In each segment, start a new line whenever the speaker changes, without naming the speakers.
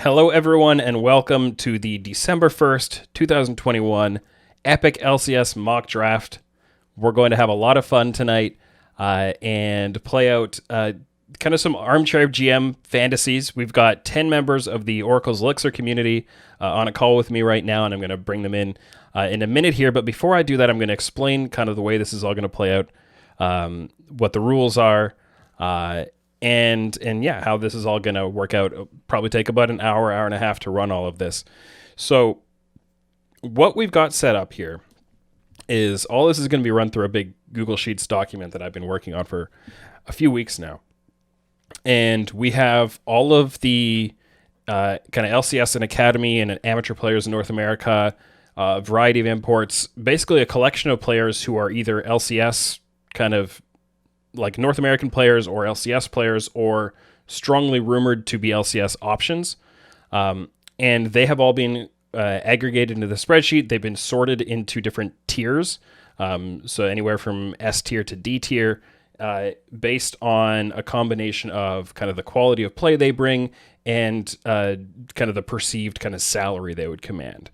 Hello, everyone, and welcome to the December 1st, 2021 Epic LCS Mock Draft. We're going to have a lot of fun tonight and play out kind of some armchair GM fantasies. We've got 10 members of the Oracle's Elixir community on a call with me right now, and I'm going to bring them in a minute here. But before I do that, I'm going to explain kind of the way this is all going to play out, what the rules are, and yeah, how this is all going to work out. It'll probably take about an hour and a half to run all of this. So what we've got set up here is all this is going to be run through a big Google Sheets document that I've been working on for a few weeks now. And we have all of the kind of LCS and Academy and amateur players in North America, a variety of imports, basically a collection of players who are either LCS kind of like North American players or LCS players or strongly rumored to be LCS options. And they have all been aggregated into the spreadsheet. They've been sorted into different tiers. So anywhere from S tier to D tier, based on a combination of kind of the quality of play they bring and kind of the perceived kind of salary they would command.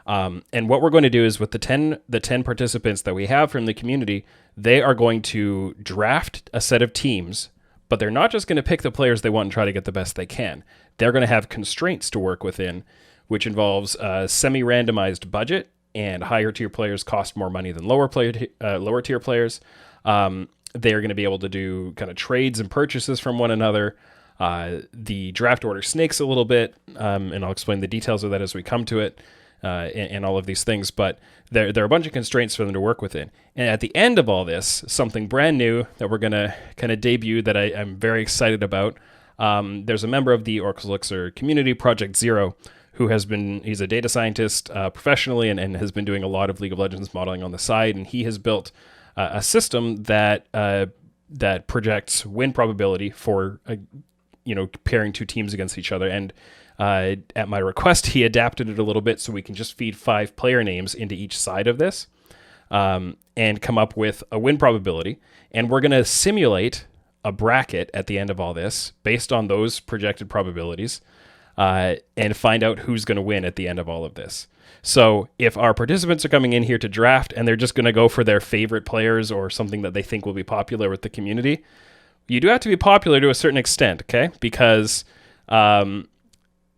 And what we're going to do is with the 10 participants that we have from the community, they are going to draft a set of teams, but they're not just going to pick the players they want and try to get the best they can. They're going to have constraints to work within, which involves a semi-randomized budget, and higher tier players cost more money than lower tier players. They're going to be able to do kind of trades and purchases from one another. The draft order snakes a little bit, and I'll explain the details of that as we come to it. And all of these things, but there are a bunch of constraints for them to work within. And at the end of all this, something brand new that we're going to kind of debut that I'm very excited about. There's a member of the Oracle's Elixir community, Project Zero, who he's a data scientist professionally and has been doing a lot of League of Legends modeling on the side. And he has built a system that projects win probability for, pairing two teams against each other. And at my request, he adapted it a little bit so we can just feed 5 player names into each side of this and come up with a win probability. And we're going to simulate a bracket at the end of all this based on those projected probabilities and find out who's going to win at the end of all of this. So if our participants are coming in here to draft and they're just going to go for their favorite players or something that they think will be popular with the community, you do have to be popular to a certain extent, okay? Because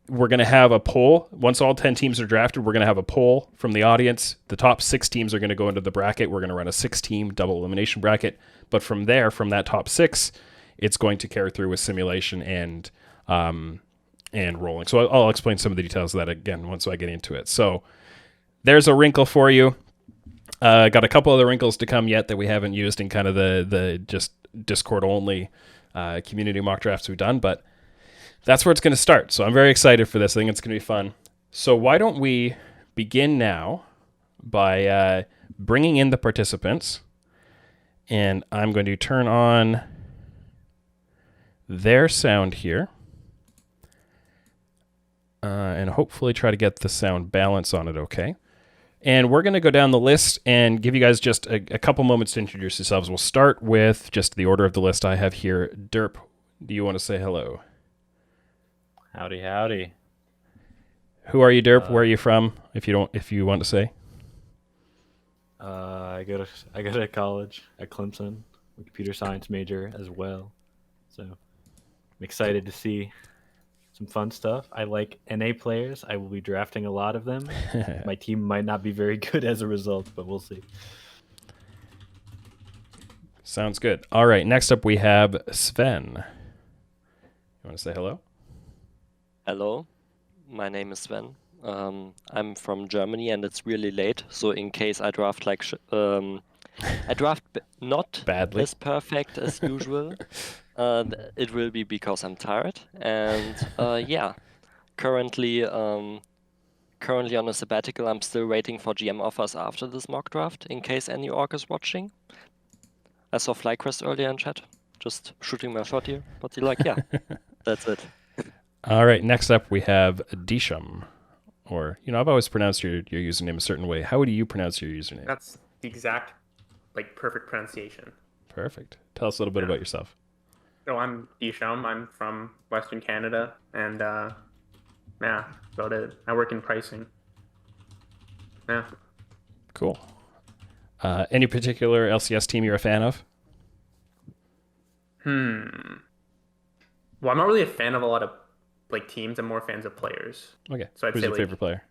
we're going to have a poll. Once all 10 teams are drafted, we're going to have a poll from the audience. The top 6 teams are going to go into the bracket. We're going to run a 6-team double elimination bracket. But from that top 6, it's going to carry through with simulation and rolling. So I'll explain some of the details of that again once I get into it. So there's a wrinkle for you. Got a couple other wrinkles to come yet that we haven't used in kind of the just Discord-only community mock drafts we've done, but that's where it's going to start. So I'm very excited for this. I think it's going to be fun. So why don't we begin now by bringing in the participants. And I'm going to turn on their sound here. And hopefully try to get the sound balance on it okay. And we're going to go down the list and give you guys just a couple moments to introduce yourselves. We'll start with just the order of the list I have here. Derp, do you want to say hello?
Howdy, howdy.
Who are you, Derp? Where are you from? If you want to say.
I go to college at Clemson. I'm a computer science major as well. So I'm excited to see some fun stuff. I like NA players. I will be drafting a lot of them. My team might not be very good as a result, but we'll see.
Sounds good. All right, next up we have Sven. You want to say hello?
Hello, my name is Sven. I'm from Germany and it's really late, so in case I draft not
badly
as perfect as usual, it will be because I'm tired. And yeah, currently on a sabbatical. I'm still waiting for GM offers after this mock draft, in case any orc is watching. I saw FlyQuest earlier in chat, just shooting my shot here, but yeah, that's it.
All right, next up we have Disham, or I've always pronounced your username a certain way. How would you pronounce your username?
That's the exact, perfect pronunciation.
Perfect. Tell us a little bit about yourself.
So I'm Disham. I'm from Western Canada, and Yeah, about it. I work in pricing. Yeah.
Cool. Any particular LCS team you're a fan of?
Well, I'm not really a fan of a lot of like teams. I'm more fans of players.
Okay.
So I'd
Who's
say
your
like
favorite player?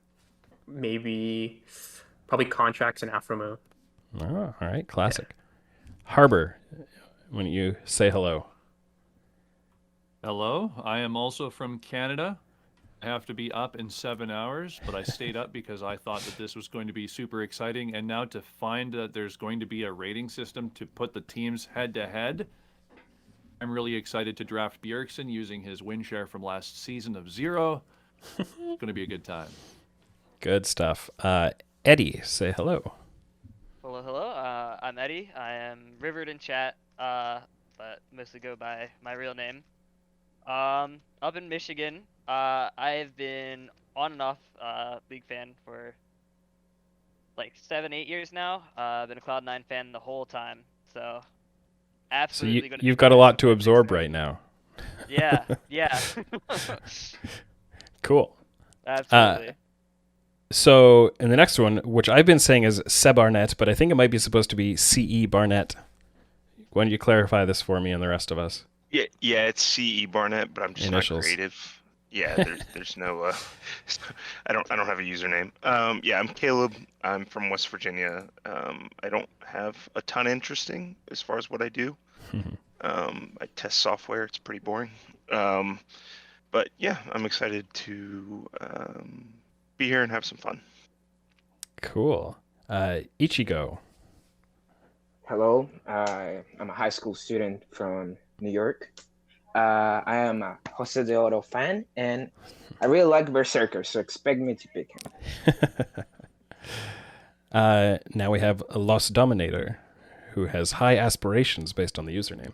maybe probably Contracts and Afromo.
Oh, all right. Classic. Harbor, why don't you say hello?
Hello, I am also from Canada. I have to be up in 7 hours, but I stayed up because I thought that this was going to be super exciting. And now to find that there's going to be a rating system to put the teams head to head, I'm really excited to draft Bjergsen using his win share from last season of 0. It's going to be a good time.
Good stuff. Eddie, say hello.
Hello, hello. I'm Eddie. I am Rivered in chat, but mostly go by my real name. Up in Michigan. I've been on and off League fan for like 7-8 years now. I've been a Cloud9 fan the whole time, so
So
absolutely going to.
you've got a lot to absorb right now.
Yeah, yeah.
Cool.
Absolutely.
So in the next one, which I've been saying is Seb Barnett, but I think it might be supposed to be CE Barnett. Why don't you clarify this for me and the rest of us?
Yeah, it's CE Barnett, but I'm just
Initials.
not creative. Yeah, there's no I don't have a username. Yeah, I'm Caleb. I'm from West Virginia. I don't have a ton interesting as far as what I do. I test software. It's pretty boring. But yeah, I'm excited to be here and have some fun.
Cool. Ichigo.
Hello, I'm a high school student from New York. I am a Jose de Oro fan, and I really like Berserker, so expect me to pick him.
Now we have Los Dominator, who has high aspirations based on the username.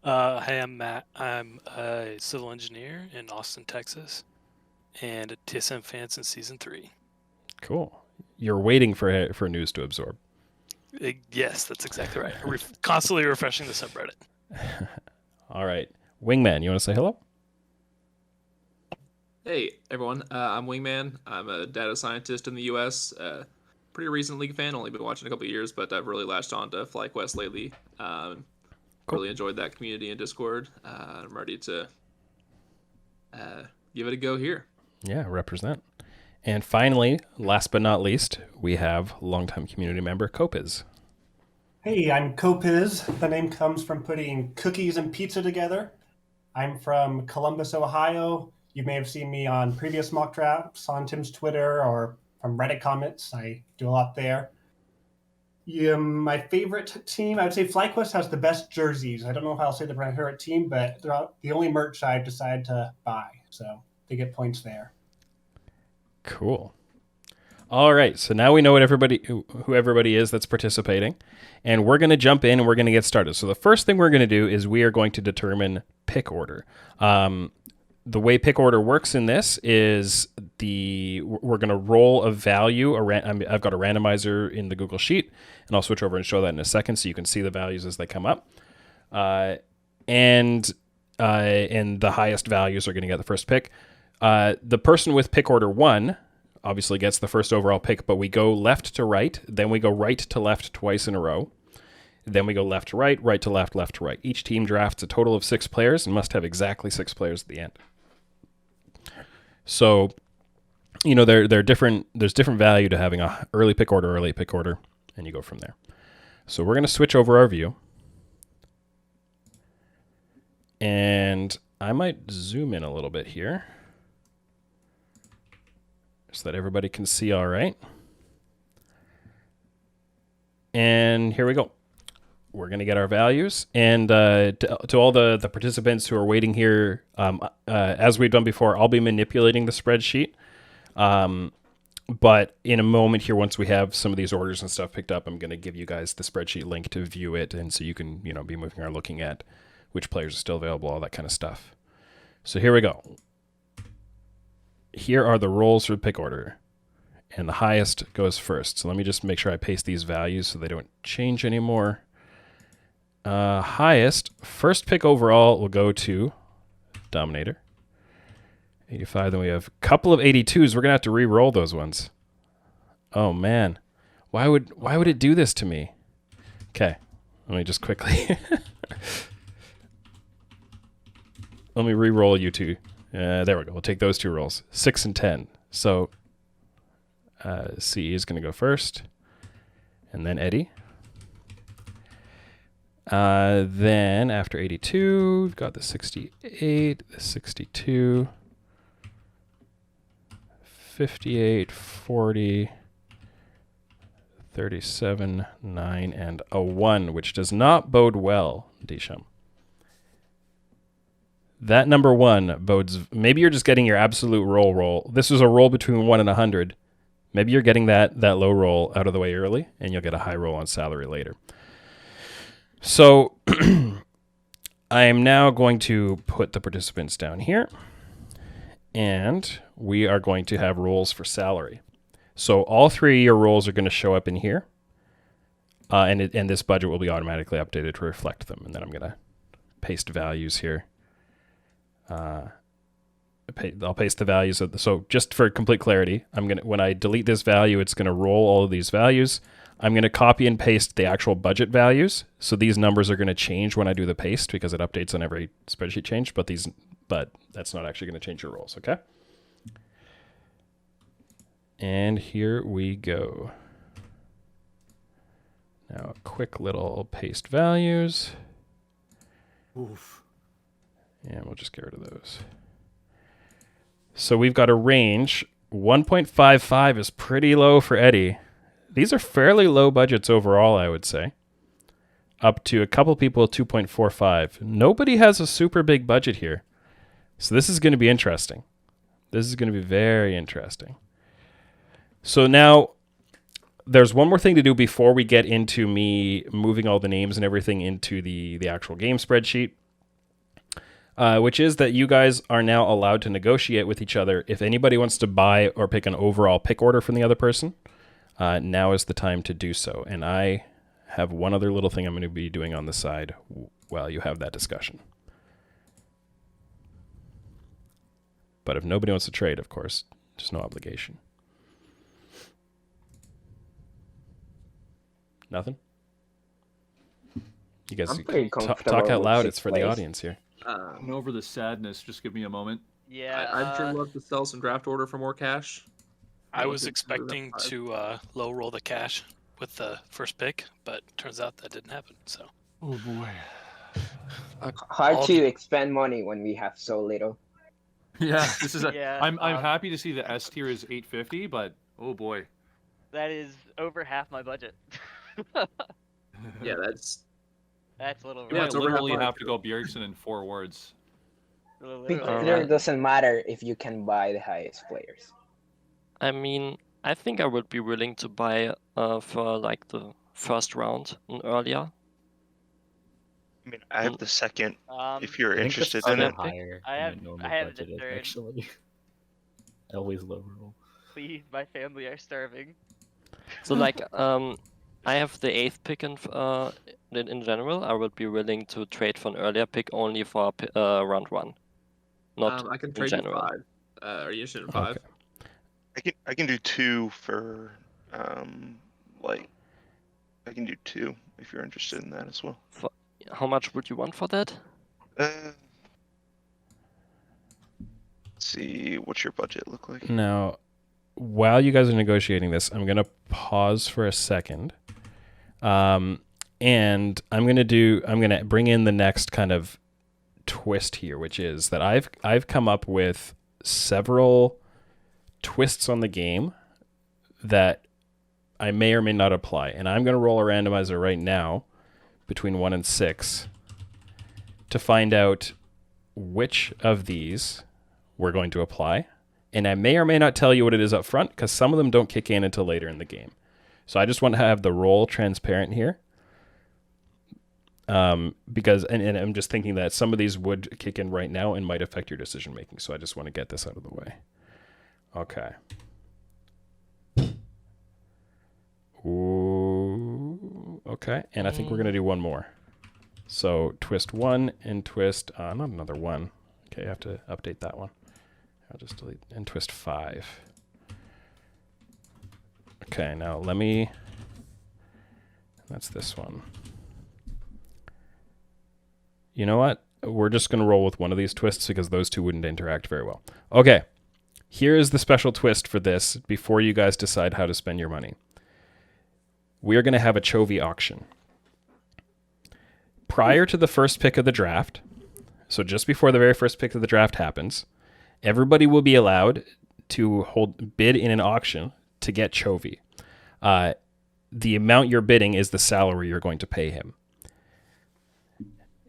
Hey, I'm Matt. I'm a civil engineer in Austin, Texas, and a TSM fan since season 3.
Cool. You're waiting for news to absorb.
Yes, that's exactly right. Constantly refreshing the subreddit.
All right. Wingman, you want to say hello?
Hey everyone, I'm Wingman. I'm a data scientist in the U.S. Pretty recent League fan, only been watching a couple of years, but I've really latched on to FlyQuest lately.
Cool.
Really enjoyed that community in Discord. I'm ready to give it a go here.
Yeah, represent. And finally, last but not least, we have longtime community member Copiz.
Hey, I'm Copiz. The name comes from putting cookies and pizza together. I'm from Columbus, Ohio. You may have seen me on previous mock drafts on Tim's Twitter or from Reddit comments. I do a lot there. My favorite team, I would say FlyQuest has the best jerseys. I don't know if I'll say they're my favorite team, but they're the only merch I've decided to buy. So they get points there.
Cool. All right, so now we know who everybody is that's participating, and we're going to jump in and we're going to get started. So the first thing we're going to do is we are going to determine pick order. The way pick order works in this is we're going to roll a value. I've got a randomizer in the Google Sheet, and I'll switch over and show that in a second so you can see the values as they come up. And the highest values are going to get the first pick. The person with pick order 1 obviously gets the first overall pick, but we go left to right, then we go right to left twice in a row. Then we go left to right, right to left, left to right. Each team drafts a total of 6 players and must have exactly 6 players at the end. So, they're different. There's different value to having a early pick order or late pick order, and you go from there. So we're going to switch over our view. And I might zoom in a little bit here, so that everybody can see all right. And here we go. We're going to get our values. And to all the participants who are waiting here, as we've done before, I'll be manipulating the spreadsheet. But in a moment here, once we have some of these orders and stuff picked up, I'm going to give you guys the spreadsheet link to view it. And so you can, be moving or looking at which players are still available, all that kind of stuff. So here we go. Here are the roles for pick order, and the highest goes first. So let me just make sure I paste these values so they don't change anymore. Highest, first pick overall will go to Dominator. 85. Then we have a couple of 82s. We're gonna have to re-roll those ones. Oh man, why would it do this to me? Okay, let me just quickly. Let me re-roll you two. There we go. We'll take those two rolls. 6 and 10. So C is going to go first. And then Eddie. Then after 82, we've got the 68, the 62, 58, 40, 37, 9, and a 1, which does not bode well, Disham. That number 1 bodes... Maybe you're just getting your absolute roll. This was a roll between 1 and 100. Maybe you're getting that low roll out of the way early, and you'll get a high roll on salary later. So I am now going to put the participants down here, and we are going to have rolls for salary. So all 3 of your rolls are going to show up in here, and this budget will be automatically updated to reflect them. And then I'm going to paste values here. I'll paste the values of so just for complete clarity, when I delete this value, it's gonna roll all of these values. I'm gonna copy and paste the actual budget values. So these numbers are gonna change when I do the paste because it updates on every spreadsheet change, but that's not actually gonna change your rolls, okay? And here we go. Now a quick little paste values.
Oof.
And we'll just get rid of those. So we've got a range. 1.55 is pretty low for Eddie. These are fairly low budgets overall, I would say. Up to a couple people at 2.45. Nobody has a super big budget here. So this is going to be interesting. This is going to be very interesting. So now there's one more thing to do before we get into me moving all the names and everything into the actual game spreadsheet. Which is that you guys are now allowed to negotiate with each other. If anybody wants to buy or pick an overall pick order from the other person, now is the time to do so. And I have one other little thing I'm going to be doing on the side while you have that discussion. But if nobody wants to trade, of course, there's no obligation. Nothing? You guys talk out loud. It's for the audience here.
And over the sadness, just give me a moment.
Yeah.
I'd sure love to sell some draft order for more cash.
I was expecting to low roll the cash with the first pick, but turns out that didn't happen. So.
Oh boy.
Hard to expend money when we have so little.
Yeah, this is
Yeah,
I'm happy to see the S tier is 850, but oh boy.
That is over half my budget.
Yeah, that's
a little.
You might
it's over
literally
half
have to go Bjergsen in 4 words.
It doesn't matter if you can buy the highest players.
I mean, I think I would be willing to buy for like the first round earlier.
I mean, I have the second. If you're
I think
interested
the
in it,
higher
I have-
than my normal
I have
budget
the
is,
third.
actually. I always low roll.
Please, my family are starving.
So like, I have the 8th pick in general. I would be willing to trade for an earlier pick only for round 1. Not
I can
in
trade you
general.
5. Are you interested in 5?
Okay.
I can do 2 for like I can do 2 if you're interested in that as well.
How much would you want for that?
Let's see, what's your budget look like?
Now, while you guys are negotiating this, I'm going to pause for a second. And I'm going to bring in the next kind of twist here, which is that I've come up with several twists on the game that I may or may not apply. And I'm going to roll a randomizer right now between 1 and 6 to find out which of these we're going to apply. And I may or may not tell you what it is up front because some of them don't kick in until later in the game. So I just want to have the roll transparent here. Because and I'm just thinking that some of these would kick in right now and might affect your decision making. So I just want to get this out of the way. Okay. Ooh, okay. And I think we're going to do one more. So twist 1 and twist, not another 1. Okay, I have to update that one. I'll just delete and twist 5. Okay, now let me... That's this one. You know what? We're just going to roll with one of these twists because those two wouldn't interact very well. Okay, here is the special twist for this before you guys decide how to spend your money. We are going to have a Chovy auction. Prior to the first pick of the draft, so just before the very first pick of the draft happens, everybody will be allowed to bid in an auction to get Chovy. The amount you're bidding is the salary you're going to pay him.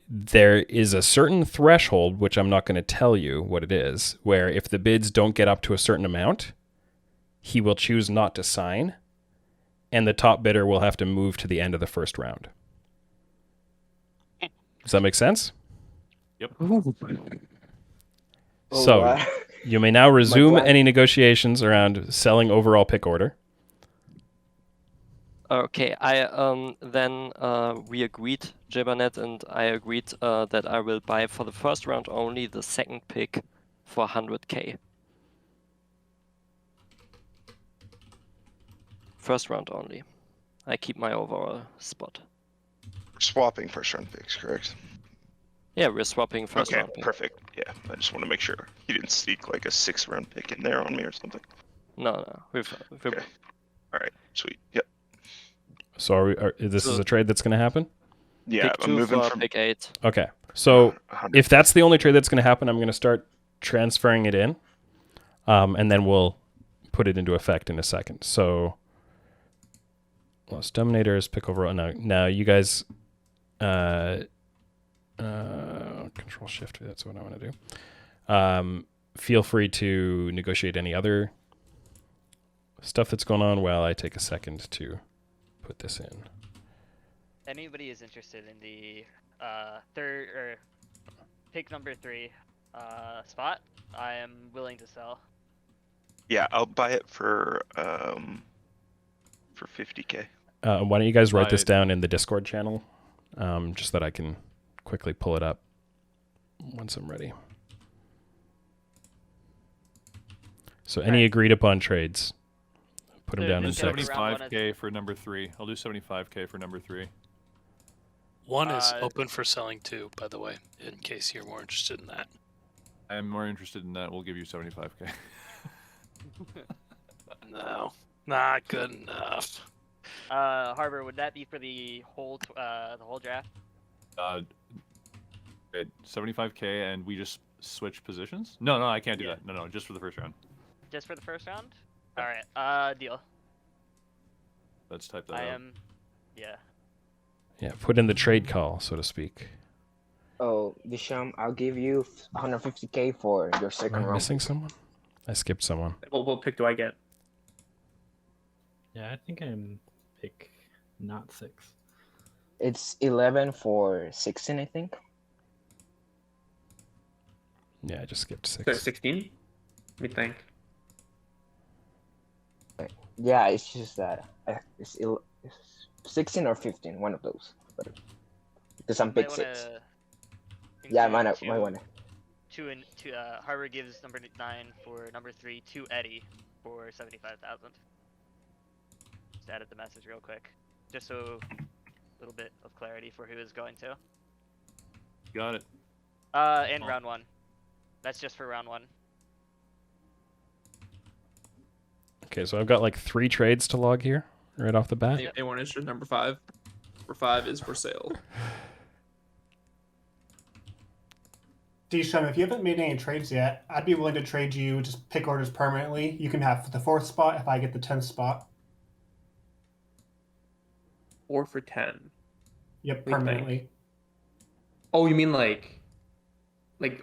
There is a certain threshold, which I'm not going to tell you what it is, where if the bids don't get up to a certain amount, he will choose not to sign, and the top bidder will have to move to the end of the first round. Does that make sense?
Yep.
So you may now resume any negotiations around selling overall pick order.
Okay, we agreed, Jibbernet and I agreed that I will buy for the first round only the second pick for 100k. First round only. I keep my overall spot.
Swapping first round picks, correct?
Yeah, we're swapping first round pick.
Perfect. Yeah, I just want to make sure you didn't sneak like a 6th round pick in there on me or something.
No,
Okay. All right, sweet. Yep.
So this is a trade that's going to happen?
Yeah,
pick
I'm
2
moving
for
from
pick 8.
Okay. So
100.
if that's the only trade that's going to happen, I'm going to start transferring it in, and then we'll put it into effect in a second. So Lost Dominators, pick overall. Now you guys Control Shift, that's what I want to do. Feel free to negotiate any other stuff that's going on while I take a second to put this in.
Anybody is interested in the third or pick number 3 spot, I am willing to sell.
Yeah, I'll buy it for 50k.
Why don't you guys write this down in the Discord channel, just that I can quickly pull it up once I'm ready. So any agreed upon trades, put them down in text.
75k for number 3. I'll do 75k for number 3.
One is open for selling too, by the way, in case you're more interested in that.
I'm more interested in that. We'll give you 75k.
No, not good enough.
Harbor, would that be for the whole draft?
75k, and we just switch positions? No, I can't do that. No, just for the first round.
Just for the first round? All right. Deal.
Let's type that.
Yeah, put in the trade call, so to speak.
Oh, Disham, I'll give you 150k for your second round.
Missing someone? I skipped someone.
What pick do I get?
Yeah, I think I'm pick not 6.
It's 11 for 16, I think.
Yeah, I just skipped 6.
So 16? Let me think.
Yeah, it's just that it's 16 or 15, one of those. But because I'm pick 6. Yeah, might want
to. Harbor gives number 9 for number 3 to Eddie for 75,000. Just added the message real quick, just so a little bit of clarity for who is going to.
Got it.
And round 1. That's just for round 1.
Okay, so I've got like 3 trades to log here right off the bat.
Anyone interested in number 5? Number 5 is for sale.
Disham, if you haven't made any trades yet, I'd be willing to trade you just pick orders permanently. You can have the 4th spot if I get the 10th spot.
4 for 10.
Yep, permanently.
Oh, you mean like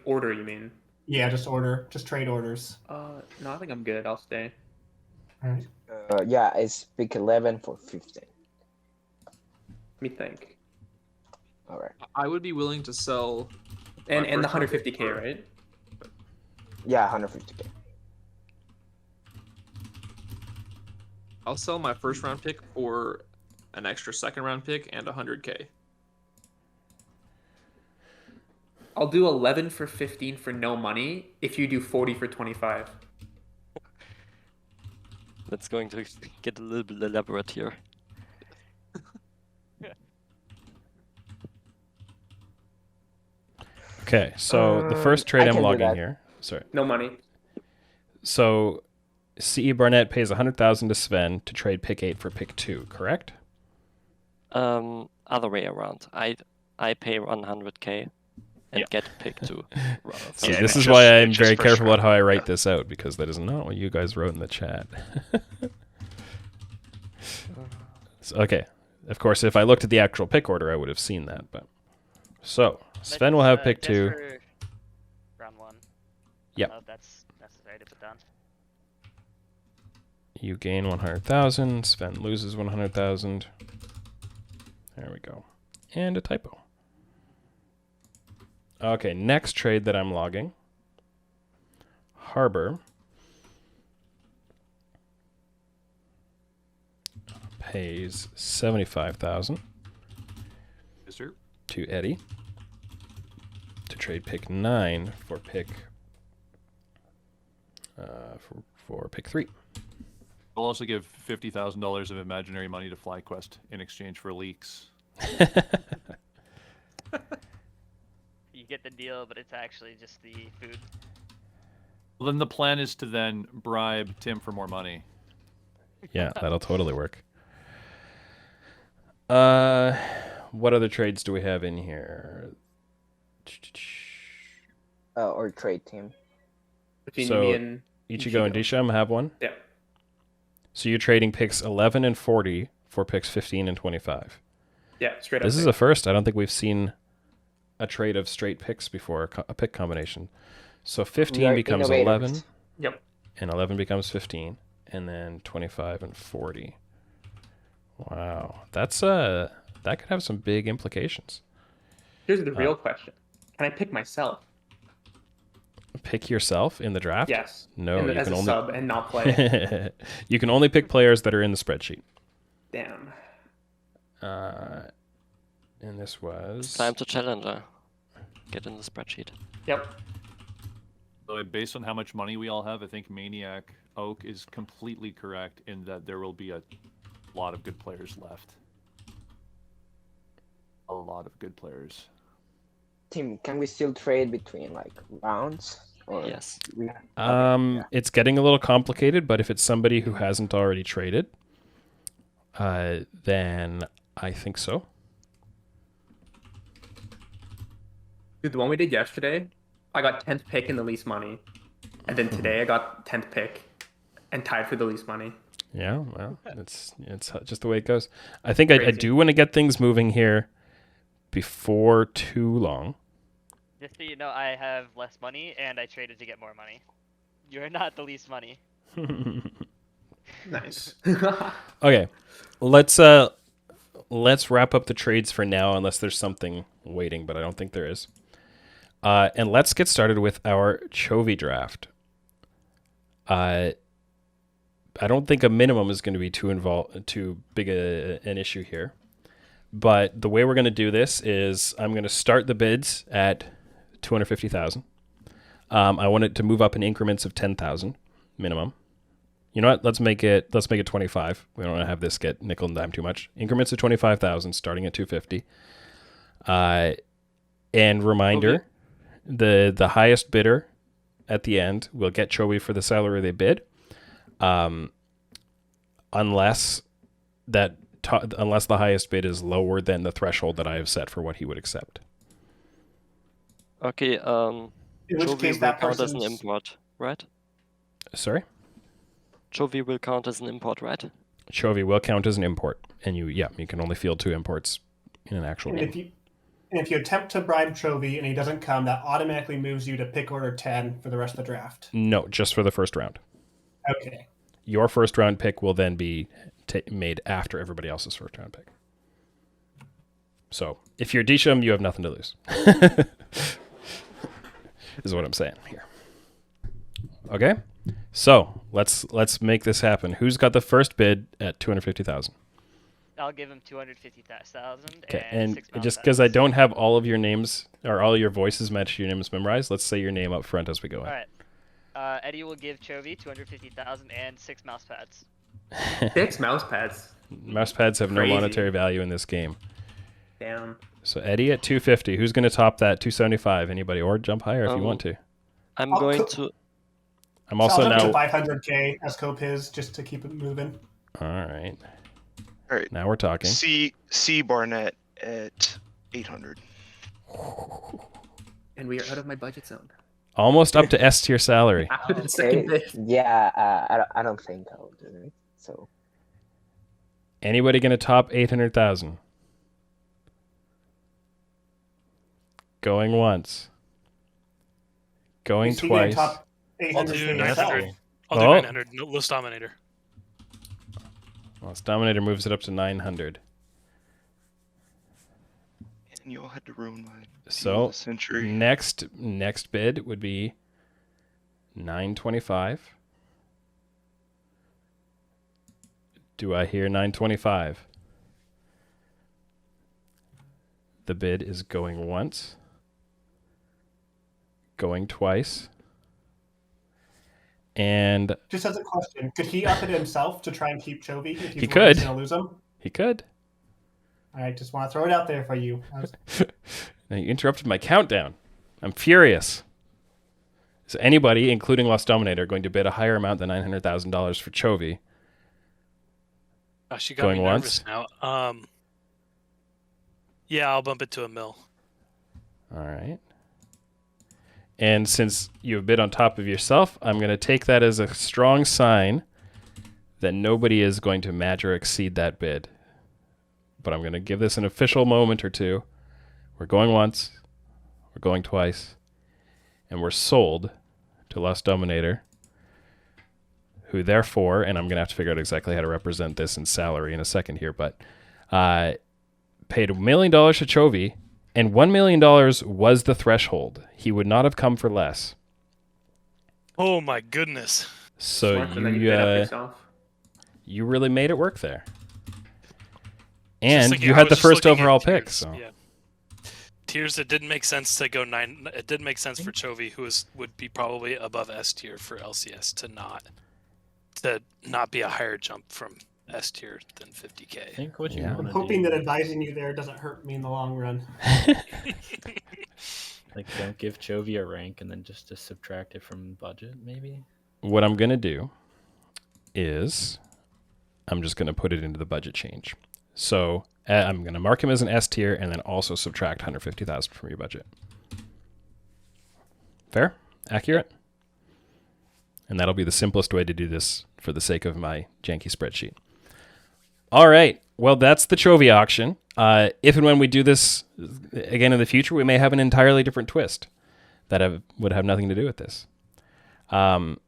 order? You mean?
Yeah, just trade orders.
No, I think I'm good. I'll stay.
All right.
yeah, it's pick 11 for 15.
Let me think.
All right.
I would be willing to sell.
And the 150k, right?
Yeah, 150k.
I'll sell my first round pick for an extra second round pick and 100k.
I'll do 11 for 15 for no money if you do 40 for 25.
That's going to get a little bit elaborate here.
Okay, so the first trade
I
I'm
can do
logging
that.
here. Sorry.
No money.
So CE Barnett pays 100,000 to Sven to trade pick 8 for pick 2, correct?
Other way around. I pay 100k and get pick 2.
See,
Yeah,
this
and
is
it
why
just-
I'm
it just
very
first
careful about
round.
how I write
Yeah.
this out, because that is not what you guys wrote in the chat. Okay. Of course, if I looked at the actual pick order, I would have seen that. But so Sven will have pick
Just
2.
for round 1.
Yep.
Oh, that's necessary to put down.
You gain 100,000. Sven loses 100,000. There we go. And a typo. Okay, next trade that I'm logging. Harbor pays 75,000
Yes, sir.
to Eddie to trade pick 9 for pick for pick 3.
I'll also give $50,000 of imaginary money to FlyQuest in exchange for leaks.
You get the deal, but it's actually just the food.
Well, then the plan is to then bribe Tim for more money.
Yeah, that'll totally work. What other trades do we have in here?
Or trade team.
Between
So,
me and
Ichigo and Disham have one.
Yeah.
So you're trading picks 11 and 40 for picks 15 and 25.
Yeah, straight up.
This is a first. I don't think we've seen a trade of straight picks before, a pick combination. So 15
are
becomes
innovators.
11,
Yep.
and 11 becomes 15, and then 25 and 40. Wow, that's that could have some big implications.
Here's the real question. Can I pick myself?
Pick yourself in the draft?
Yes.
No, you
as
can
a
only
sub and not play.
you can only pick players that are in the spreadsheet.
Damn.
And this was
Time to challenger. Get in the spreadsheet.
Yep.
So based on how much money we all have, I think Maniac Oak is completely correct in that there will be a lot of good players left. A lot of good players.
Tim, can we still trade between like rounds? Or
Yes.
It's getting a little complicated, but if it's somebody who hasn't already traded, then I think so.
Dude, the one we did yesterday, I got 10th pick and the least money. And then today I got 10th pick and tied for the least money.
Yeah, well, it's just the way it goes. I think I
Crazy.
do want to get things moving here before too long.
Just so you know, I have less money and I traded to get more money. You're not the least money.
Nice.
Okay, let's wrap up the trades for now, unless there's something waiting, but I don't think there is. And let's get started with our Chovy draft. I don't think a minimum is going to be too big an issue here. But the way we're going to do this is I'm going to start the bids at 250,000. I want it to move up in increments of 10,000 minimum. You know what? Let's make it 25. We don't want to have this get nickel and dime too much. Increments of 25,000 starting at 250. And reminder, the highest bidder at the end will get Chovy for the salary they bid. Unless the highest bid is lower than the threshold that I have set for what he would accept.
Okay,
In which
Chovy
case
will
that
count as an
person's
import, right?
Sorry?
Chovy will count as an import, right?
Chovy will count as an import, and you can only field 2 imports in an actual
And
game.
if you attempt to bribe Chovy and he doesn't come, that automatically moves you to pick order 10 for the rest of the draft.
No, just for the first round.
Okay.
Your first round pick will then be made after everybody else's first round pick. So if you're Disham, you have nothing to lose. Is what I'm saying here. Okay, so let's make this happen. Who's got the first bid at 250,000?
I'll give him 250,000
Okay,
and
and
6 mouse
just because I
pads.
don't have all of your names or all your voices matched to your names memorized, let's say your name up front as we go in.
All right. Eddie will give Chovy 250,000 and 6 mouse pads.
6 mouse pads.
Mouse pads have no
Crazy.
monetary value in this game.
Damn.
So Eddie at 250. Who's going to top that? 275. Anybody? Or jump higher if you want to.
I'm
I'll
going
cook-
to.
I'm
So
also
I'll jump
now.
to 500k as Copiz just to keep it moving.
All right.
All right.
Now we're talking.
C Barnett at 800.
And we are out of my budget zone.
Almost up to S tier salary.
After the
Okay.
second pick.
Yeah, I don't think I'll do it. So
Anybody going to top 800,000? Going once. Going
Is he gonna
twice.
top
I'll do
800k
900.
himself?
I'll do
Oh.
900. No, list dominator.
Well, Dominator moves it up to 900.
And you all had to ruin my team of
So
the century.
next bid would be 925. Do I hear 925? The bid is going once, going twice, and
Just as a question, could he up it himself to try and keep Chovy if
He
he's
could.
going to lose him?
he could.
I just want to throw it out there for you.
Now you interrupted my countdown. I'm furious. Is anybody, including Lost Dominator, going to bid a higher amount than $900,000 for Chovy?
Gosh, you got
Going
me
once?
nervous now. Yeah, I'll bump it to $1 million.
All right. And since you have bid on top of yourself, I'm going to take that as a strong sign that nobody is going to match or exceed that bid. But I'm going to give this an official moment or two. We're going once, we're going twice, and we're sold to Lost Dominator, who therefore, and I'm going to have to figure out exactly how to represent this in salary in a second here, but paid $1 million to Chovy, and $1 million was the threshold. He would not have come for less.
Oh my goodness.
So
Smart, and then you bid up yourself.
you really made it work there.
Just
And
thinking,
you
I
had
was
the
just
first
looking at
overall pick.
tiers,
So
yeah. Tiers, it didn't make sense to go 9. It didn't make sense for Chovy, who would be probably above S tier for LCS, to not be a higher jump from S tier than 50k.
Think what you
Yeah.
I'm
want to
hoping
do.
that advising you there doesn't hurt me in the long run.
Like, don't give Chovy a rank and then just to subtract it from budget, maybe.
what I'm going to do is I'm just going to put it into the budget change. So I'm going to mark him as an S tier and then also subtract 150,000 from your budget. Fair? Accurate? And that'll be the simplest way to do this for the sake of my janky spreadsheet. All right. Well, that's the Chovy auction. If and when we do this again in the future, we may have an entirely different twist that would have nothing to do with this. And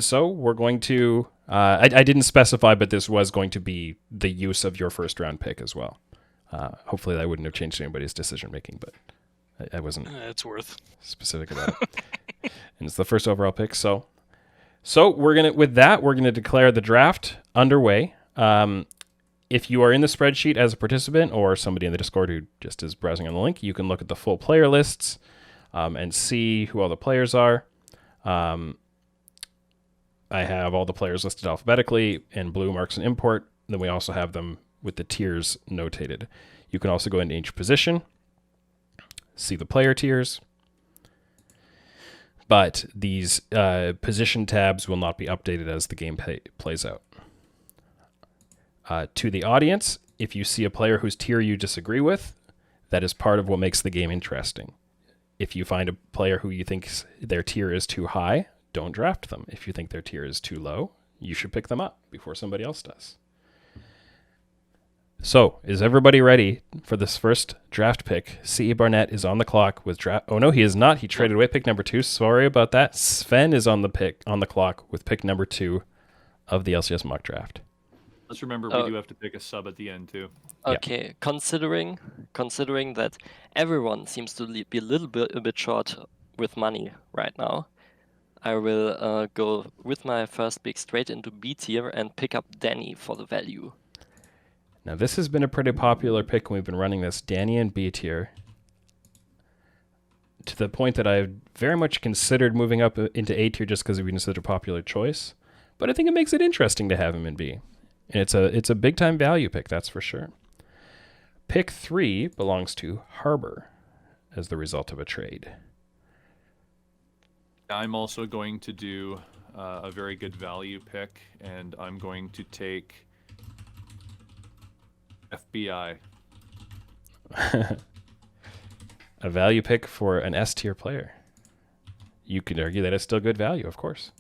so we're going to... I didn't specify, but this was going to be the use of your first round pick as well. Hopefully that wouldn't have changed anybody's decision making, but I wasn't
It's worth.
specific about it. And it's the first overall pick. So we're gonna declare the draft underway. If you are in the spreadsheet as a participant or somebody in the Discord who just is browsing on the link, you can look at the full player lists and see who all the players are. I have all the players listed alphabetically in blue marks an import. Then we also have them with the tiers notated. You can also go into each position, see the player tiers, but these position tabs will not be updated as the game plays out. To the audience, if you see a player whose tier you disagree with, that is part of what makes the game interesting. If you find a player who you think their tier is too high, don't draft them. If you think their tier is too low, you should pick them up before somebody else does. So, is everybody ready for this first draft pick? C.E. Barnett is on the clock with draft. Oh no, he is not. He traded away pick number 2. Sorry about that. Sven is on the clock with pick number 2 of the LCS Mock Draft.
Let's remember we do have to pick a sub at the end too.
Okay, considering that everyone seems to be a bit short with money right now, I will go with my first pick straight into B tier and pick up Danny for the value.
Now, this has been a pretty popular pick when we've been running this. Danny in B tier. To the point that I've very much considered moving up into A tier just because we've been such a popular choice. But I think it makes it interesting to have him in B. And it's a big-time value pick, that's for sure. Pick 3 belongs to Harbor as the result of a trade.
I'm also going to do a very good value pick, and I'm going to take FBI.
A value pick for an S tier player. You could argue that it's still good value, of course,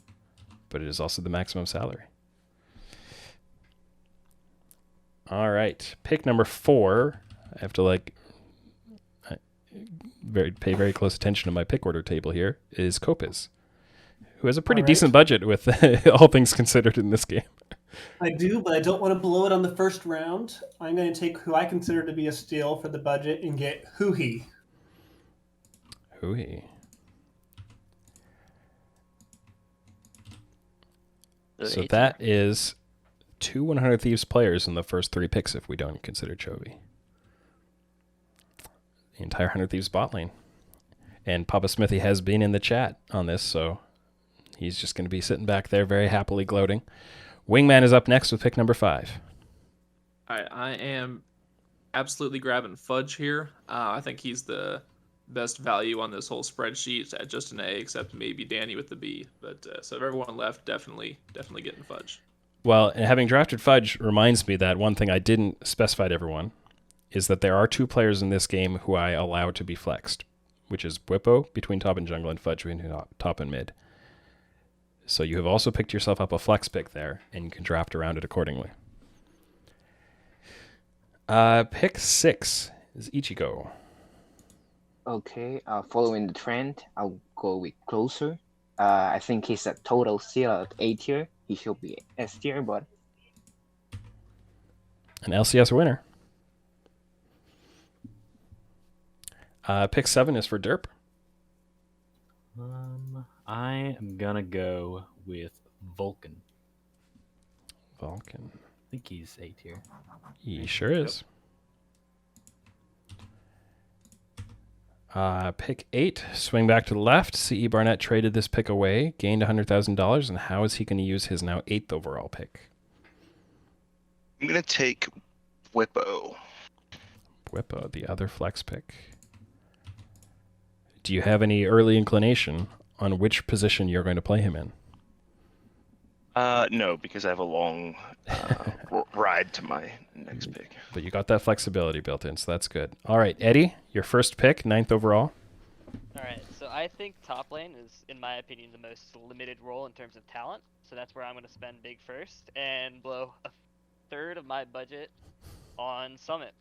but it is also the maximum salary. All right, pick number 4. I have to pay very close attention to my pick order table here. Is Copiz, who has a pretty decent budget with all things considered in this game.
I do, but I don't want to blow it on the first round. I'm going to take who I consider to be a steal for the budget and get Hoohee.
Hoohee. So that is 2 100 Thieves players in the first 3 picks if we don't consider Chovy. The entire 100 Thieves bot lane. And Papa Smithy has been in the chat on this, so he's just going to be sitting back there very happily gloating. Wingman is up next with pick number 5.
All right, I am absolutely grabbing Fudge here. I think he's the best value on this whole spreadsheet at just an A, except maybe Danny with the B. But so if everyone left, definitely getting Fudge.
Well, and having drafted Fudge reminds me that one thing I didn't specify to everyone is that there are 2 players in this game who I allow to be flexed, which is Whippo between top and jungle and Fudge between top and mid. So you have also picked yourself up a flex pick there, and you can draft around it accordingly. Pick 6 is Ichigo.
Okay, following the trend, I'll go with Closer. I think he's a total steal at A tier. He should be S tier, but...
An LCS winner. Pick 7 is for Derp.
I am gonna go with Vulcan.
Vulcan.
I think he's A tier.
He sure is. Pick 8, swing back to the left. C.E. Barnett traded this pick away, gained $100,000, and how is he going to use his now 8th overall pick?
I'm going to take Whippo.
Whippo, the other flex pick. Do you have any early inclination on which position you're going to play him in?
No, because I have a long ride to my next pick.
But you got that flexibility built in, so that's good. All right, Eddie, your first pick, 9th overall.
All right, so I think top lane is, in my opinion, the most limited role in terms of talent. So that's where I'm going to spend big first and blow a third of my budget on Summit.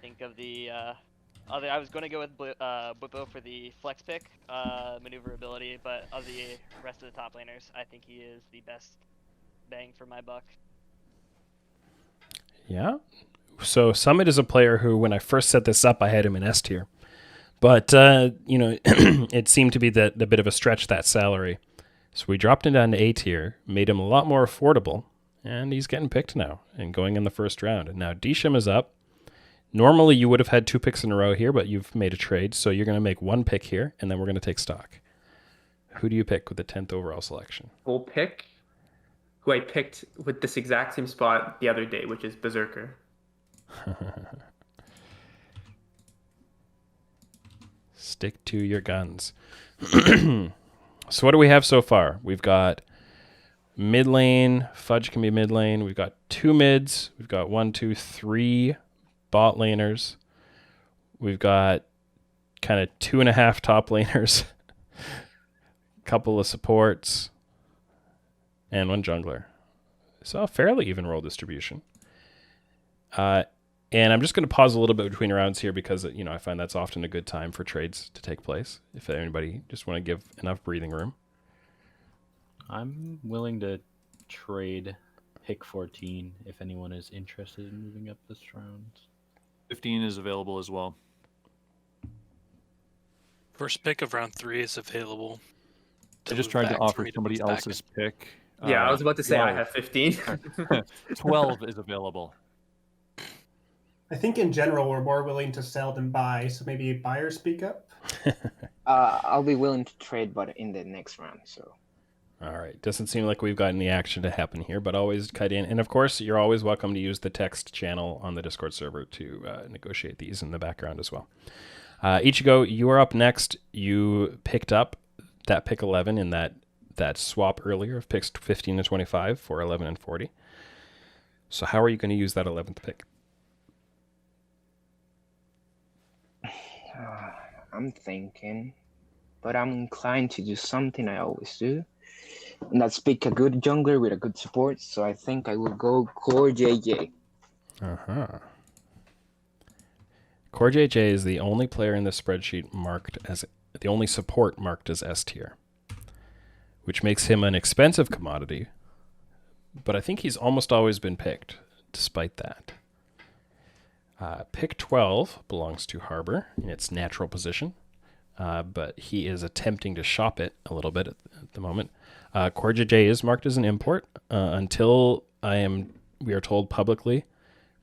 Think of the I was going to go with Whippo for the flex pick, maneuverability, but of the rest of the top laners, I think he is the best bang for my buck.
Yeah. So Summit is a player who, when I first set this up, I had him in S tier. But, it seemed to be the bit of a stretch, that salary. So we dropped him down to A tier, made him a lot more affordable, and he's getting picked now and going in the first round. And now Disham is up. Normally, you would have had 2 picks in a row here, but you've made a trade, so you're going to make 1 pick here, and then we're going to take stock. Who do you pick with the 10th overall selection?
Full pick, who I picked with this exact same spot the other day, which is Berserker.
Stick to your guns. So what do we have so far? We've got mid lane. Fudge can be mid lane. We've got 2 mids. We've got 1, 2, 3 bot laners. We've got kind of 2.5 top laners. A couple of supports. And 1 jungler. So a fairly even role distribution. And I'm just going to pause a little bit between rounds here because, I find that's often a good time for trades to take place. If anybody just want to give enough breathing room.
I'm willing to trade pick 14 if anyone is interested in moving up this round.
15 is available as well.
First pick of round 3 is available.
I just tried to offer somebody else's pick
Yeah, I was about to say I
12.
have 15.
12 is available.
I think in general we're more willing to sell than buy, so maybe buyers speak up.
I'll be willing to trade, but in the next round. So.
All right. Doesn't seem like we've got any action to happen here, but always cut in. And of course, you're always welcome to use the text channel on the Discord server to negotiate these in the background as well. Ichigo, you are up next. You picked up that pick 11 in that swap earlier of picks 15 to 25 for 11 and 40. So how are you going to use that 11th pick?
I'm thinking, but I'm inclined to do something I always do, and that's pick a good jungler with a good support. So I think I will go Core JJ.
Core JJ is the only player in this spreadsheet marked as the only support marked as S tier, which makes him an expensive commodity, but I think he's almost always been picked despite that. Pick 12 belongs to Harbor in its natural position, but he is attempting to shop it a little bit at the moment. Core JJ is marked as an import until we are told publicly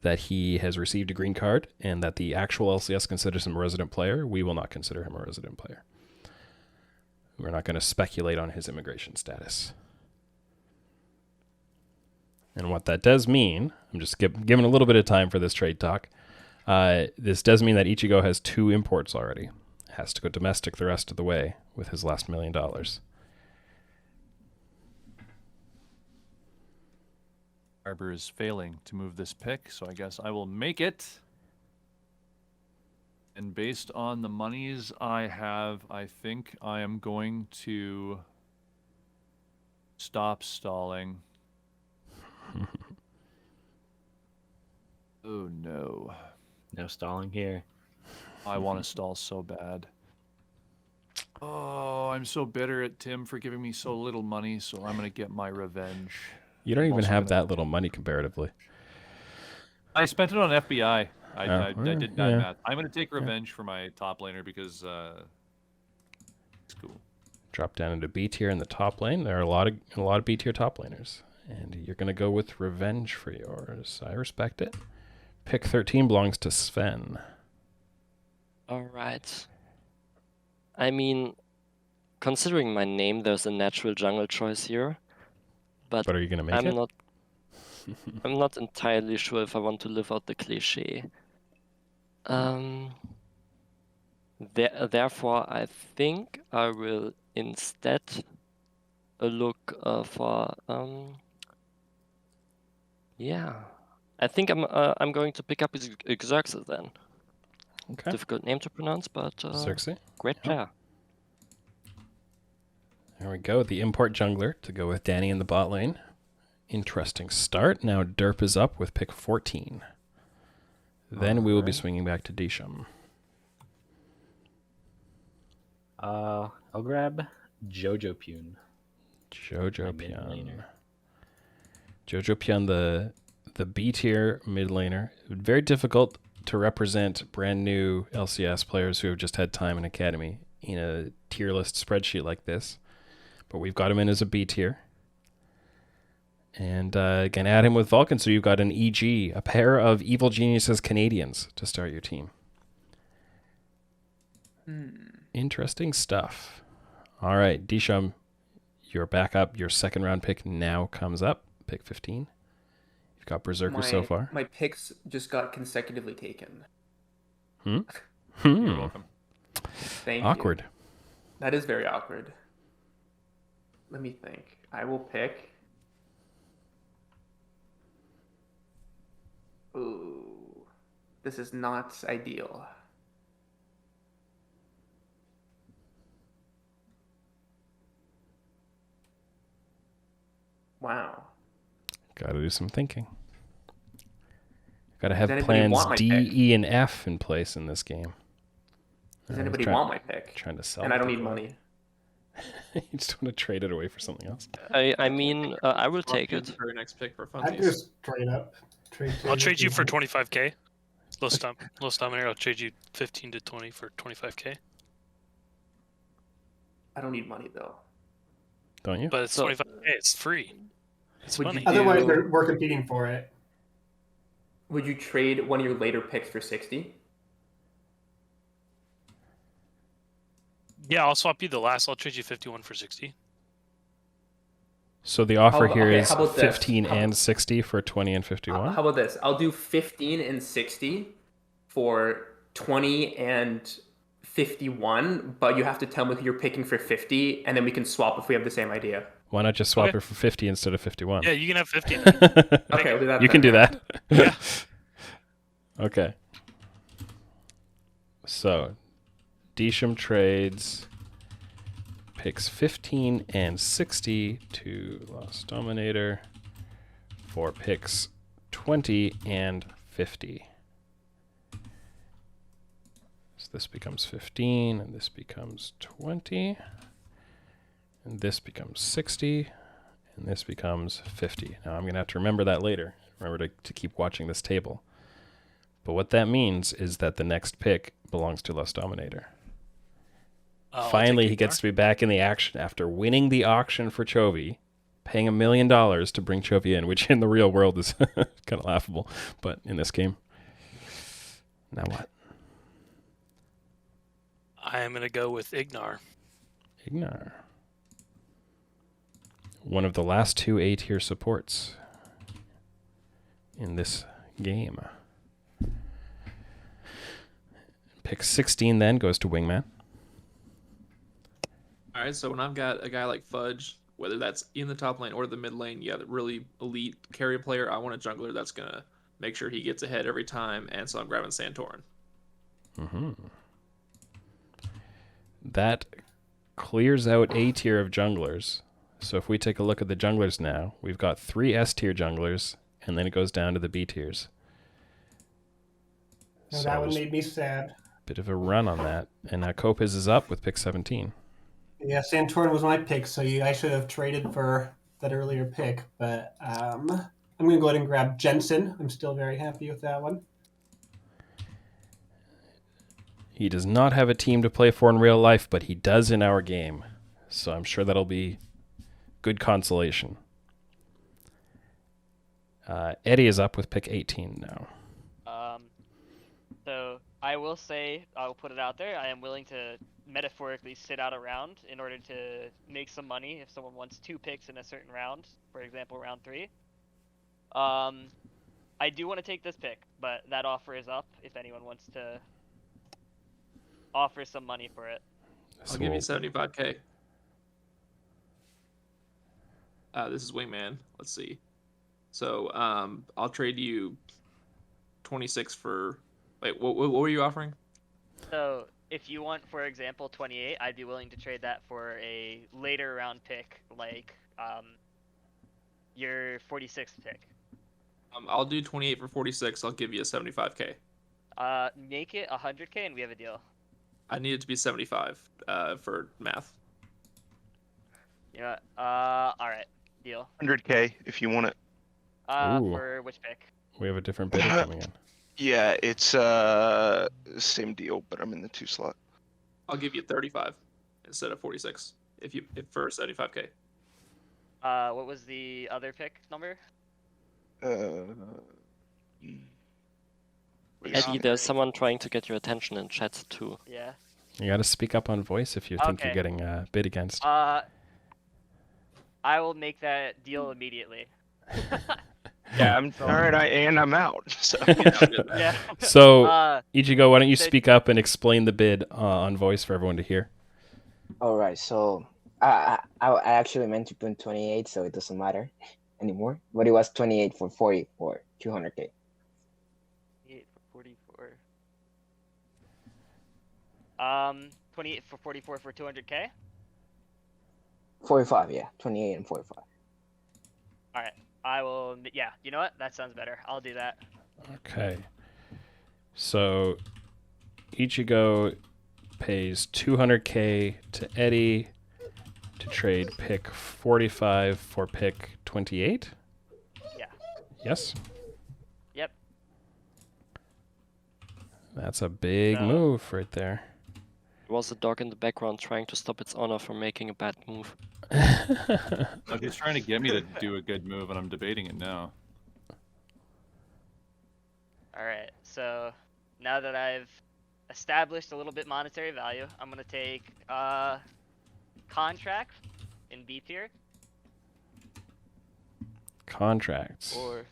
that he has received a green card and that the actual LCS considers him a resident player. We will not consider him a resident player. We're not going to speculate on his immigration status. And what that does mean, I'm just giving a little bit of time for this trade talk. This does mean that Ichigo has 2 imports already. Has to go domestic the rest of the way with his last $1 million.
Arbor is failing to move this pick, so I guess I will make it. And based on the monies I have, I think I am going to stop stalling. Oh no.
No stalling here.
I want to stall so bad. Oh, I'm so bitter at Tim for giving me so little money, so I'm going to get my revenge.
You don't
I'm
even
also
have
gonna-
that little money comparatively.
I spent it on FBI. I did that
yeah.
math. I'm going to take revenge for my top laner because it's cool.
Drop down into B tier in the top lane. There are a lot of B tier top laners, and you're going to go with revenge for yours. I respect it. Pick 13 belongs to Sven.
All right. I mean, considering my name, there's a natural jungle choice here, but
are you going to make it?
I'm not entirely sure if I want to live out the cliche. Therefore, I think I will instead look for yeah. I think I'm going to pick up Xerxes then.
Okay.
Difficult name to pronounce, but
Xerxes?
great player.
There we go. The import jungler to go with Danny in the bot lane. Interesting start. Now Derp is up with pick 14. Then we will be swinging back to Disham.
I'll grab Jojo Pune.
Jojo
My
Pyun.
mid-laner.
Jojo Pyun, the B tier mid laner. Very difficult to represent brand new LCS players who have just had time in academy in a tier list spreadsheet like this. But we've got him in as a B tier. And again, add him with Vulcan, so you've got an EG, a pair of Evil Geniuses Canadians to start your team. Interesting stuff. All right, Disham, you're back up. Your second round pick now comes up. Pick 15. You've got Berserker so far.
My picks just got consecutively taken.
You're welcome.
Thank
Awkward.
you. That is very awkward. Let me think. I will pick. Ooh, this is not ideal. Wow.
Got to do some thinking. Got to have
Does anybody
plans
want my
D,
pick?
E, and F in place in this game.
Does anybody want my pick?
Trying to sell
And I don't
it.
need money.
You just want to trade it away for something else.
I mean, I will take
Swap
it.
for your next pick for
I'd
funsies.
just trade up.
I'll trade you for 25k. Low stamina. I'll trade you 15 to 20 for 25k.
I don't need money though.
don't you?
But it's
So-
25K. It's free. It's
Would you
money.
do-
Otherwise, we're competing for it.
Would you trade one of your later picks for 60?
Yeah, I'll swap you the last. I'll trade you 51 for 60.
So the offer
How-
here
okay,
is
how about this?
15
How-
and 60 for 20 and
How
51.
about this? I'll do 15 and 60 for 20 and 51, but you have to tell me who you're picking for 50, and then we can swap if we have the same idea.
Why not just swap
Okay.
it for 50 instead of 51?
Yeah, you can have 50.
Okay, I'll do that.
You can do
then.
that.
Yeah.
Okay. So, Disham trades picks 15 and 60 to Lost Dominator for picks 20 and 50. So this becomes 15, and this becomes 20, and this becomes 60, and this becomes 50. Now I'm going to have to remember that later. Remember to keep watching this table. But what that means is that the next pick belongs to Lost Dominator.
I'll
Finally,
take
he gets
Ignar.
to be back in the action after winning the auction for Chovy, paying $1 million to bring Chovy in, which in the real world is kind of laughable. But in this game, now what?
I am going to go with Ignar.
Ignar. One of the last two A-tier supports in this game. Pick 16 then goes to Wingman.
All right, so when I've got a guy like Fudge, whether that's in the top lane or the mid lane, the really elite carry player, I want a jungler that's going to make sure he gets ahead every time, and so I'm grabbing Santorin.
Mm-hmm. That clears out A tier of junglers. So if we take a look at the junglers now, we've got 3 S tier junglers, and then it goes down to the B tiers.
No,
So
that one
there's
made me sad.
a bit of a run on that. And now Kopiz is up with pick 17.
Yeah, Santorin was my pick, so I should have traded for that earlier pick. But I'm going to go ahead and grab Jensen. I'm still very happy with that one.
He does not have a team to play for in real life, but he does in our game. So I'm sure that'll be good consolation. Eddie is up with pick 18 now.
So I will say, I'll put it out there, I am willing to metaphorically sit out a round in order to make some money if someone wants 2 picks in a certain round, for example, round 3. I do want to take this pick, but that offer is up if anyone wants to offer some money for it.
I'll give you 75K. This is Wingman. Let's see. So I'll trade you 26 for... Wait, what were you offering?
So if you want, for example, 28, I'd be willing to trade that for a later round pick, like your 46th pick.
I'll do 28 for 46. I'll give you a 75K.
Make it 100K and we have a deal.
I need it to be 75 for math.
Yeah. All right. Deal.
100K if you want it.
Ooh.
For which pick?
We have a different bidder coming in.
Yeah, it's same deal, but I'm in the 2 slot.
I'll give you 35 instead of 46 if for 75K.
What was the other pick number?
Eddie, there's someone trying to get your attention in chat too.
Yeah.
You got to speak up on voice if you think you're
Okay.
getting bid against.
I will make that deal immediately.
Yeah, I'm alright. I'm out. So
Yeah.
So,
Uh,
Ichigo, why don't you
so-
speak up and explain the bid on voice for everyone to hear?
All right, so I actually meant to put 28, so it doesn't matter anymore. But it was 28 for 40 for 200K.
28 for 44. 28 for 44 for 200K.
45, yeah, 28 and 45.
All right. I will. Yeah. You know what? That sounds better. I'll do that.
Okay. So, Ichigo pays 200K to Eddie to trade pick 45 for pick 28?
Yeah.
Yes?
Yep.
That's a big
So-
move right there.
There was a dog in the background trying to stop its owner from making a bad move.
Like, he's trying to get me to do a good move, and I'm debating it now.
All right, so now that I've established a little bit monetary value, I'm gonna take contract in B tier.
Contracts.
Or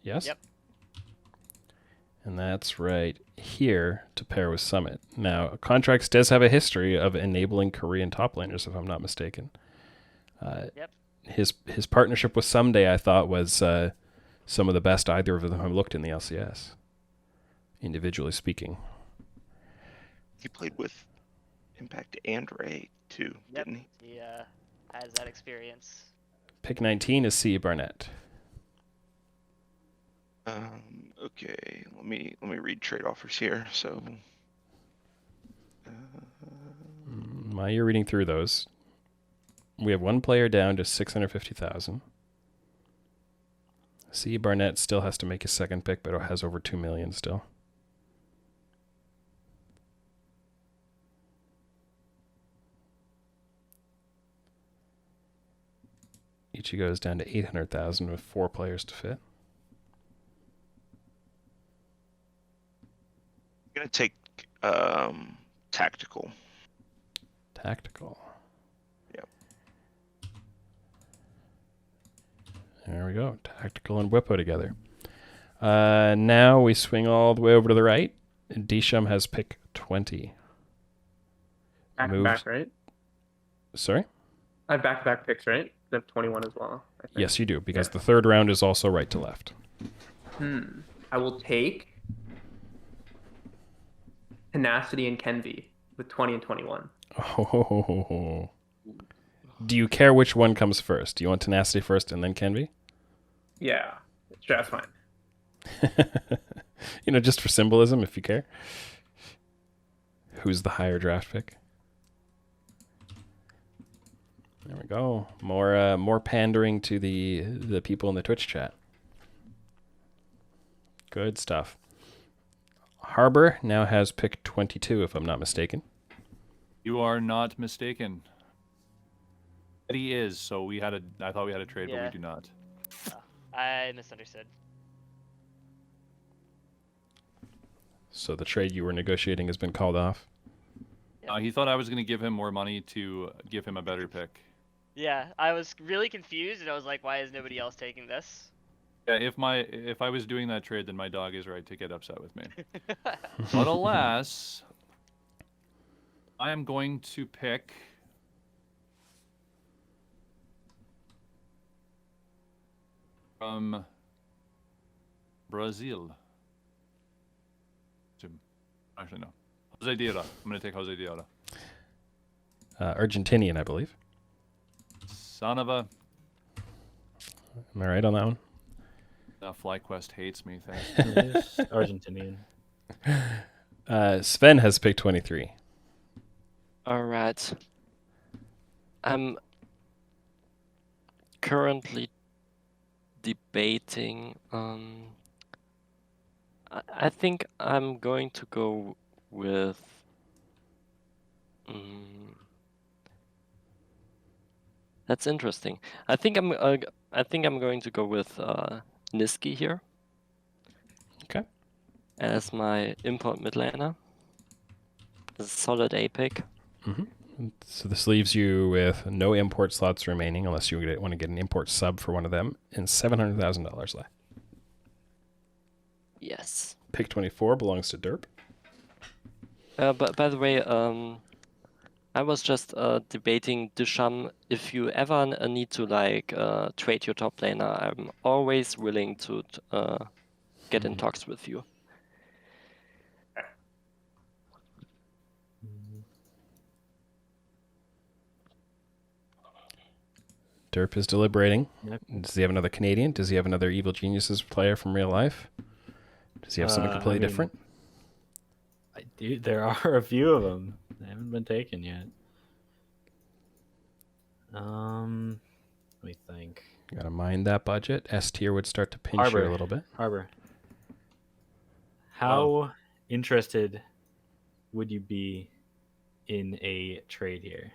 Yes?
Yep.
And that's right here to pair with Summit. Now, Contracts does have a history of enabling Korean top laners, if I'm not mistaken.
Yep.
His partnership with Someday, I thought, was some of the best either of them have looked in the LCS, individually speaking.
He played with Impact and Ray too,
Yep.
didn't he?
He has that experience.
Pick 19 is C. Barnett.
Okay, let me read trade offers here. So,
While you're reading through those, we have one player down to 650,000. C. Barnett still has to make his second pick, but it has over 2 million still. Ichigo is down to 800,000 with 4 players to fit.
I'm gonna take tactical.
Tactical.
Yep.
There we go. Tactical and Whippo together. Now we swing all the way over to the right. Disham has pick 20.
Back, right?
Sorry?
I have back-to-back picks, right? I have 21 as well. I think.
Yes, you do, because the third round is also right to left.
I will take Tenacity and Kenvi with 20 and 21.
Oh. Do you care which one comes first? Do you want Tenacity first and then Kenvi?
Yeah, that's fine.
Just for symbolism, if you care. Who's the higher draft pick? There we go. More pandering to the people in the Twitch chat. Good stuff. Harbor now has pick 22, if I'm not mistaken.
You are not mistaken. Eddie is, so I thought we had a trade, but we do not.
I misunderstood.
So the trade you were negotiating has been called off?
He thought I was going to give him more money to give him a better pick.
Yeah, I was really confused, and I was like, why is nobody else taking this?
Yeah, if I was doing that trade, then my dog is right to get upset with me. But alas, I am going to pick from Brazil. Actually, no. Jose Diarra. I'm going to take Jose Diarra.
Argentinian, I believe.
Son of a...
Am I right on that one?
FlyQuest hates me, thanks.
Argentinian.
Sven has picked 23.
All right. I'm currently debating. I think I'm going to go with. That's interesting. I think I'm going to go with Niski here.
Okay.
As my import mid laner. A solid A pick.
So this leaves you with no import slots remaining unless you want to get an import sub for one of them and $700,000 left.
Yes.
Pick 24 belongs to Derp.
But by the way, I was just debating Disham. If you ever need to trade your top laner, I'm always willing to get in talks with you.
Derp is deliberating.
Yep.
Does he have another Canadian? Does he have another Evil Geniuses player from real life? Does he have something completely different?
There are a few of them. They haven't been taken yet. Let me think.
Gotta mind that budget. S tier would start to pinch you a little bit.
Harbor. How interested would you be in a trade here.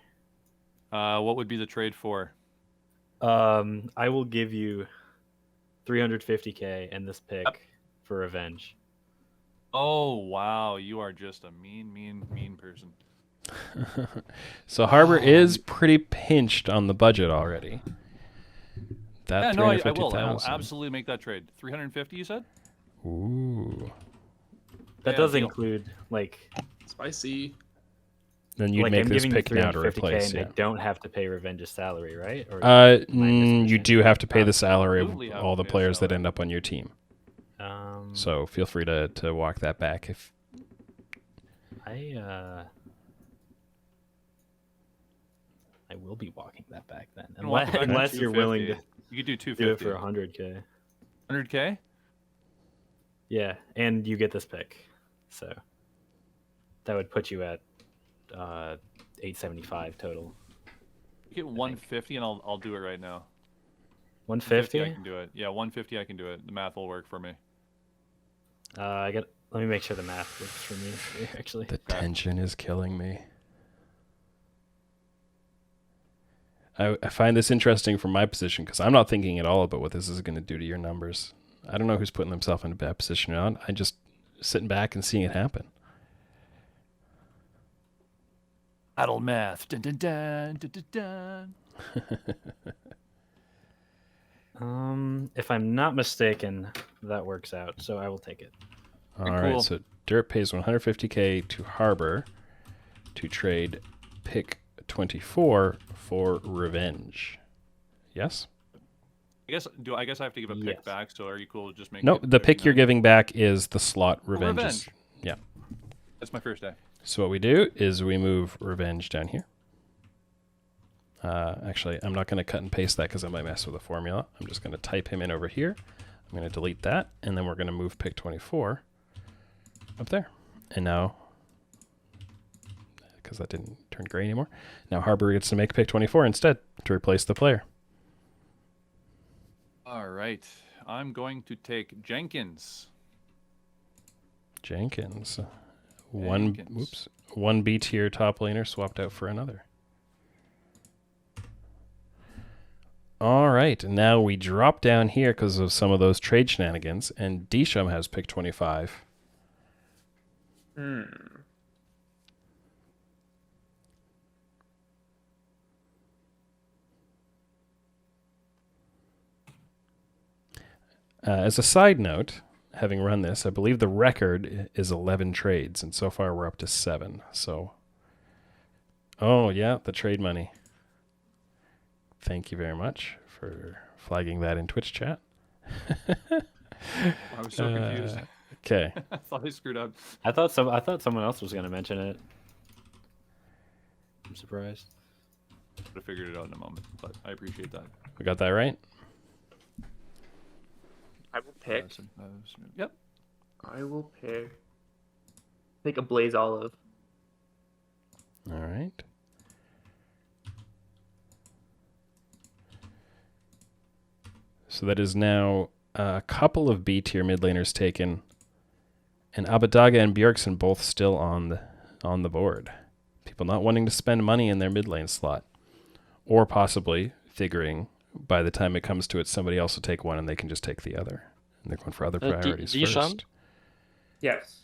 What would be the trade for?
I will give you 350K and this pick for revenge.
Oh wow, you are just a mean person.
So Harbor is pretty pinched on the budget already. That
Yeah, no, I will
350,000.
absolutely make that trade. 350, you said?
Ooh.
That
Yeah,
does
deal.
include like
Spicy.
Then you'd
like
make
I'm
this
giving you
pick now to
350K
replace.
and
Yeah.
I don't have to pay Revenge's salary, right? Or
You
understanding?
do have to pay the salary of
Absolutely have
all
to
the
pay the
players that
salary.
end up on your team.
Um,
So feel free to walk that back if.
I will be walking that back then,
And walk it back to
unless you're willing to
250. You could do
do it
250.
for 100K.
100K?
Yeah, and you get this pick, so that would put you at 875 total.
You get 150, and I'll do it right now.
150.
I can do it. Yeah, 150. I can do it. The math will work for me.
Let me make sure the math works for me. Actually,
The tension is killing me. I find this interesting from my position because I'm not thinking at all about what this is going to do to your numbers. I don't know who's putting themselves in a bad position or not. I'm just sitting back and seeing it happen.
Battle math. Dun, dun, dun, dun, dun, dun.
if I'm not mistaken, that works out. So I will take it.
All right,
cool.
so Dirt pays 150K to Harbor to trade pick 24 for Revenge. Yes?
I guess I have to give a pick
Yes.
back. So are you cool with just making?
No,
it
the pick you're
59?
giving back is the slot Revenge.
Revenge.
Yeah.
That's my first day.
So what we do is we move Revenge down here. Actually, I'm not going to cut and paste that because I might mess with the formula. I'm just going to type him in over here. I'm going to delete that, and then we're going to move pick 24 up there. And now, because that didn't turn gray anymore, now Harbor gets to make pick 24 instead to replace the player.
All right. I'm going to take Jenkins.
Jenkins.
Jenkins.
One B tier top laner swapped out for another. All right, now we drop down here because of some of those trade shenanigans, and Disham has pick 25. As a side note, having run this, I believe the record is 11 trades, and so far we're up to 7. So, oh yeah, the trade money. Thank you very much for flagging that in Twitch chat.
I was so confused.
Okay.
I thought I screwed up.
I thought someone else was going to mention it. I'm surprised.
Would have figured it out in a moment, but I appreciate that.
We got that right?
I will pick.
Yep.
I will pick. Take a Blaze Olive.
All right. So that is now a couple of B tier mid laners taken, and Abadaga and Bjergsen both still on the board. People not wanting to spend money in their mid lane slot, or possibly figuring by the time it comes to it, somebody else will take one and they can just take the other, and they're going for other priorities
Disham?
first.
Yes.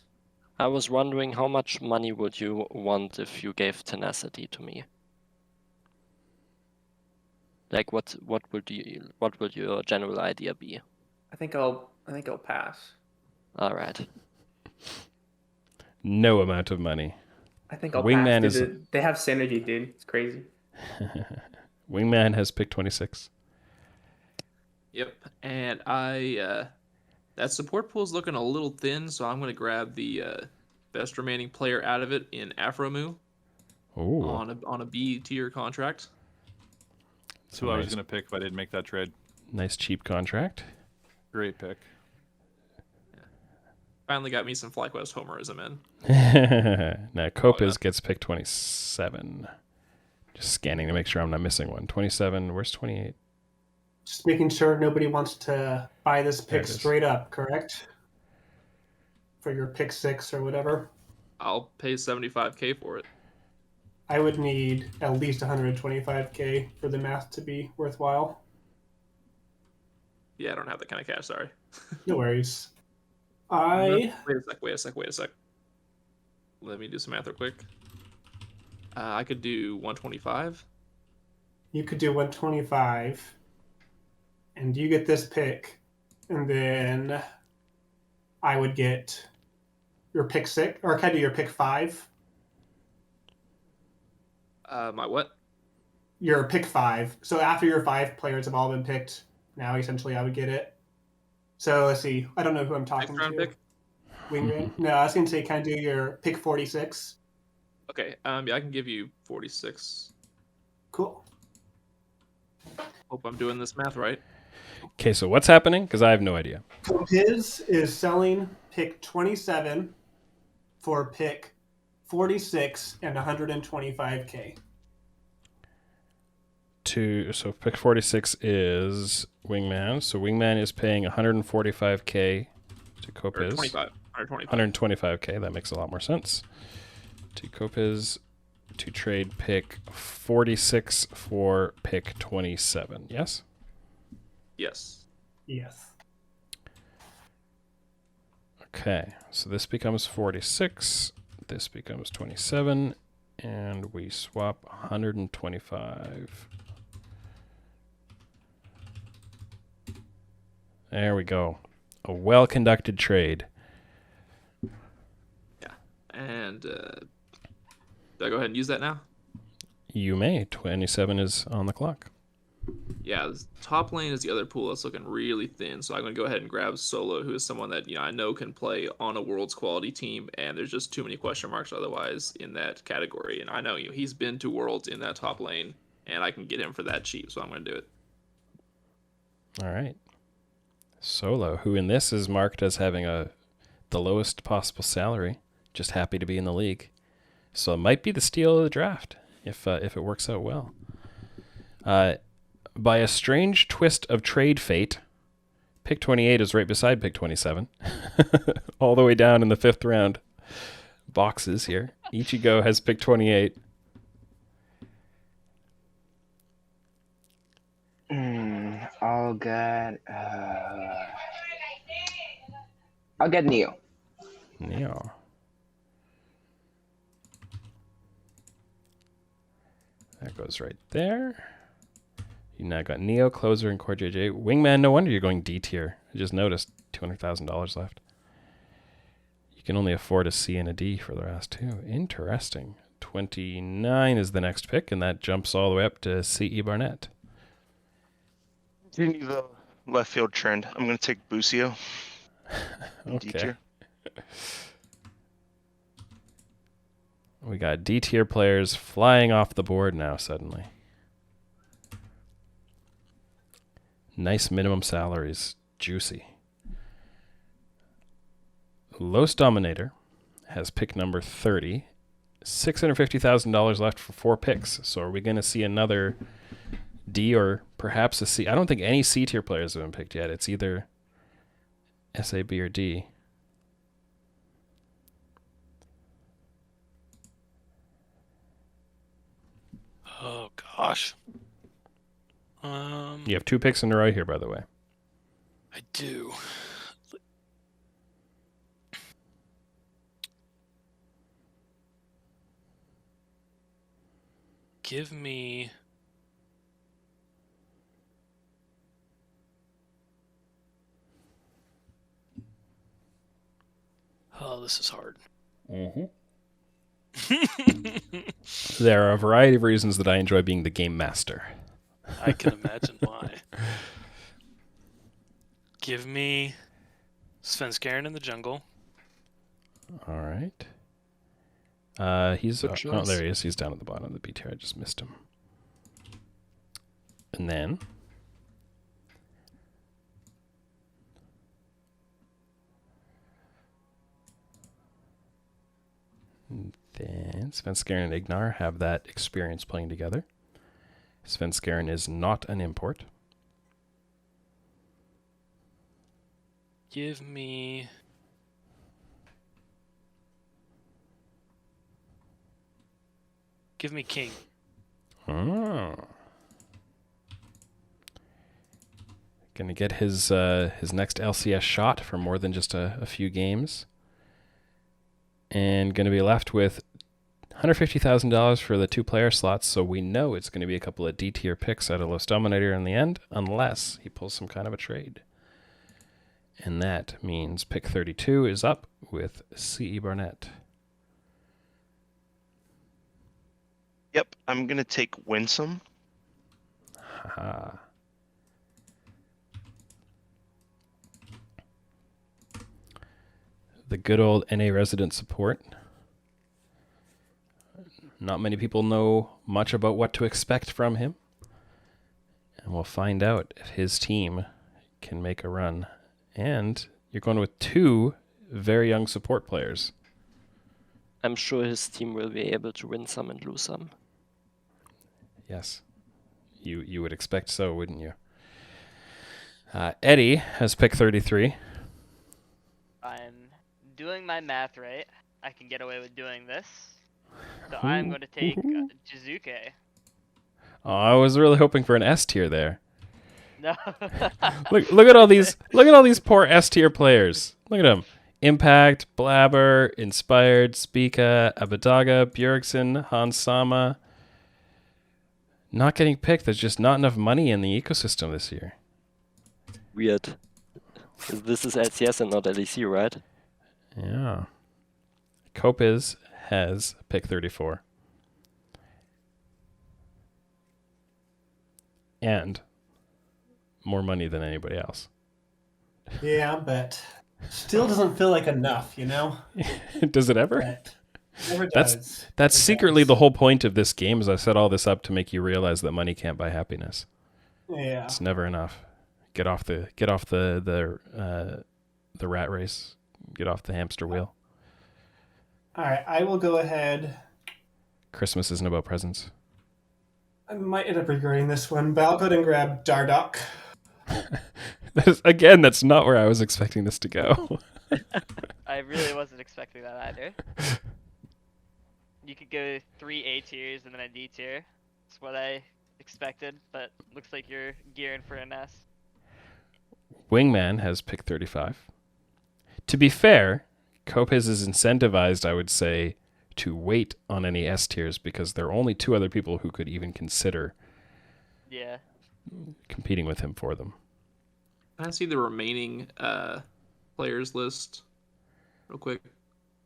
I was wondering how much money would you want if you gave tenacity to me? Like what would your general idea be?
I think I'll pass.
All right.
No amount of money.
I think I'll
Wingman
pass.
is-
Dude, they have synergy, dude. It's crazy.
Wingman has picked 26.
Yep, and that support pool is looking a little thin, so I'm going to grab the best remaining player out of it in Afromu
Ooh.
on a B tier contract.
That's who I was going to pick if I didn't make that trade.
Nice cheap contract.
Great pick.
Finally got me some FlyQuest homerism in.
Now Copiz gets pick 27. Just scanning to make sure I'm not missing one. 27. Where's 28?
Just making sure nobody wants to buy this
There
pick
it is.
straight up, correct? For your pick 6 or whatever.
I'll pay 75K for it.
I would need at least 125k for the math to be worthwhile.
Yeah, I don't have that kind of cash. Sorry.
No worries.
Wait a sec. Let me do some math real quick. I could do 125.
You could do 125, and you get this pick, and then I would get your pick 6, or can I do your pick 5?
My what?
Your pick 5. So after your 5 players have all been picked, now essentially I would get it. So let's see. I don't know who I'm talking
Next round
to.
pick?
Wingman? No, I was going to say, can I do your pick 46?
Okay. Yeah, I can give you 46.
Cool.
Hope I'm doing this math right.
Okay, so what's happening? Because I have no idea.
So his is selling pick 27 for pick 46 and 125k.
So pick 46 is Wingman. So Wingman is paying 145k to Copiz. 125k. That makes a lot more sense. To Copiz to trade pick 46 for pick 27. Yes?
Yes.
Yes.
Okay, so this becomes 46. This becomes 27. And we swap 125. There we go. A well-conducted trade.
Yeah. And do I go ahead and use that now?
You may. 27 is on the clock.
Yeah, the top lane is the other pool that's looking really thin, so I'm going to go ahead and grab Solo, who is someone that I know can play on a Worlds quality team, and there's just too many question marks otherwise in that category. And I know he's been to Worlds in that top lane, and I can get him for that cheap, so I'm going to do it.
All right. Solo, who in this is marked as having the lowest possible salary, just happy to be in the league. So it might be the steal of the draft if it works out well. By a strange twist of trade fate, pick 28 is right beside pick 27, all the way down in the 5th round boxes here. Ichigo has pick 28.
I'll get Neo.
Neo. That goes right there. You now got Neo, Closer, and Core JJ. Wingman, no wonder you're going D tier. I just noticed $200,000 left. You can only afford a C and a D for the rest, too. Interesting. 29 is the next pick, and that jumps all the way up to C.E. Barnett.
Continue the left field trend. I'm going to take Busio.
Okay. We got D tier players flying off the board now suddenly. Nice minimum salaries. Juicy. Los Dominator has pick number 30. $650,000 left for 4 picks. So are we going to see another D or perhaps a C? I don't think any C tier players have been picked yet. It's either S, A, B, or D.
Oh gosh.
You have 2 picks in a row here, by the way.
I do. Give me. Oh, this is hard.
Mm-hmm. There are a variety of reasons that I enjoy being the game master.
I can imagine why. Give me Svenskeren in the jungle.
All right. He's there he is. He's down at the bottom of the B tier. I just missed him. And then Svenskeren and Ignar have that experience playing together. Svenskeren is not an import.
Give me. Give me king.
Oh. Going to get his next LCS shot for more than just a few games. And going to be left with $150,000 for the 2 player slots, so we know it's going to be a couple of D tier picks out of Los Dominator in the end, unless he pulls some kind of a trade. And that means pick 32 is up with C.E. Barnett.
Yep, I'm going to take Winsome.
Haha. The good old NA resident support. Not many people know much about what to expect from him. And we'll find out if his team can make a run. And you're going with 2 very young support players.
I'm sure his team will be able to win some and lose some.
Yes. You would expect so, wouldn't you? Eddie has pick 33.
I'm doing my math right. I can get away with doing this. So I'm going to take Jizuke.
Oh, I was really hoping for an S tier there.
No.
Look at all these poor S tier players. Look at them. Impact, Blabber, Inspired, Spica, Abadaga, Bjergsen, Hansama. Not getting picked. There's just not enough money in the ecosystem this year.
Weird. This is LCS and not LEC, right?
Yeah. Copiz has pick 34. And more money than anybody else.
Yeah, but still doesn't feel like enough, you know?
Does it ever?
But never does.
That's
Never
secretly
does.
the whole point of this game, is I set all this up to make you realize that money can't buy happiness.
Yeah.
It's never enough. Get off the rat race. Get off the hamster wheel.
All right, I will go ahead.
Christmas isn't about presents.
I might end up regretting this one, but I'll go ahead and grab Dardoch.
Again, that's not where I was expecting this to go.
I really wasn't expecting that either. You could go 3 A tiers and then a D tier. That's what I expected, but looks like you're gearing for an S.
Wingman has pick 35. To be fair, Copiz is incentivized, I would say, to wait on any S tiers because there are only 2 other people who could even consider competing with him for them.
Can I see the remaining players list real quick?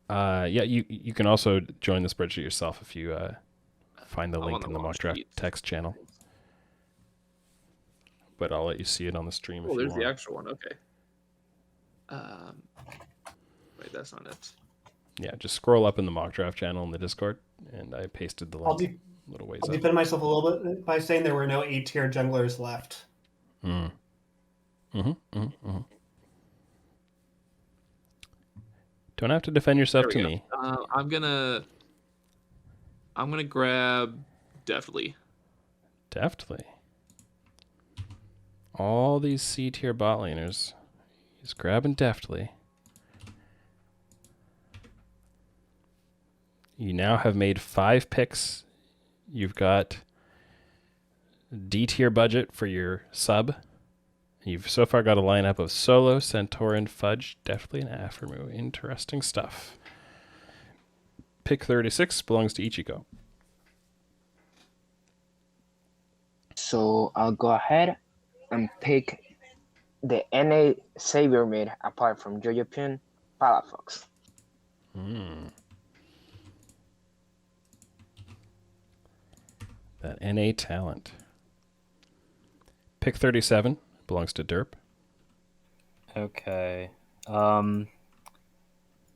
Yeah, you can also join the spreadsheet yourself if you find the link in the mock draft text channel. But I'll let you see it on the stream if you
there's
want.
the actual one. Okay. Wait, that's not it.
Yeah, just scroll up in the mock draft channel in the Discord, and I pasted the link a little ways
I'll
up.
defend myself a little bit by saying there were no A tier junglers left.
Don't have to defend yourself to me.
I'm gonna grab Deftly.
Deftly. All these C tier bot laners. He's grabbing Deftly. You now have made 5 picks. You've got D tier budget for your sub. You've so far got a lineup of Solo, Centauran, Fudge, Deftly, and Aphromu. Interesting stuff. Pick 36 belongs to Ichigo.
So I'll go ahead and pick the NA savior mid apart from Jojo Palafox.
That NA talent. Pick 37 belongs to Derp.
Okay.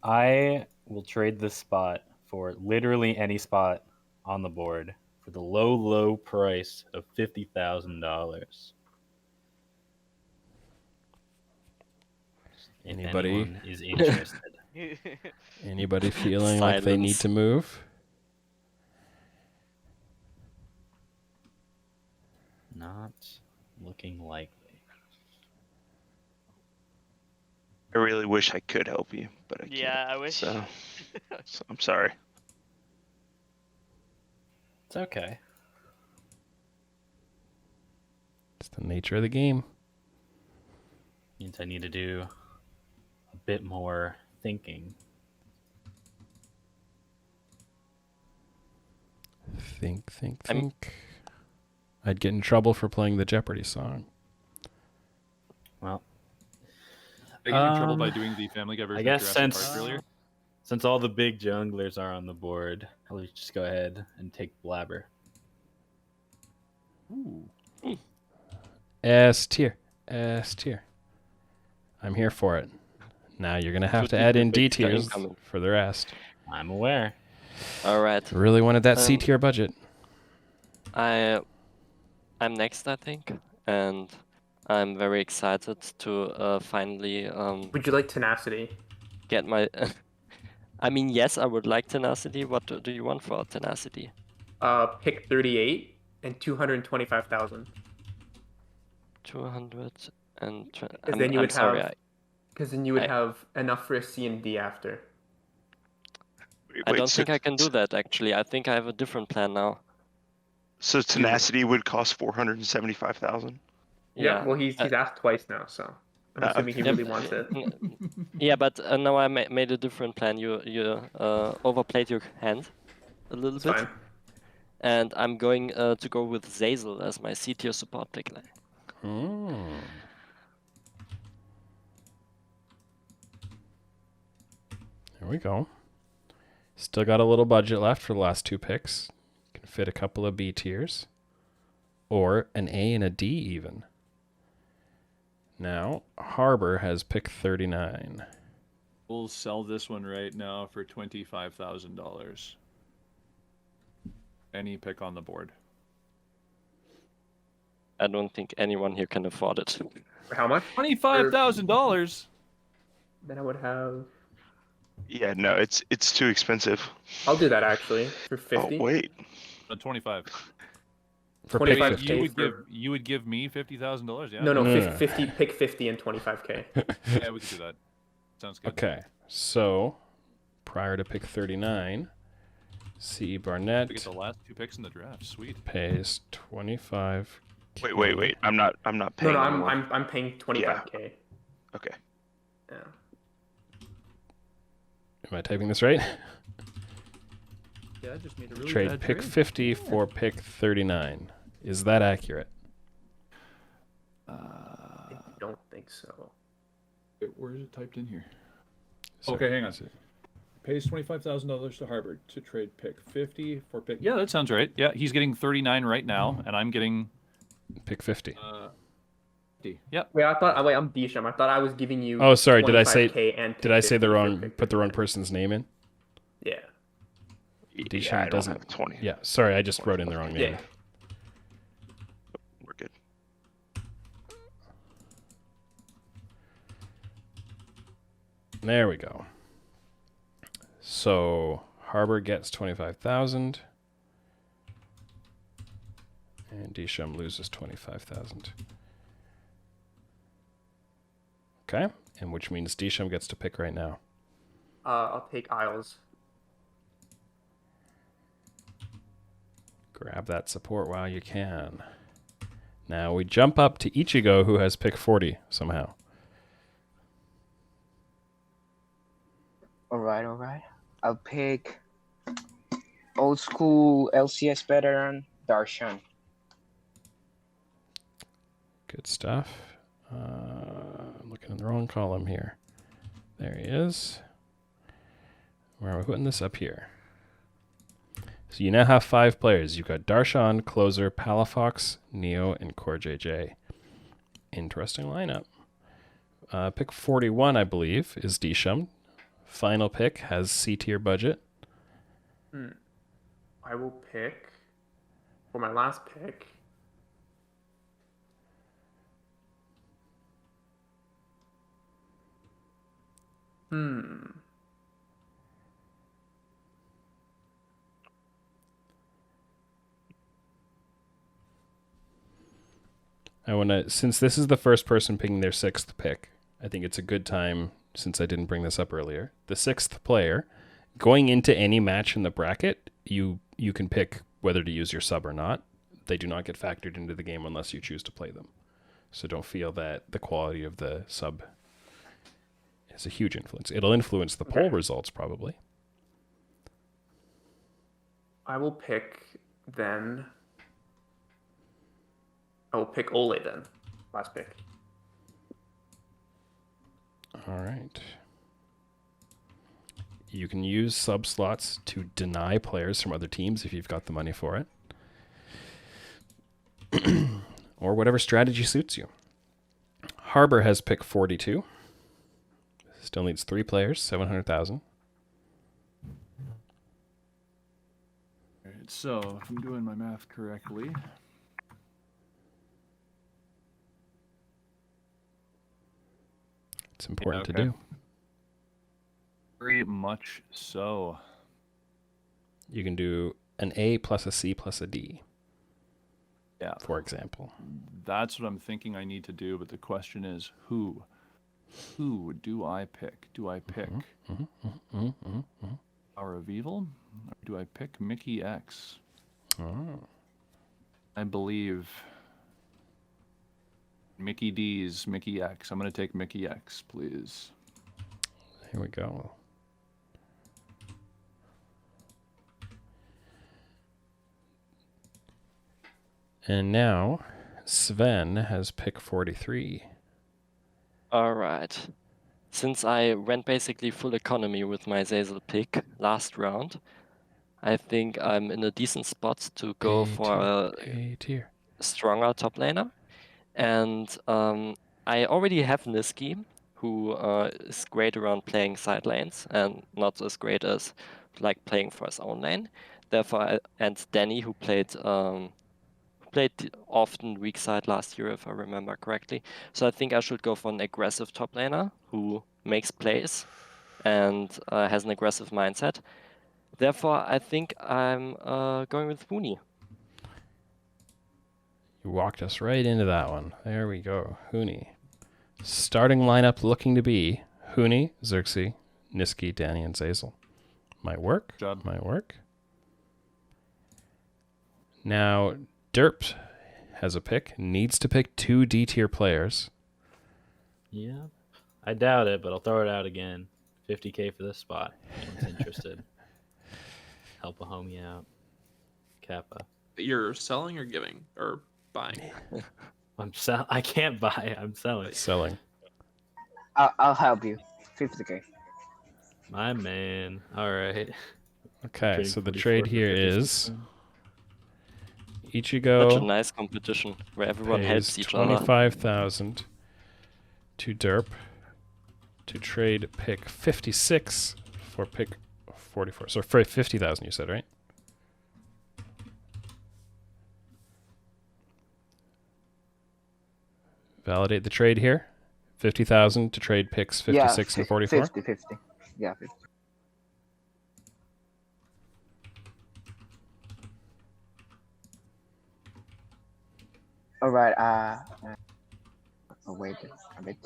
I will trade this spot for literally any spot on the board for the low price of $50,000.
Anybody?
Anyone is interested?
Anybody feeling like they need to move?
Not looking likely.
I really wish I could help you, but I can't.
Yeah, I wish.
So I'm sorry.
It's okay.
It's the nature of the game.
Means I need to do a bit more thinking.
Think. I'd get in trouble for playing the Jeopardy song.
Well,
I get in trouble by doing the Family Guy version
I guess
of Jurassic Park earlier.
since all the big junglers are on the board, I'll just go ahead and take Blabber.
Ooh.
S tier. I'm here for it. Now you're gonna have to add in D tiers for the rest.
I'm aware.
All right.
Really wanted that C tier budget.
I'm next, I think, and I'm very excited to finally
Would you like tenacity?
get my. I mean, yes, I would like tenacity. What do you want for tenacity?
Pick 38 and 225,000.
200 and.
Because then you
I'm
would
sorry.
have. Because then you would have enough for a C and D after.
I don't think I can do that. Actually, I think I have a different plan now.
So tenacity would cost 475,000.
Yeah. Well, he's asked twice now, so I'm assuming he
Yeah,
really wants it.
Yeah, but now I made a different plan. You overplayed your hand a little
It's
bit,
fine.
and I'm going to go with Zazel as my C tier support pick.
There we go. Still got a little budget left for the last two picks. Can fit a couple of B tiers. Or an A and a D even. Now, Harbor has pick 39.
We'll sell this one right now for $25,000. Any pick on the board.
I don't think anyone here can afford it.
How much?
$25,000.
Then I would have.
Yeah, no, it's too expensive.
I'll do that actually for 50.
Oh wait,
25.
For pick
25K
50.
You would give me $50,000, yeah?
No,
No.
50. Pick 50 and 25K.
Yeah, we could do that. Sounds good.
Okay, so prior to pick 39, C. Barnett
We get the last two picks in the draft. Sweet.
pays 25.
wait. I'm not
No,
paying.
no,
anymore.
I'm paying 25K.
Okay.
Yeah.
Am I typing this right?
Yeah, I just made a really
Trade
bad
pick
trade.
50 for pick 39. Is that accurate?
I don't think so.
Where is it typed in here?
So-
Okay, hang on. Pays $25,000 to Harvard to trade pick 50 for pick. Yeah, that sounds right. Yeah, he's getting 39 right now, and I'm getting
Pick 50.
50. Yeah.
Wait, I'm Disham. I thought I was giving you.
Oh, sorry. Did I
25K and
Did I say the
50 for
wrong?
pick
Put the wrong
50.
person's name in?
Yeah.
Disham
Yeah, I don't
doesn't.
have 20.
Yeah. Sorry, I just wrote in the wrong name.
Yeah.
We're good.
There we go. So Harbor gets 25,000, and Disham loses 25,000. Okay, and which means Disham gets to pick right now.
I'll take Isles.
Grab that support while you can. Now we jump up to Ichigo, who has pick 40 somehow.
All right. I'll pick old school LCS veteran Darshan.
Good stuff. I'm looking in the wrong column here. There he is. Where are we putting this up here? So you now have 5 players. You've got Darshan, Closer, Palafox, Neo, and Core JJ. Interesting lineup. Pick 41, I believe, is Disham. Final pick has C tier budget.
I will pick for my last pick.
I want to, since this is the first person picking their 6th pick, I think it's a good time, since I didn't bring this up earlier. The 6th player, going into any match in the bracket, you can pick whether to use your sub or not. They do not get factored into the game unless you choose to play them. So don't feel that the quality of the sub is a huge influence. It'll influence the poll results probably.
I will pick then. I will pick Ole then. Last pick.
All right. You can use sub slots to deny players from other teams if you've got the money for it. Or whatever strategy suits you. Harbor has pick 42. Still needs 3 players, 700,000.
All right, so if I'm doing my math correctly,
It's important to
okay.
do.
Very much so.
You can do an A plus a C plus a D.
Yeah.
For example.
That's what I'm thinking I need to do, but the question is who? Who do I pick? Do I pick Hour of Evil? Or do I pick Mickey X?
Oh.
I believe Mickey D's Mickey X. I'm going to take Mickey X, please.
Here we go. And now Sven has pick 43.
All right. Since I went basically full economy with my Zazel pick last round, I think I'm in a decent spot to go for
A tier.
a stronger top laner. And I already have Niski, who is great around playing side lanes and not as great as like playing for his own lane. Therefore, and Danny, who played often weak side last year, if I remember correctly. So I think I should go for an aggressive top laner who makes plays and has an aggressive mindset. Therefore, I think I'm going with Hooney.
You walked us right into that one. There we go. Hooney. Starting lineup looking to be Hooney, Xerxes, Niski, Danny, and Zazel. Might work.
Job.
Might work. Now, Derp has a pick. Needs to pick 2 D tier players.
Yeah. I doubt it, but I'll throw it out again. 50K for this spot. Anyone's interested. Help a homie out. Kappa.
You're selling or giving or buying?
I can't buy. I'm selling.
Selling.
I'll help you. 50K.
My man. All right.
Okay,
Trading
so the
44
trade
for
here
56.
is Ichigo
Such a nice competition where everyone helps
pays
each other.
25,000 to Derp to trade pick 56 for pick 44. So for 50,000 you said, right? Validate the trade here. 50,000 to trade picks 56 and 44.
50. Yeah, 50. All right. Wait a bit.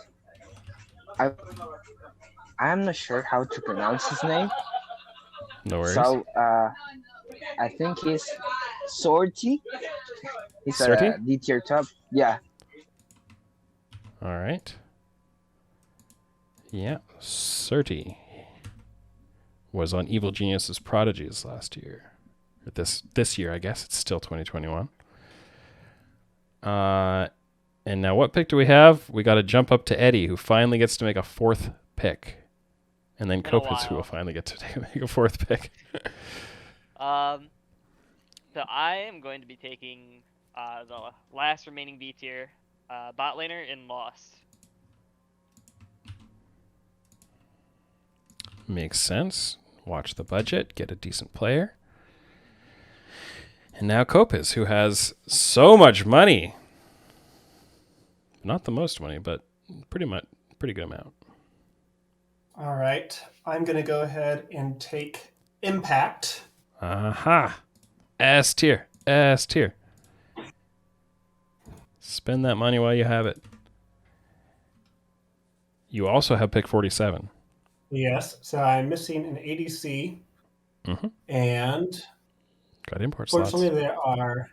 I'm not sure how to pronounce his name.
No worries.
So I think he's Sorty. He's
Sorty?
a D tier top. Yeah.
All right. Yeah, Surty was on Evil Genius's Prodigies last year. Or this year, I guess. It's still 2021. And now what pick do we have? We got to jump up to Eddie, who finally gets to make a 4th pick. And then
Been a
Kopitz, who will
while.
finally get to make a 4th pick.
So I am going to be taking the last remaining B tier bot laner in Lost.
Makes sense. Watch the budget, get a decent player. And now Kopitz, who has so much money. Not the most money, but pretty good amount.
All right. I'm going to go ahead and take Impact.
Aha. S tier. S tier. Spend that money while you have it. You also have pick 47.
Yes. So I'm missing an ADC.
Mhm.
And
Got import slots.
Fortunately, there are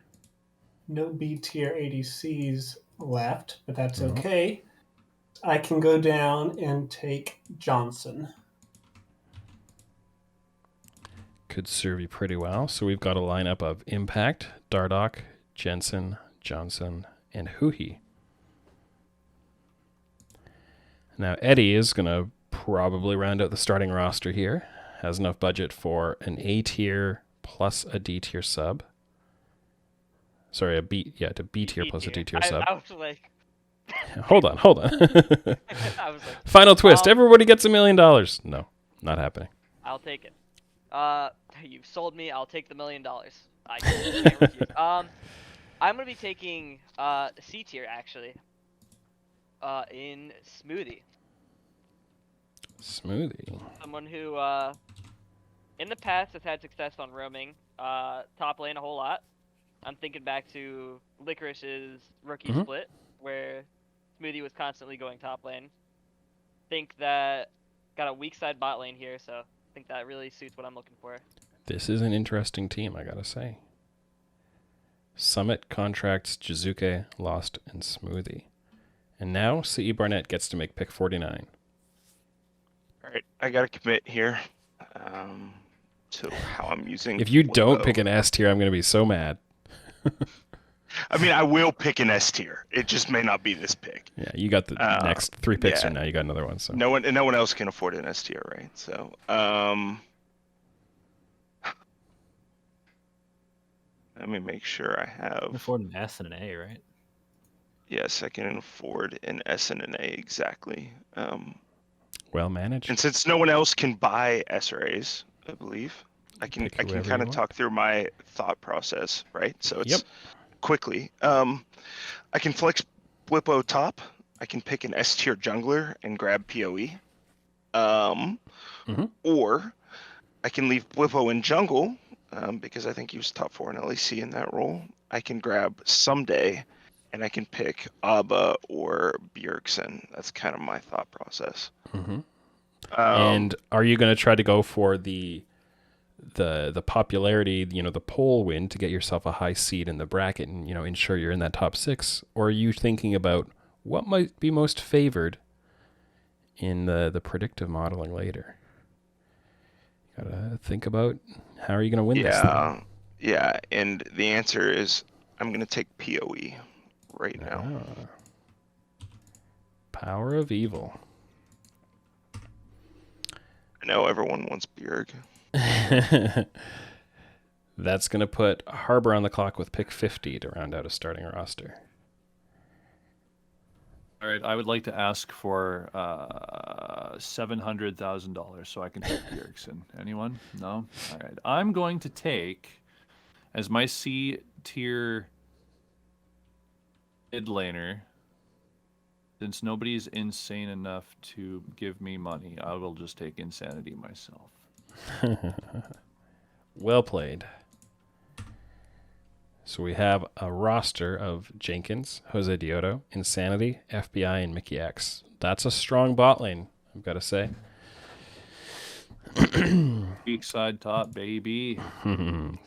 no B tier ADCs left, but that's okay. I can go down and take Johnson.
Could serve you pretty well. So we've got a lineup of Impact, Dardoch, Jensen, Johnson, and Huhi. Now Eddie is going to probably round out the starting roster here. Has enough budget for an A tier plus a D tier sub. Sorry, B tier plus a D tier sub.
I was like,
Hold on.
I was like,
Final twist. Everybody gets $1 million. No, not happening.
I'll take it. You've sold me. I'll take the $1 million. I can't refuse. I'm gonna be taking C tier actually. In Smoothie.
Smoothie.
Someone who in the past has had success on roaming top lane a whole lot. I'm thinking back to Licorice's rookie split where Smoothie was constantly going top lane. Think that got a weak side bot lane here, so I think that really suits what I'm looking for.
This is an interesting team, I gotta say. Summit contracts Jizuke, Lost, and Smoothie. And now C.E. Barnett gets to make pick 49.
All right, I gotta commit here to how I'm using.
If you don't
Willow.
pick an S tier, I'm gonna be so mad.
I mean, I will pick an S tier. It just may not be this pick.
Yeah, you got the next 3 picks, and now you got another one. So
no one else can afford an S tier, right? So let me make sure I have.
Afford an S and an A, right?
Yes, I can afford an S and an A exactly.
Well managed.
And since no one else can buy S or A's, I believe I can
Pick whoever
kind
you
of
want.
talk through my thought process, right? So it's quickly. I can flex Blippo top. I can pick an S tier jungler and grab PoE. Or I can leave Blippo in jungle because I think he was top 4 in LEC in that role. I can grab Someday, and I can pick Abba or Bjergsen. That's kind of my thought process.
And are you going to try to go for the popularity, the poll win to get yourself a high seed in the bracket and, ensure you're in that top 6? Or are you thinking about what might be most favored in the predictive modeling later? You got to think about how are you going to win this thing?
Yeah, and the answer is I'm going to take PoE right now.
Power of evil.
I know everyone wants Bjerg.
That's going to put Harbor on the clock with pick 50 to round out a starting roster.
All right, I would like to ask for $700,000 so I can take Bjergsen. Anyone? No? All right. I'm going to take, as my C tier mid laner, since nobody's insane enough to give me money, I will just take Insanity myself.
Well played. So we have a roster of Jenkins, Jose Dioto, Insanity, FBI, and Mickey X. That's a strong bot lane, I've got to say.
Weak side top, baby.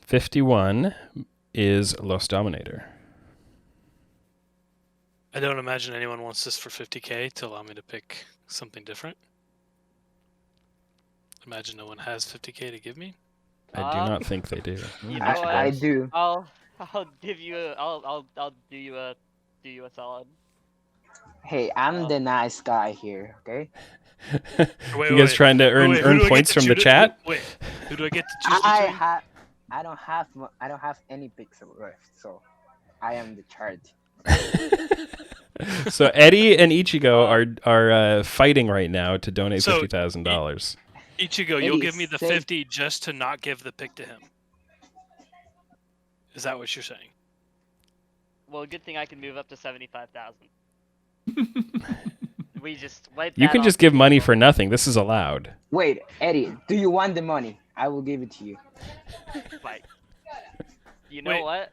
51 is Los Dominator.
I don't imagine anyone wants this for 50k to allow me to pick something different. Imagine no one has 50k to give me.
I do not think they do.
You know
I do.
I'll give you a I'll do you a solid.
Hey, I'm the nice guy here, okay?
Wait,
You guys trying to earn
who do I get
points
to
from the
choose-
chat?
Wait, who do I get to choose
I
between?
don't have any pixel left, so I am the charge.
So Eddie and Ichigo are fighting right now to donate
So,
$50,000.
Ichigo, you'll give me the
Say-
50 just to not give the pick to him. Is that what you're saying?
Well, good thing I can move up to 75,000. We just wipe
You
that
can
off
just
the
give money
table.
for nothing. This is allowed.
Wait, Eddie, do you want the money? I will give it to you.
Like, you know
Wait.
what?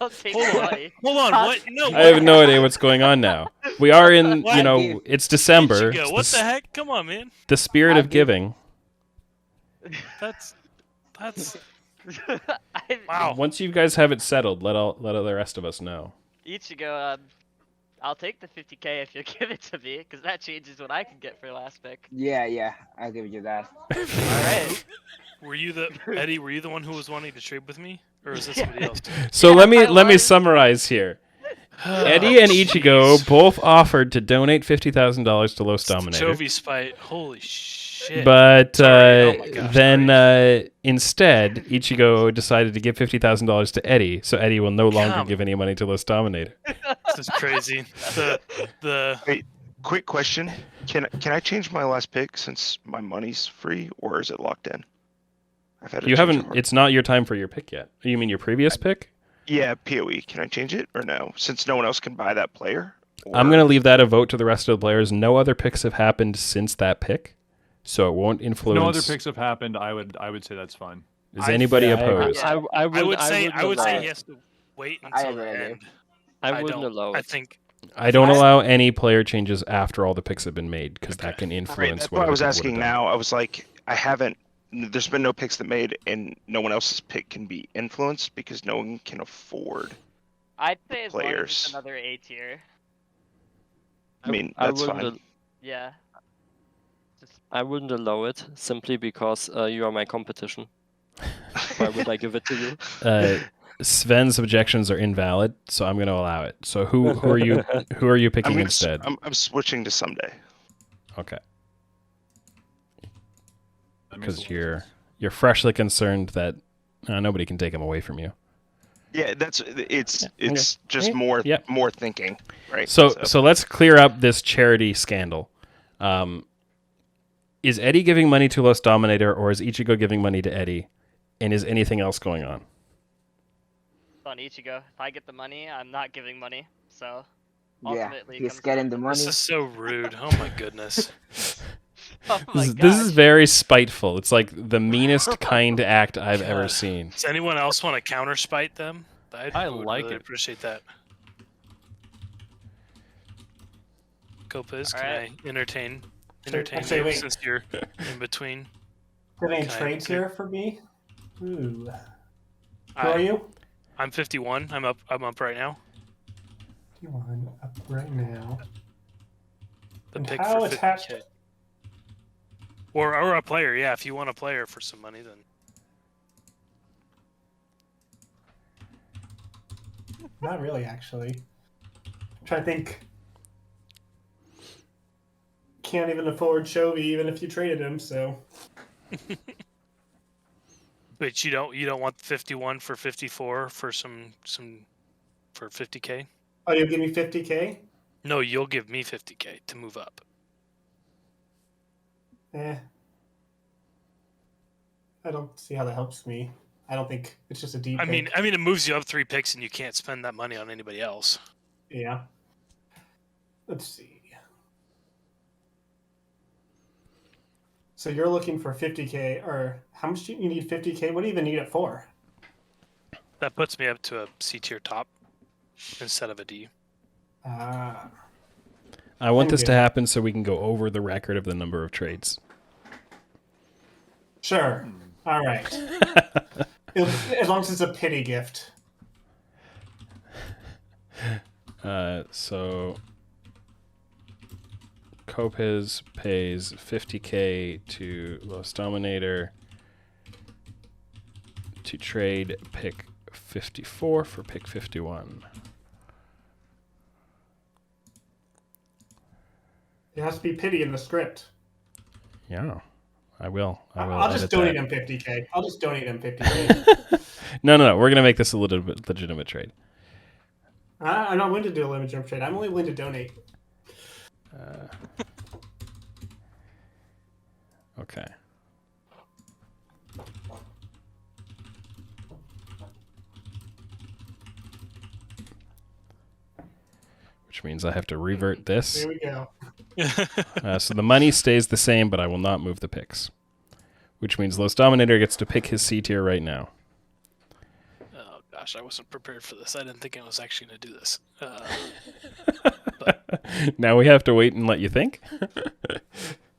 I'll take
Hold
the
on.
money.
Hold on, what? No,
I have no idea what's going on now. We are in,
What?
it's December.
Ichigo,
It's
what the heck? Come on, man.
The spirit
I
of
give-
giving.
That's Wow.
Once you guys have it settled, let all the rest of us know.
Ichigo, I'll take the 50K if you give it to me, because that changes what I can get for last pick.
Yeah, I'll give you that.
All right.
Were you Eddie? Were you the one who was wanting to trade with me, or is this somebody else?
So
Yeah,
let me
I was.
summarize here. Eddie and Ichigo both offered to donate $50,000 to Los Dominator.
Chovy spite. Holy shit.
But
Sorry. Oh my gosh,
then instead, Ichigo decided to give $50,000 to Eddie, so Eddie will no longer
Come.
give any money to Los Dominator.
This is crazy. The
Wait, quick question. Can I change my last pick since my money's free, or is it locked in? I've had to
You
change
haven't.
it.
It's not your time for your pick yet. You mean your previous pick?
Yeah, PoE. Can I change it or no? Since no one else can buy that player?
I'm going to leave that a vote to the rest of the players. No other picks have happened since that pick, so it won't influence.
No other picks have happened. I would say that's fine.
Is anybody
I agree.
opposed?
I
would say
allow
he
it.
has to wait
I
until the
agree.
end.
I wouldn't
don't.
allow
I
it.
think
I don't allow any player changes after all the picks have been made because that can
Right,
influence
that's
what
what I
other
was
people
asking
would've done.
now. I was like, I haven't. There's been no picks that made, and no one else's pick can be influenced because no one can afford.
I'd say as long as
Players.
it's another A tier.
I mean,
I
that's
wouldn't.
fine.
Yeah.
I wouldn't allow it simply because you are my competition. Why would I give it to you?
Sven's objections are invalid, so I'm going to allow it. So who are you picking
I'm,
instead?
I'm switching to someday.
Okay,
That makes a
because
lot of sense.
you're freshly concerned that nobody can take him away from you.
Yeah, it's
okay.
just
Yeah.
more
Yep.
more thinking, right?
So let's clear up this charity scandal. Is Eddie giving money to Los Dominator, or is Ichigo giving money to Eddie? And is anything else going on?
It's on Ichigo. If I get the money, I'm not giving money. So
Yeah,
ultimately, it
he's
comes
getting
down
the
to-
money.
this is so rude. Oh my goodness.
Oh my
This is
gosh.
very spiteful. It's like the meanest kind act I've ever
God.
seen.
Does anyone else want to counter spite them?
I
would
like
really
it.
appreciate that. Kopis,
All
can
right.
I entertain
Actually,
you
wait.
since you're in between?
Got any
Okay,
trades
okay.
here for me? Ooh. Who are
I,
you?
I'm 51. I'm up right now.
You on up right now.
The
And
pick
how
for
attached-
50K. Or a player, yeah. If you want a player for some money, then
Not really, actually. I'm trying to think. Can't even afford Chovy, even if you traded him. So
but you don't want 51 for 54 for some for 50K.
oh, you'll give me 50K?
No, you'll give me 50K to move up.
I don't see how that helps me. I don't think it's just a D.
I mean, it moves you up 3 picks, and you can't spend that money on anybody else.
Yeah. Let's see. So you're looking for 50K, or how much do you need 50K? What do you even need it for?
That puts me up to a C tier top instead of a D.
Ah.
I want this to
Okay.
happen so we can go over the record of the number of trades.
Sure. All right. As long as it's a pity gift.
So Kopis pays 50K to Los Dominator to trade pick 54 for pick 51.
It has to be pity in the script.
Yeah, I will.
I'll just
edit
donate
that.
him 50K. I'll just donate him 50K.
No. We're gonna make this a legitimate trade.
I'm not willing to do a limit jump trade. I'm only willing to donate.
Okay. Which means I have to revert this.
There we go.
So the money stays the same, but I will not move the picks. Which means Los Dominator gets to pick his C tier right now.
Oh gosh, I wasn't prepared for this. I didn't think I was actually going to do this.
Now we have to wait and let you think.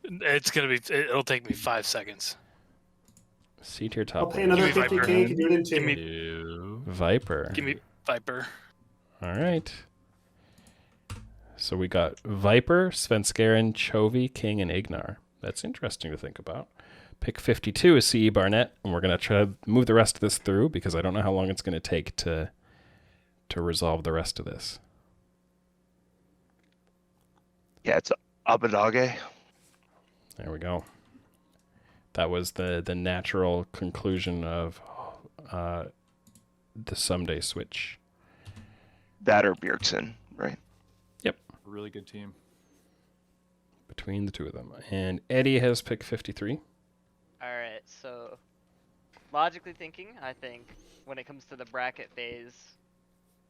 It'll take me 5 seconds.
C tier
I'll
top
pay
laner.
another
Give me
50k
Viper.
to do it in
Give
2.
me,
Viper.
give me Viper.
All right. So we got Viper, Svenskeren, Chovy, King, and Ignar. That's interesting to think about. Pick 52 is CE Barnett, and we're going to try to move the rest of this through because I don't know how long it's going to take to resolve the rest of this.
Yeah, it's Abadage.
There we go. That was the natural conclusion of the someday switch.
That or Bjergsen, right?
Really good team.
Between the two of them. And Eddie has picked 53.
Alright, so logically thinking, I think when it comes to the bracket phase,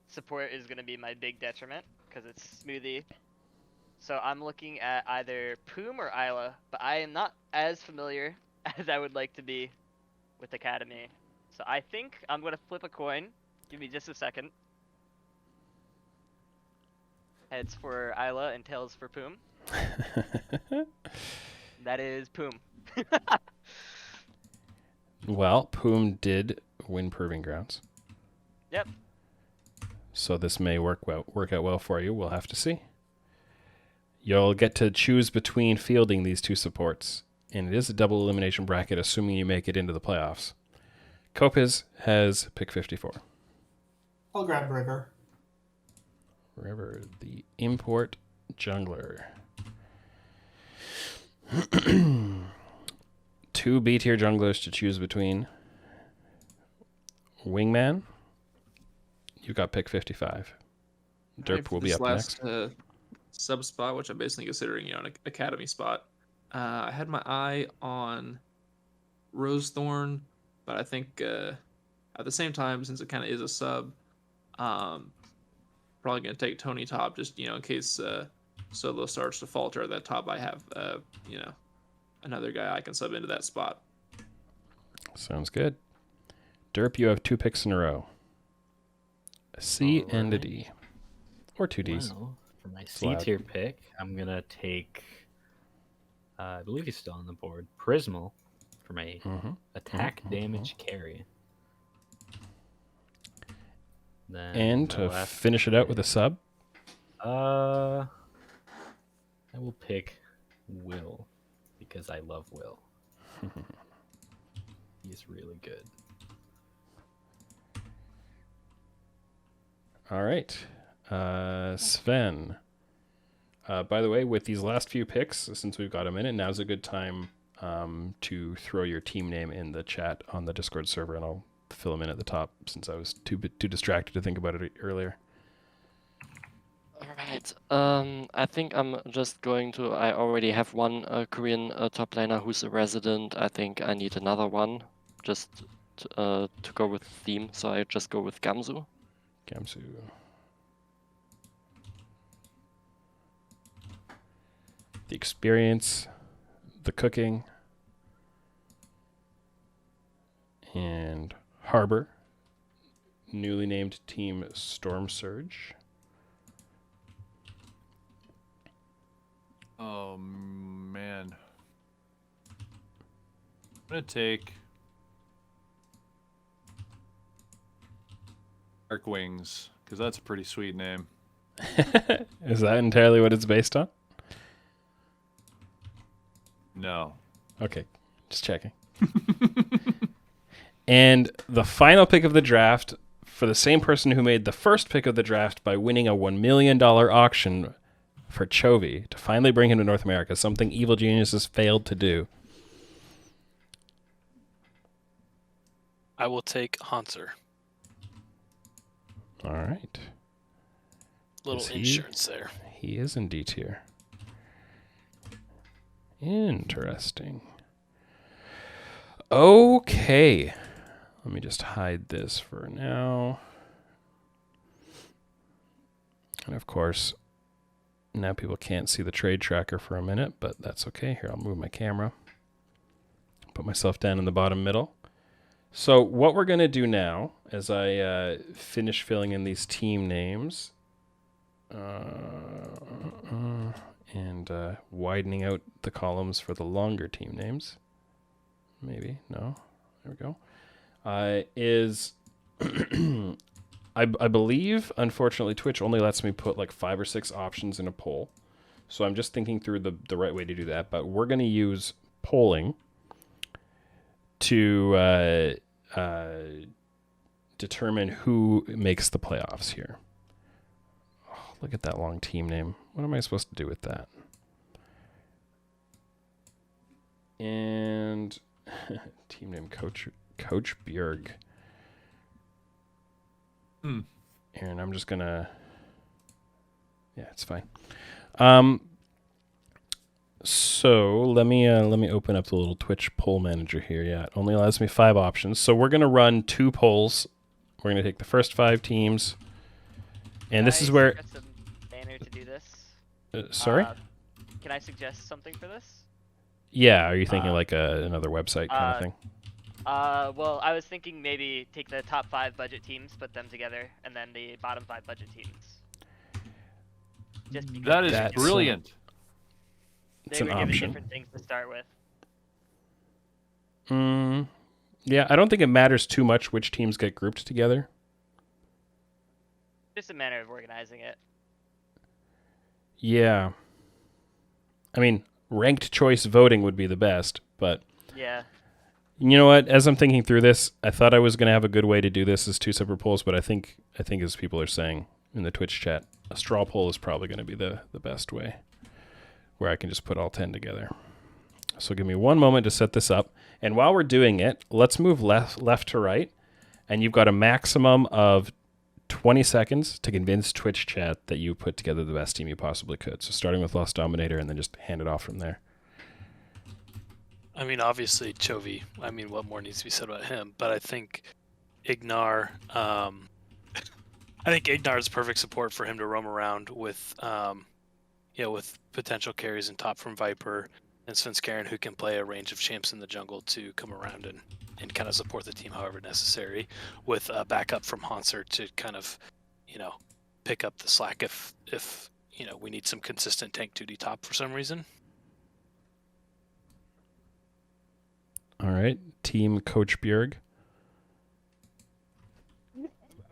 support is going to be my big detriment because it's smoothie. So I'm looking at either Poom or Isla, but I am not as familiar as I would like to be with Academy. So I think I'm going to flip a coin. Give me just a second. Heads for Isla and tails for Poom. That is Poom.
Well, Poom did win Proving Grounds.
Yep.
So this may work out well for you. We'll have to see. You'll get to choose between fielding these two supports, and it is a double elimination bracket, assuming you make it into the playoffs. Kopiz has pick 54.
I'll grab River.
River, the import jungler. 2 B tier junglers to choose between. Wingman, you got pick 55. Derp will be up next.
Sub spot, which I'm basically considering, an academy spot. I had my eye on Rosethorn, but I think at the same time, since it kind of is a sub, probably gonna take Tony top, just in case Solo starts to falter at that top. I have another guy I can sub into that spot.
Sounds good. Derp, you have 2 picks in a row. A C and a D. Or 2 Ds.
Well, for my C tier pick, I'm going to take, I believe he's still on the board, Prismal for my attack damage carry. Then
And to finish it out with a sub?
I will pick Will because I love Will. He's really good.
All right. Sven. By the way, with these last few picks, since we've got a minute, now's a good time to throw your team name in the chat on the Discord server, and I'll fill them in at the top since I was too distracted to think about it earlier.
All right. I think I'm just going to. I already have one Korean top laner who's a resident. I think I need another one, just to go with the theme. So I just go with Gamsu.
Gamsu. The experience, the cooking, and Harbor. Newly named team Storm Surge.
Oh, man. I'm going to take Dark Wings, because that's a pretty sweet name.
Is that entirely what it's based on?
No.
Okay, just checking. And the final pick of the draft for the same person who made the first pick of the draft by winning a $1 million auction for Chovy to finally bring him to North America, something Evil Geniuses failed to do.
I will take Hanser.
All right.
Little insurance there.
He is in D tier. Interesting. Okay. Let me just hide this for now. And of course, now people can't see the trade tracker for a minute, but that's okay. Here, I'll move my camera. Put myself down in the bottom middle. So what we're going to do now, as I finish filling in these team names, and widening out the columns for the longer team names. Maybe, no. There we go. Is I believe, unfortunately, Twitch only lets me put like 5 or 6 options in a poll. So I'm just thinking through the right way to do that. But we're going to use polling to determine who makes the playoffs here. Oh, look at that long team name. What am I supposed to do with that? And team name Coach Bjerg. Aaron, I'm just gonna. Yeah, it's fine. So let me open up the little Twitch poll manager here. Yeah, it only allows me 5 options. So we're gonna run 2 polls. We're gonna take the first 5 teams, and this is where.
Suggest a banner to do this?
Sorry.
Can I suggest something for this?
Yeah, are you thinking like another website kind of thing?
Well, I was thinking maybe take the top 5 budget teams, put them together, and then the bottom 5 budget teams. Just because
That is brilliant.
It's
they
an
were given
option.
different things to start with.
Yeah, I don't think it matters too much which teams get grouped together.
Just a manner of organizing it.
Yeah. I mean, ranked choice voting would be the best, but
Yeah.
you know what? As I'm thinking through this, I thought I was going to have a good way to do this as 2 separate polls, but I think as people are saying in the Twitch chat, a straw poll is probably going to be the best way, where I can just put all 10 together. So give me one moment to set this up, and while we're doing it, let's move left to right, and you've got a maximum of 20 seconds to convince Twitch chat that you put together the best team you possibly could. So starting with Lost Dominator and then just hand it off from there.
I mean, obviously, Chovy. I mean, what more needs to be said about him? But I think Ignar. I think Ignar is perfect support for him to roam around with, with potential carries and top from Viper and Svenskeren, who can play a range of champs in the jungle to come around and kind of support the team however necessary, with a backup from Hanser to kind of, pick up the slack if we need some consistent tank 2D top for some reason.
All right, Team Coach Bjerg.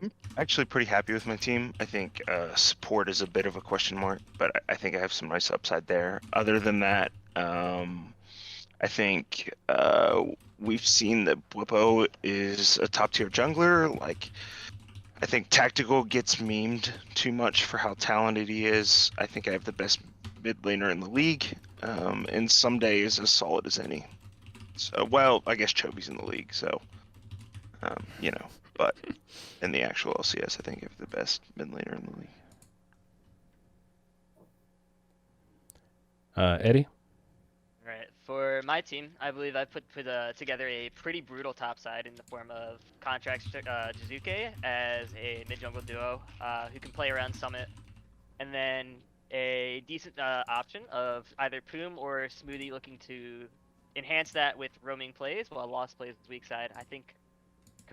I'm actually pretty happy with my team. I think support is a bit of a question mark, but I think I have some nice upside there. Other than that, I think we've seen that Bwipo is a top tier jungler. Like, I think Tactical gets memed too much for how talented he is. I think I have the best mid laner in the league, and some days as solid as any. So, well, I guess Chovy's in the league, so, but in the actual LCS, I think I have the best mid laner in the league.
Eddie?
All right. For my team, I believe I put together a pretty brutal top side in the form of Contracts Jizuke as a mid-jungle duo who can play around Summit, and then a decent option of either Poom or Smoothie looking to enhance that with roaming plays while Lost plays weak side. I think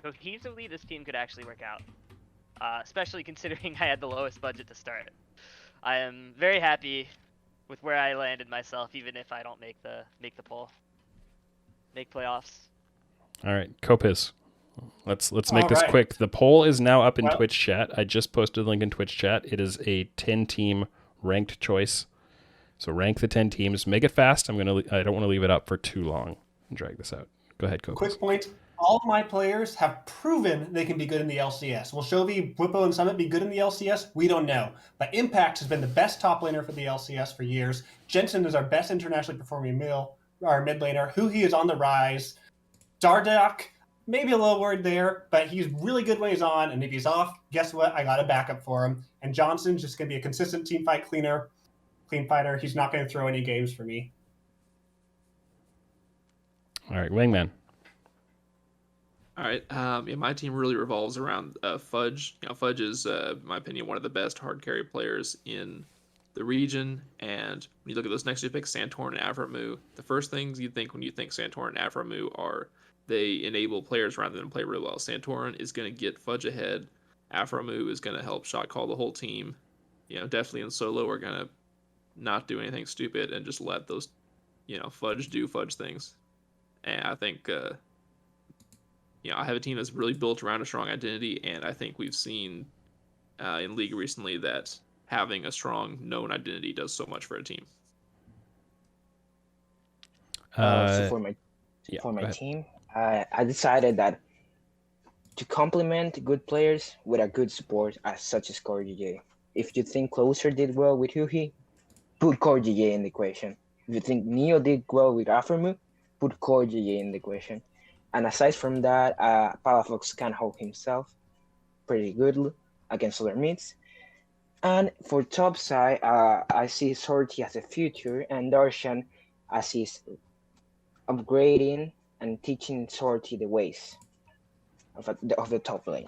cohesively this team could actually work out, especially considering I had the lowest budget to start. I am very happy with where I landed myself, even if I don't make the playoffs.
All right, Copiz. Let's make this
right.
quick. The poll is now up in
Well-
Twitch chat. I just posted the link in Twitch chat. It is a 10-team ranked choice. So rank the 10 teams. Make it fast. I don't want to leave it up for too long and drag this out. Go ahead, Copiz.
Quick point. All of my players have proven they can be good in the LCS. Will Chovy, Bwipo, and Summit be good in the LCS? We don't know. But Impact has been the best top laner for the LCS for years. Jensen is our best internationally performing mid laner. Huhi is on the rise. Dardak, maybe a little worried there, but he's really good when he's on. And if he's off, guess what? I got a backup for him. And Johnson's just going to be a consistent team fight clean fighter. He's not going to throw any games for me.
All right, Wingman.
All right. My team really revolves around Fudge. Fudge is, in my opinion, one of the best hard carry players in the region. And when you look at those next two picks, Santorin and Avramu, the first things you think when you think Santorin and Avramu are they enable players rather than play real well. Santorin is going to get Fudge ahead. Avramu is going to help shot call the whole team. Definitely in solo, we're going to not do anything stupid and just let those, Fudge do Fudge things. And I think I have a team that's really built around a strong identity, and I think we've seen in League recently that having a strong known identity does so much for a team.
So
yeah,
for
go
my
ahead.
team, I decided that to complement good players with a good support as such as Core GJ. If you think Closer did well with Huhi, put Core GJ in the equation. If you think Neo did well with Aphromu, put Core GJ in the equation. And aside from that, Palafox can hold himself pretty good against other mids. And for top side, I see Sorty as a future and Darshan as he's upgrading and teaching Sorty the ways of the top lane.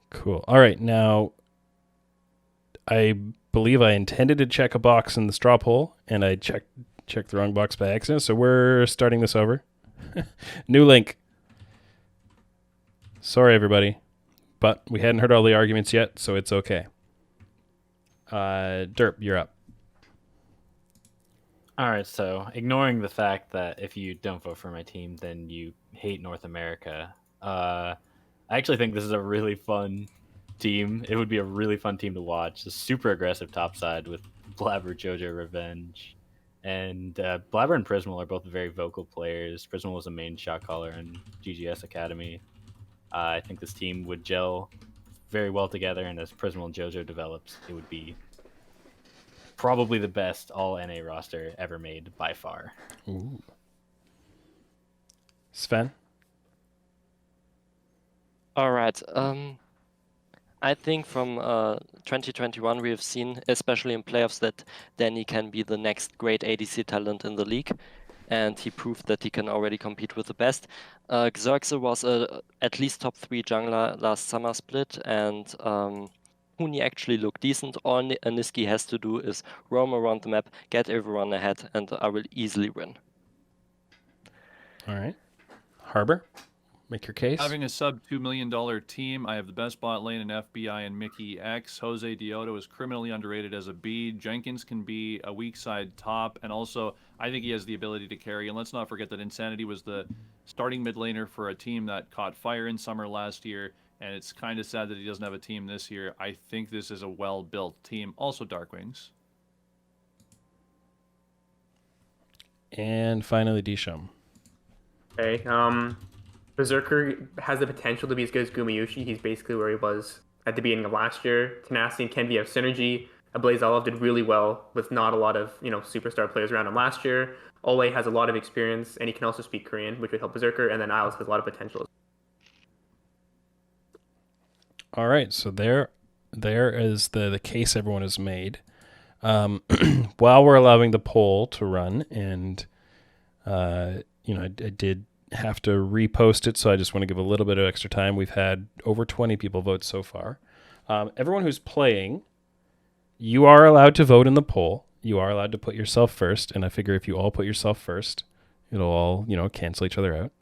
Cool. All right, now I believe I intended to check a box in the straw poll, and I checked the wrong box by accident, so we're starting this over. New link. Sorry, everybody, but we hadn't heard all the arguments yet, so it's okay. Derp, you're up.
All right, so ignoring the fact that if you don't vote for my team, then you hate North America, I actually think this is a really fun team. It would be a really fun team to watch. A super aggressive top side with Blabber, Jojo, Revenge. And Blabber and Prismal are both very vocal players. Prismal was a main shot caller in GGS Academy. I think this team would gel very well together, and as Prismal and Jojo develops, it would be probably the best all NA roster ever made by far.
Ooh. Sven?
All right. I think from 2021 we have seen, especially in playoffs, that Danny can be the next great ADC talent in the league, and he proved that he can already compete with the best. Xerxes was at least top 3 jungler last summer split, and Huni actually looked decent. All Niski has to do is roam around the map, get everyone ahead, and I will easily win.
All right. Harbor, make your case.
Having a sub $2 million team, I have the best bot lane in FBI and Mickey X. Jose Dioto is criminally underrated as a B. Jenkins can be a weak side top, and also I think he has the ability to carry. And let's not forget that Insanity was the starting mid laner for a team that caught fire in summer last year, and it's kind of sad that he doesn't have a team this year. I think this is a well-built team. Also Darkwings.
And finally, Disham.
Okay. Berserker has the potential to be as good as Gumayushi. He's basically where he was at the beginning of last year. Tenacity and Kenvi have synergy. Ablaze Olive did really well with not a lot of superstar players around him last year. Ole has a lot of experience, and he can also speak Korean, which would help Berserker. And then Isles has a lot of potential.
All right, so there is the case everyone has made. While we're allowing the poll to run, and I did have to repost it, so I just want to give a little bit of extra time. We've had over 20 people vote so far. Everyone who's playing, you are allowed to vote in the poll. You are allowed to put yourself first, and I figure if you all put yourself first, it'll all cancel each other out.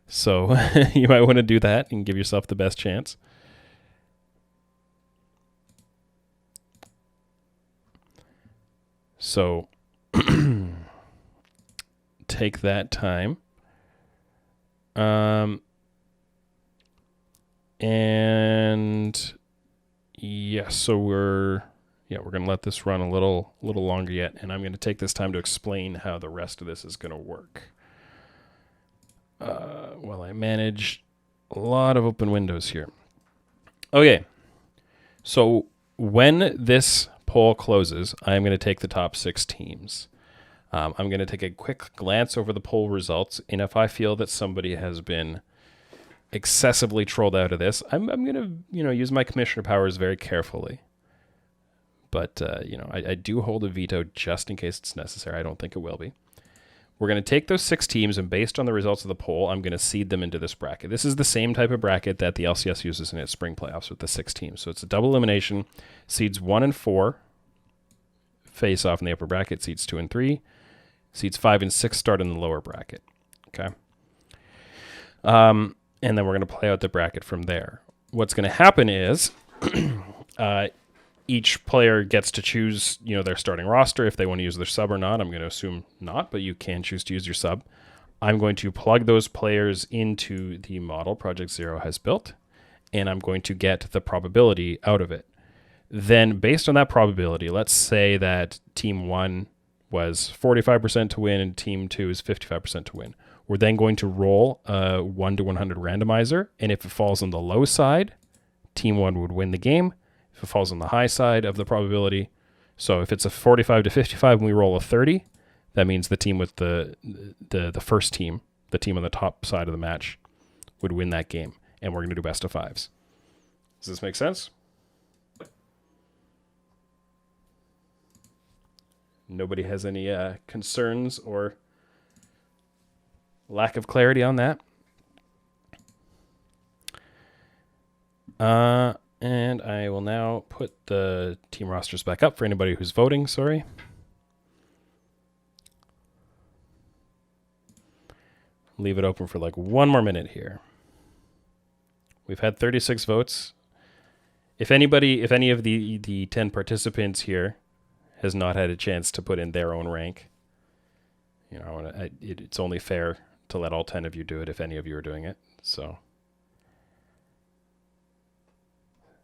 So you might want to do that and give yourself the best chance. So take that time. And yeah, so we're going to let this run a little longer yet, and I'm going to take this time to explain how the rest of this is going to work. While I manage a lot of open windows here. Okay. So when this poll closes, I'm going to take the top 6 teams. I'm going to take a quick glance over the poll results, and if I feel that somebody has been excessively trolled out of this, I'm going to use my commissioner powers very carefully. But I do hold a veto just in case it's necessary. I don't think it will be. We're going to take those 6 teams, and based on the results of the poll, I'm going to seed them into this bracket. This is the same type of bracket that the LCS uses in its spring playoffs with the 6 teams. So it's a double elimination. Seeds 1 and 4 face off in the upper bracket. Seeds 2 and 3. Seeds 5 and 6 start in the lower bracket. Okay. And then we're going to play out the bracket from there. What's going to happen is each player gets to choose, their starting roster if they want to use their sub or not. I'm going to assume not, but you can choose to use your sub. I'm going to plug those players into the model Project Zero has built, and I'm going to get the probability out of it. Then, based on that probability, let's say that Team 1 was 45% to win and Team 2 is 55% to win. We're then going to roll a 1 to 100 randomizer, and if it falls on the low side, Team 1 would win the game. If it falls on the high side of the probability, so if it's a 45 to 55 and we roll a 30, that means the team with the first team, the team on the top side of the match, would win that game. And we're going to do best of fives. Does this make sense? Nobody has any concerns or lack of clarity on that? And I will now put the team rosters back up for anybody who's voting, sorry. Leave it open for like 1 more minute here. We've had 36 votes. If any of the 10 participants here has not had a chance to put in their own rank, it's only fair to let all 10 of you do it if any of you are doing it. So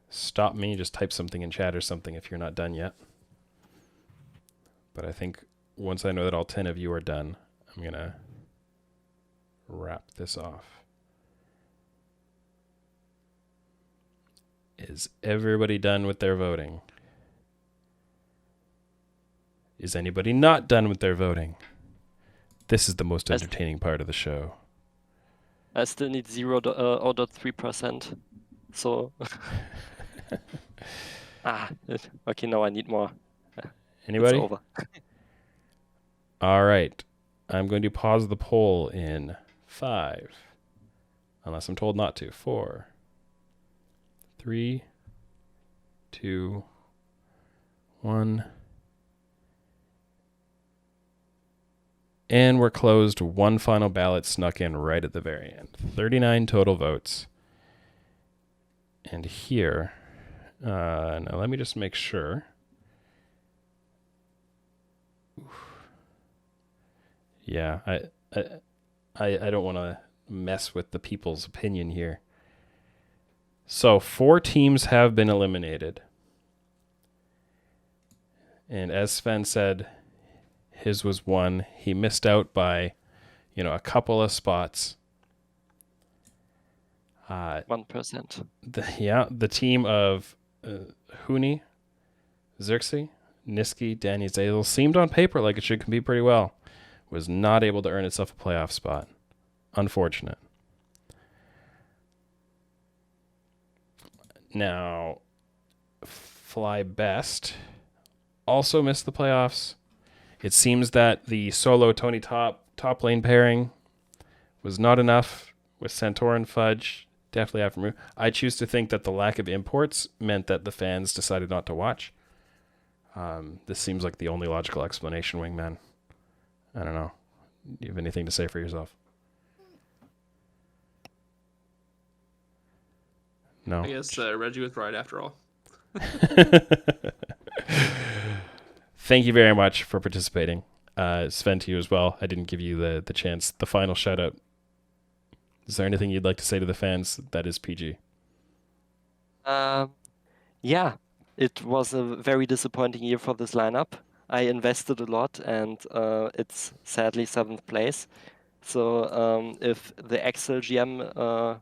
stop me, just type something in chat or something if you're not done yet. But I think once I know that all 10 of you are done, I'm going to wrap this off. Is everybody done with their voting? Is anybody not done with their voting? This is the most entertaining part of the show.
I still need 0.3%. So, okay, now I need more.
Anybody?
It's over.
All right. I'm going to pause the poll in 5, unless I'm told not to. 4, 3, 2, 1. And we're closed. One final ballot snuck in right at the very end. 39 total votes. And here, now let me just make sure. Yeah, I don't want to mess with the people's opinion here. So 4 teams have been eliminated. And as Sven said, his was 1. He missed out by, a couple of spots.
1%.
The team of Huni, Xerxes, Niski, Danny Zazel seemed on paper like it should compete pretty well. Was not able to earn itself a playoff spot. Unfortunate. Now, Fly Best also missed the playoffs. It seems that the solo Tony top lane pairing was not enough with Centaur and Fudge. Definitely have to remove. I choose to think that the lack of imports meant that the fans decided not to watch. This seems like the only logical explanation, Wingman. I don't know. Do you have anything to say for yourself? No.
I guess Reggie was right after all.
Thank you very much for participating. Sven, to you as well. I didn't give you the chance. The final shout out. Is there anything you'd like to say to the fans that is PG?
Yeah, it was a very disappointing year for this lineup. I invested a lot, and it's sadly 7th place. So if the Excel GM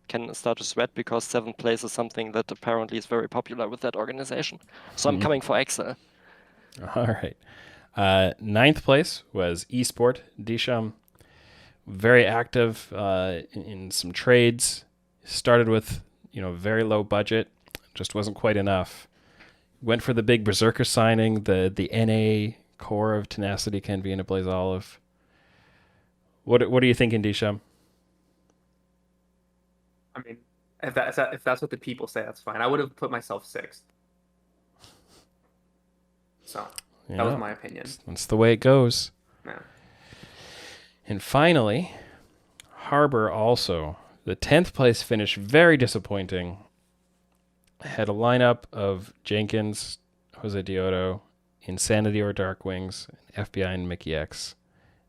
can start to sweat, because 7th place is something that apparently is very popular with that organization. So I'm coming for Excel.
All right. 9th place was Esport Disham. Very active in some trades. Started with very low budget, just wasn't quite enough. Went for the big Berserker signing, the NA core of Tenacity, Kenvi, and Blaze Olive. What are you thinking, Disham?
I mean, if that's what the people say, that's fine. I would have put myself 6th. So that was my opinion.
That's the way it goes.
Yeah.
And finally, Harbor also. The 10th place finish, very disappointing. Had a lineup of Jenkins, Jose Dioto, Insanity or Dark Wings, FBI and Mickey X.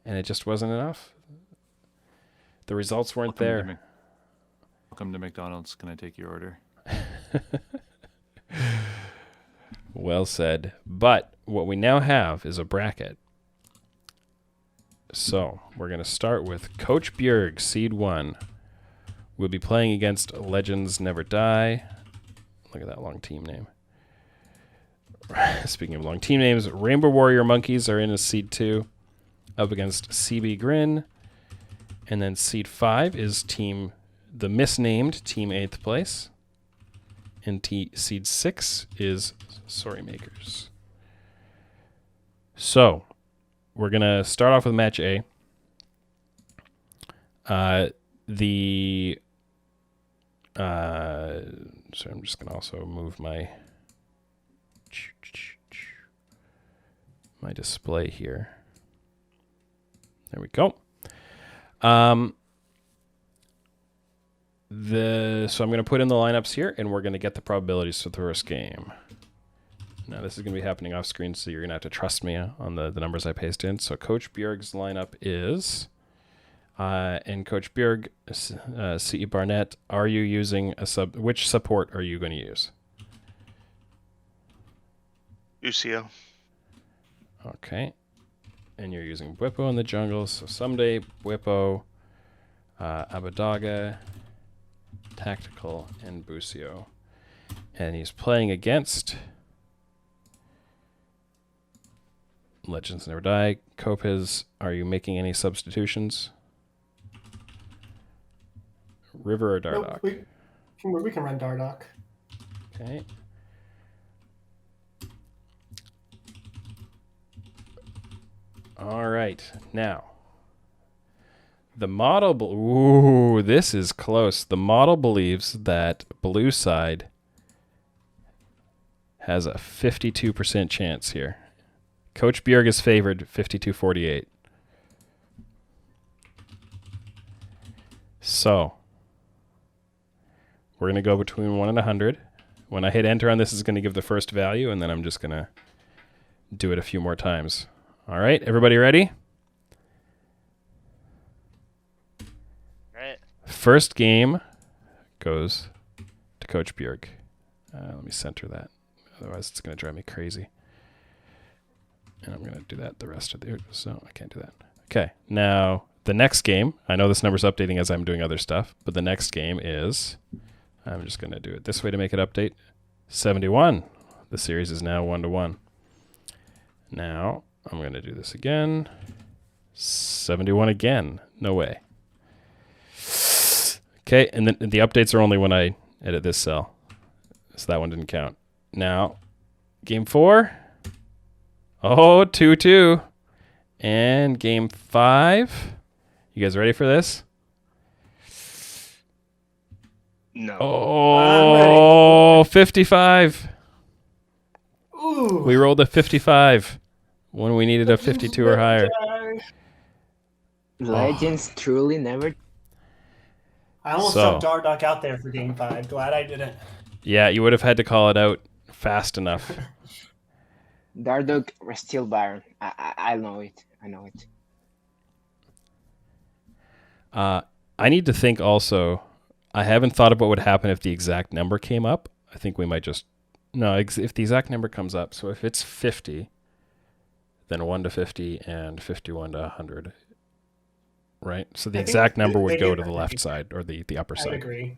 and it just wasn't enough. The results weren't there.
Welcome to McDonald's. Can I take your order?
Well said. But what we now have is a bracket. So we're going to start with Coach Bjerg, Seed 1. We'll be playing against Legends Never Die. Look at that long team name. Speaking of long team names, Rainbow Warrior Monkeys are in a Seed 2 up against CB Grin. And then Seed 5 is the misnamed Team 8th place. And Seed 6 is Sorry Makers. So, we're going to start off with Match A. So I'm just going to also move my display here. There we go. So I'm going to put in the lineups here, and we're going to get the probabilities for the first game. Now, this is going to be happening off screen, so you're going to have to trust me on the numbers I paste in. So Coach Bjerg's lineup is, and Coach Bjerg, C.E. Barnett, are you using which support are you going to use?
UCL.
Okay. And you're using Bwipo in the jungle, so someday Bwipo, Abadaga, Tactical, and Busio. And he's playing against Legends Never Die. Copiz, are you making any substitutions? River or Dardoch?
Nope, we can run Dardoch.
Okay. All right. Now, the model... Ooh, this is close. The model believes that blue side has a 52% chance here. Coach Bjerg is favored 52-48. So, we're going to go between 1 and 100. When I hit enter on this, it's going to give the first value, and then I'm just going to do it a few more times. All right, everybody ready?
Right.
First game goes to Coach Bjerg. Let me center that. Otherwise, it's going to drive me crazy. And I'm going to do that the rest of the... So I can't do that. Okay, now the next game, I know this number's updating as I'm doing other stuff, but the next game is... I'm just going to do it this way to make it update. 71. The series is now 1-1. Now, I'm going to do this again. 71 again. No way. Okay, and then the updates are only when I edit this cell. So that one didn't count. Now, game 4. Oh, 2-2. And game 5. You guys ready for this?
No.
Oh, 55.
Ooh.
We rolled a 55 when we needed a 52 or higher.
Legends truly never.
I almost
So-
stuck Dardoch out there for game 5. Glad I didn't.
Yeah, you would have had to call it out fast enough.
Dardoch or Steel Baron. I know it. I know it.
I need to think also. I haven't thought about what would happen if the exact number came up. I think we might just... No, if the exact number comes up, so if it's 50, then 1 to 50 and 51 to 100, right? So the
I think
exact number
they
would go
do
to the
have
left
50.
side or the upper
I would
side.
agree.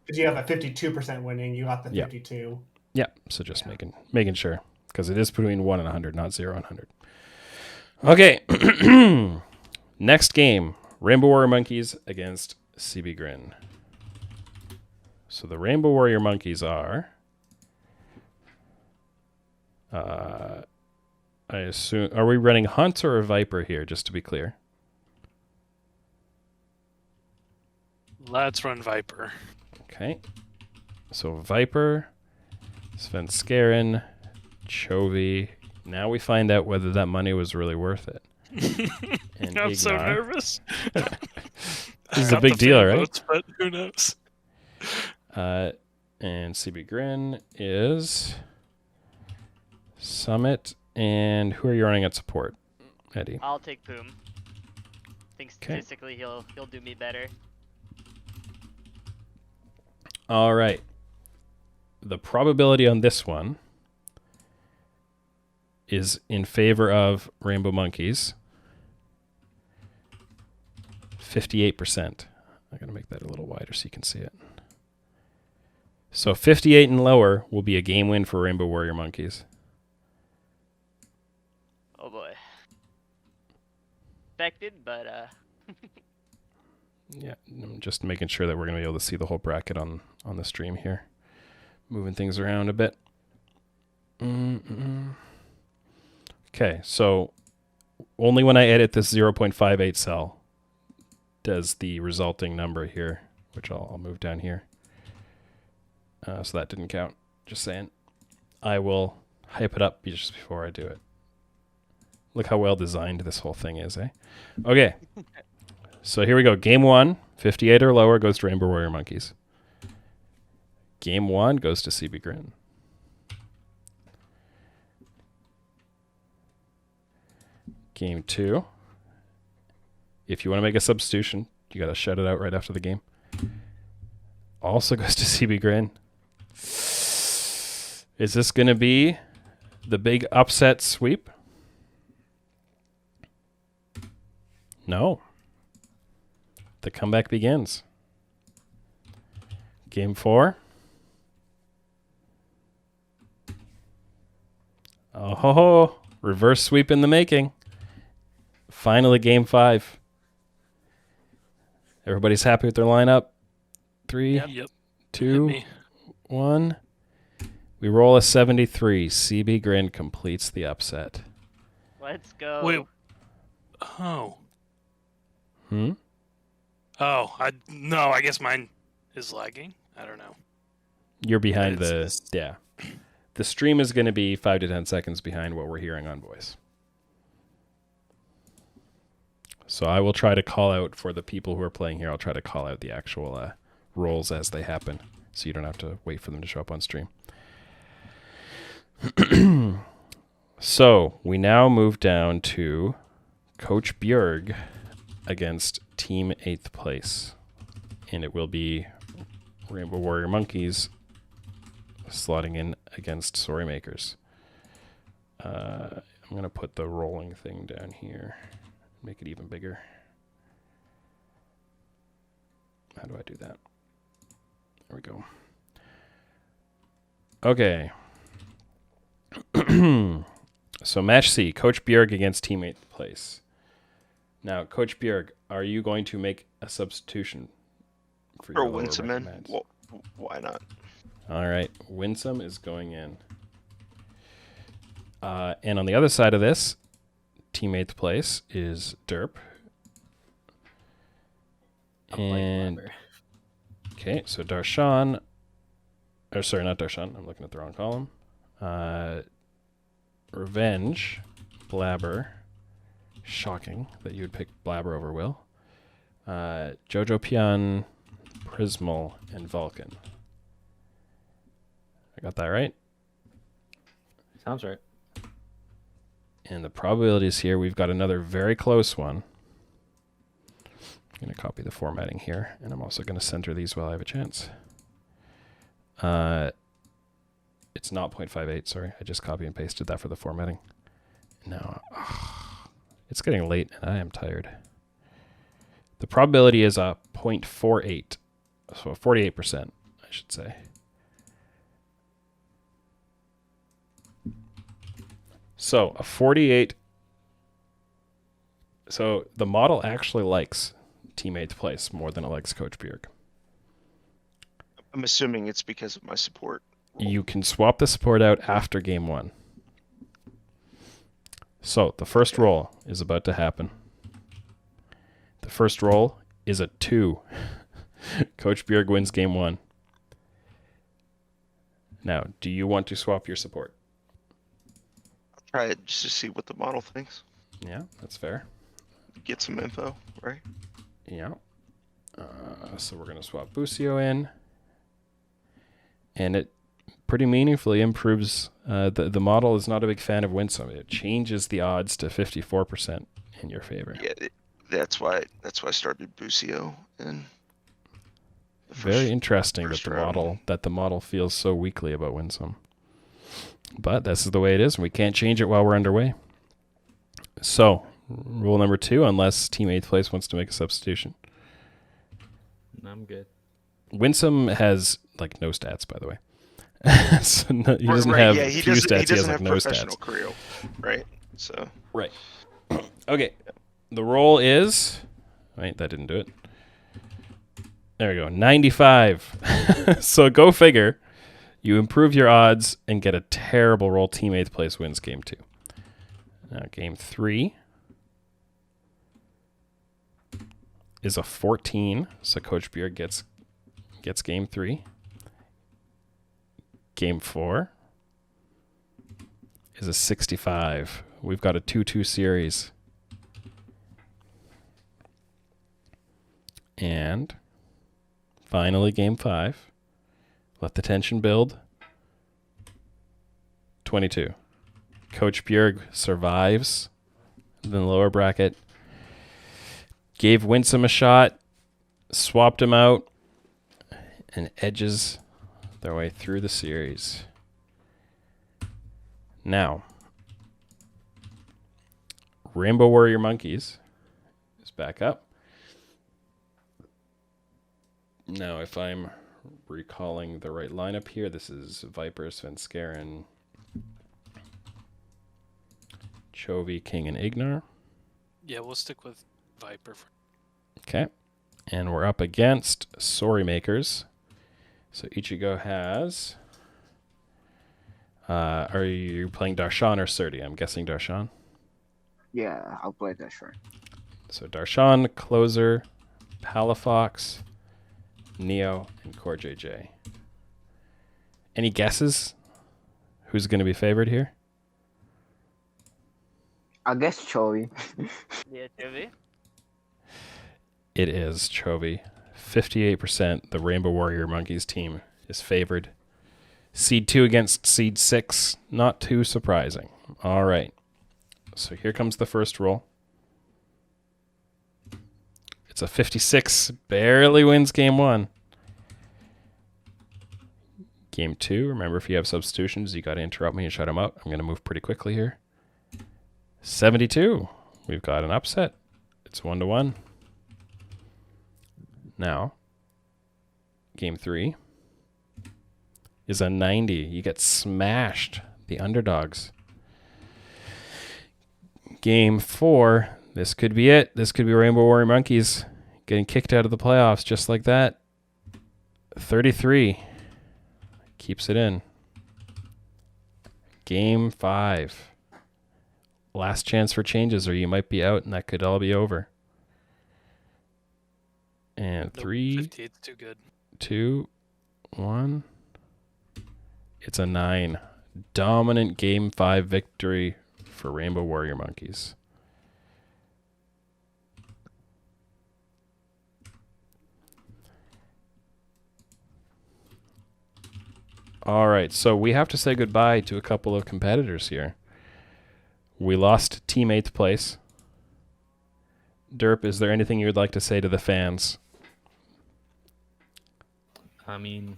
Because you have a 52% winning, you got the
Yeah.
52.
Yeah, so just making sure. Because it is between 1 and 100, not 0 and 100. Okay. Next game. Rainbow Warrior Monkeys against CB Grin. So the Rainbow Warrior Monkeys are... I assume... Are we running Hunt or a Viper here, just to be clear?
Let's run Viper.
Okay. So Viper, Svenskeren, Chovy. Now we find out whether that money was really worth it. And
I'm so
Ignar.
nervous.
This is a big deal, right?
Votes, but who knows?
And CB Grin is Summit. And who are you running at support, Eddie?
I'll take Boom. think statistically he'll do me better.
All right. The probability on this one is in favor of Rainbow Monkeys. 58%. I'm going to make that a little wider so you can see it. So 58 and lower will be a game win for Rainbow Warrior Monkeys.
Oh boy. Expected, but
Yeah, I'm just making sure that we're going to be able to see the whole bracket on the stream here. Moving things around a bit. Okay, so only when I edit this 0.58 cell does the resulting number here, which I'll move down here. So that didn't count. Just saying. I will hype it up just before I do it. Look how well designed this whole thing is, eh? Okay. So here we go. Game 1, 58 or lower goes to Rainbow Warrior Monkeys. Game 1 goes to CB Grin. Game 2. If you want to make a substitution, you got to shout it out right after the game. Also goes to CB Grin. Is this going to be the big upset sweep? No. The comeback begins. Game 4. Oh, reverse sweep in the making. Finally, game 5. Everybody's happy with their lineup. 3,
Yep.
2, 1. We roll a 73. CB Grin completes the upset.
let's go.
Wait. Oh.
Hmm?
Oh, I guess mine is lagging. I don't know.
You're behind
It's-
yeah. The stream is going to be 5 to 10 seconds behind what we're hearing on voice. So I will try to call out for the people who are playing here. I'll try to call out the actual rolls as they happen, so you don't have to wait for them to show up on stream. So we now move down to Coach Bjerg against Team 8th place. And it will be Rainbow Warrior Monkeys slotting in against Story Makers. I'm going to put the rolling thing down here. Make it even bigger. How do I do that? There we go. Okay. So match C, Coach Bjerg against Team 8th place. Now, Coach Bjerg, are you going to make a substitution for your
Or
lower
Winsome in?
recommends?
Well, why not?
All right, Winsome is going in. And on the other side of this, Team 8th place is Derp. And okay, so Darshan, or sorry, not Darshan. I'm looking at the wrong column. Revenge, Blabber. Shocking that you would pick Blabber over Will. Jojo Pion, Prismal, and Vulcan. I got that right?
Sounds right.
And the probabilities here, we've got another very close one. I'm going to copy the formatting here, and I'm also going to center these while I have a chance. It's not 0.58, sorry. I just copy and pasted that for the formatting. Now, it's getting late, and I am tired. The probability is a 0.48, so 48%, I should say. So a 48. So the model actually likes Team 8th place more than it likes Coach Bjerg.
I'm assuming it's because of my support.
You can swap the support out after game 1. So the first roll is about to happen. The first roll is a 2. Coach Bjerg wins game 1. Now, do you want to swap your support?
I'll try it just to see what the model thinks.
Yeah, that's fair.
Get some info, right?
Yeah. So we're going to swap Busio in. And it pretty meaningfully improves. The model is not a big fan of Winsome. It changes the odds to 54% in your favor.
Yeah, that's why I started Busio in the
Very interesting
first
that the
round.
model feels so weakly about Winsome. But this is the way it is, and we can't change it while we're underway. So, rule number 2, unless team 8th place wants to make a substitution.
I'm good.
Winsome has like no stats, by the way. So he doesn't
Right,
have
yeah, he
few
doesn't,
stats.
he doesn't
has
have
like no
professional
stats.
career, right? So
Right. Okay. The roll is. Wait, that didn't do it. There we go. 95. So go figure. You improve your odds and get a terrible roll. Team 8th place wins game 2. Now game 3 is a 14. So Coach Beard gets game 3. Game 4 is a 65. We've got a 2-2 series. And finally, game 5. Let the tension build. 22. Coach Bjerg survives in the lower bracket. Gave Winsome a shot. Swapped him out. And edges their way through the series. Now, Rainbow Warrior Monkeys is back up. Now, if I'm recalling the right lineup here, this is Viper, Svenskeren, Chovy, King, and Ignar.
Yeah, we'll stick with Viper.
Okay. And we're up against Sorry Makers. So Ichigo has... are you playing Darshan or Surdy? I'm guessing Darshan.
Yeah, I'll play that sure.
So Darshan, Closer, Palafox, Neo, and Core JJ. Any guesses? Who's going to be favored here?
I guess Chovy.
Yeah, Chovy.
It is Chovy. 58%. The Rainbow Warrior Monkeys team is favored. Seed 2 against Seed 6. Not too surprising. All right. So here comes the first roll. It's a 56. Barely wins game 1. Game 2. Remember, if you have substitutions, you got to interrupt me and shut them out. I'm going to move pretty quickly here. 72. We've got an upset. It's 1-1. Now, game 3 is a 90. You get smashed. The underdogs. Game 4. This could be it. This could be Rainbow Warrior Monkeys getting kicked out of the playoffs just like that. 33. Keeps it in. Game 5. Last chance for changes or you might be out and that could all be over. And 3,
58's too good.
2, 1. It's a 9. Dominant game 5 victory for Rainbow Warrior Monkeys. All right, so we have to say goodbye to a couple of competitors here. We lost team 8th place. Derp, is there anything you would like to say to the fans?
I mean,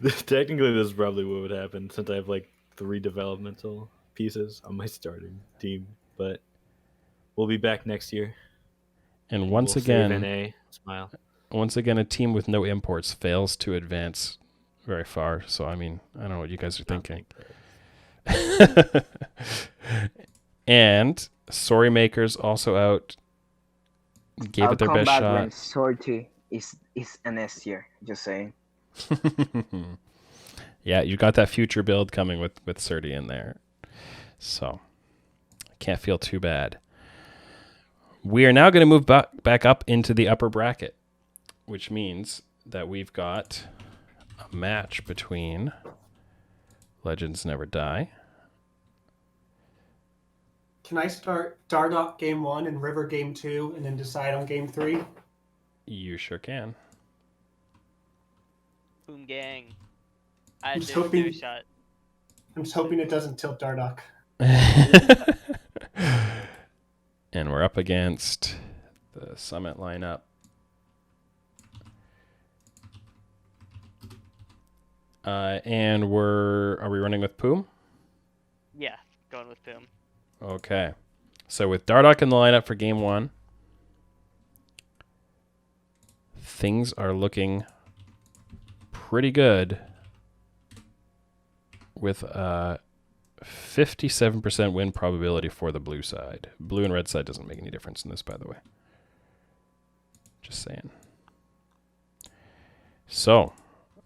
technically this is probably what would happen since I have like 3 developmental pieces on my starting team, but we'll be back next year.
And once
We'll
again,
save NA, smile.
Once again, a team with no imports fails to advance very far. So, I mean, I don't know what you guys are thinking. And Sorry Makers also out. Gave it their best shot.
When Sorty is an S tier, just saying.
Yeah, you got that future build coming with Surdy in there. So, I can't feel too bad. We are now going to move back up into the upper bracket, which means that we've got a match between Legends Never Die.
Can I start Dardock game 1 and River game 2 and then decide on game 3?
You sure can.
Boom gang. I
I'm just
do
hoping-
a shot.
I'm just hoping it doesn't tilt Dardock.
And we're up against the Summit lineup. And are we running with Poom?
Yeah, going with Poom.
Okay. So with Dardoch in the lineup for game 1, things are looking pretty good with a 57% win probability for the blue side. Blue and red side doesn't make any difference in this, by the way. Just saying. So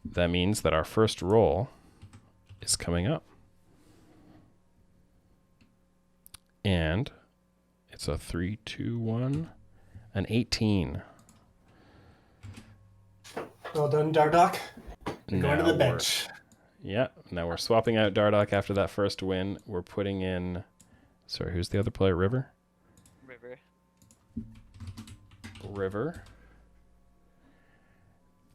that means that our first roll is coming up. And it's a 3, 2, 1, an 18.
Well done, Dardoch. You're going to the
Now
bench.
Yeah, now we're swapping out Dardoch after that first win. We're putting in... Sorry, who's the other player? River? River.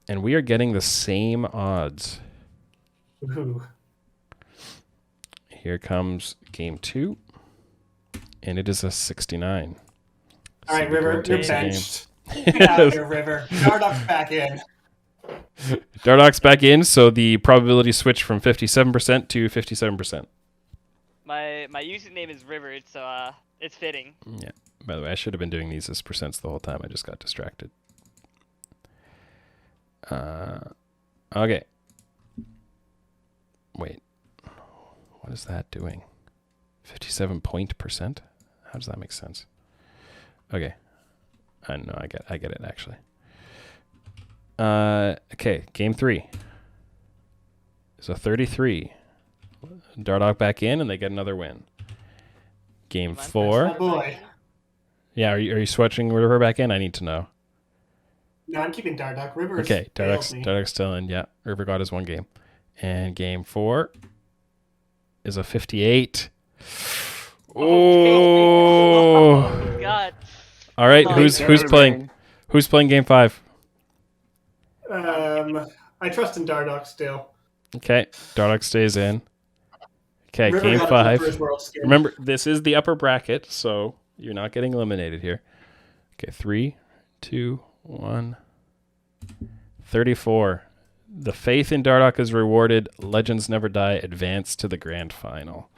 And we are getting the same odds.
Ooh.
Here comes game 2. And it is a 69.
All right,
So
River,
River
you're
takes the game.
benched. Get out of here, River. Dardoch's back in.
Dardoch's back in, so the probability switched from 57% to 57%.
My username is River, so it's fitting.
Yeah. By the way, I should have been doing these as percents the whole time. I just got distracted. Okay. Wait. What is that doing? 57 point percent? How does that make sense? Okay. No, I get it actually. Okay, game 3. So 33. Dardoch back in, and they get another win. Game 4.
Oh boy.
Yeah, are you switching River back in? I need to know.
No, I'm keeping Dardoch. River.
Okay, Dardoch's still in. Yeah, River got his 1 game. And game 4 is a 58. Oh.
God.
All right, who's playing? Who's playing game 5?
I trust in Dardoch still.
Okay, Dardoch stays in. Okay,
River
game
got
5.
the first world skin.
Remember, this is the upper bracket, so you're not getting eliminated here. Okay, 3, 2, 1. 34. The faith in Dardoch is rewarded. Legends never die. Advance to the grand final.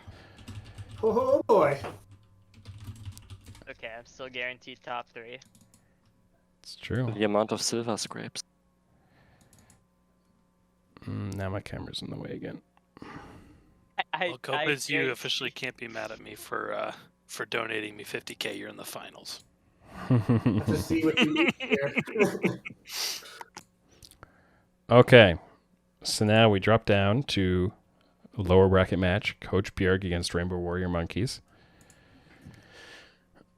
Oh boy.
Okay, I'm still guaranteed top 3.
It's true.
The amount of silver scrapes.
Now my camera's in the way again.
Well, Copez, you officially can't be mad at me for donating me 50K. You're in the finals.
To see what you need here.
Okay, so now we drop down to a lower bracket match. Coach Bjerg against Rainbow Warrior Monkeys.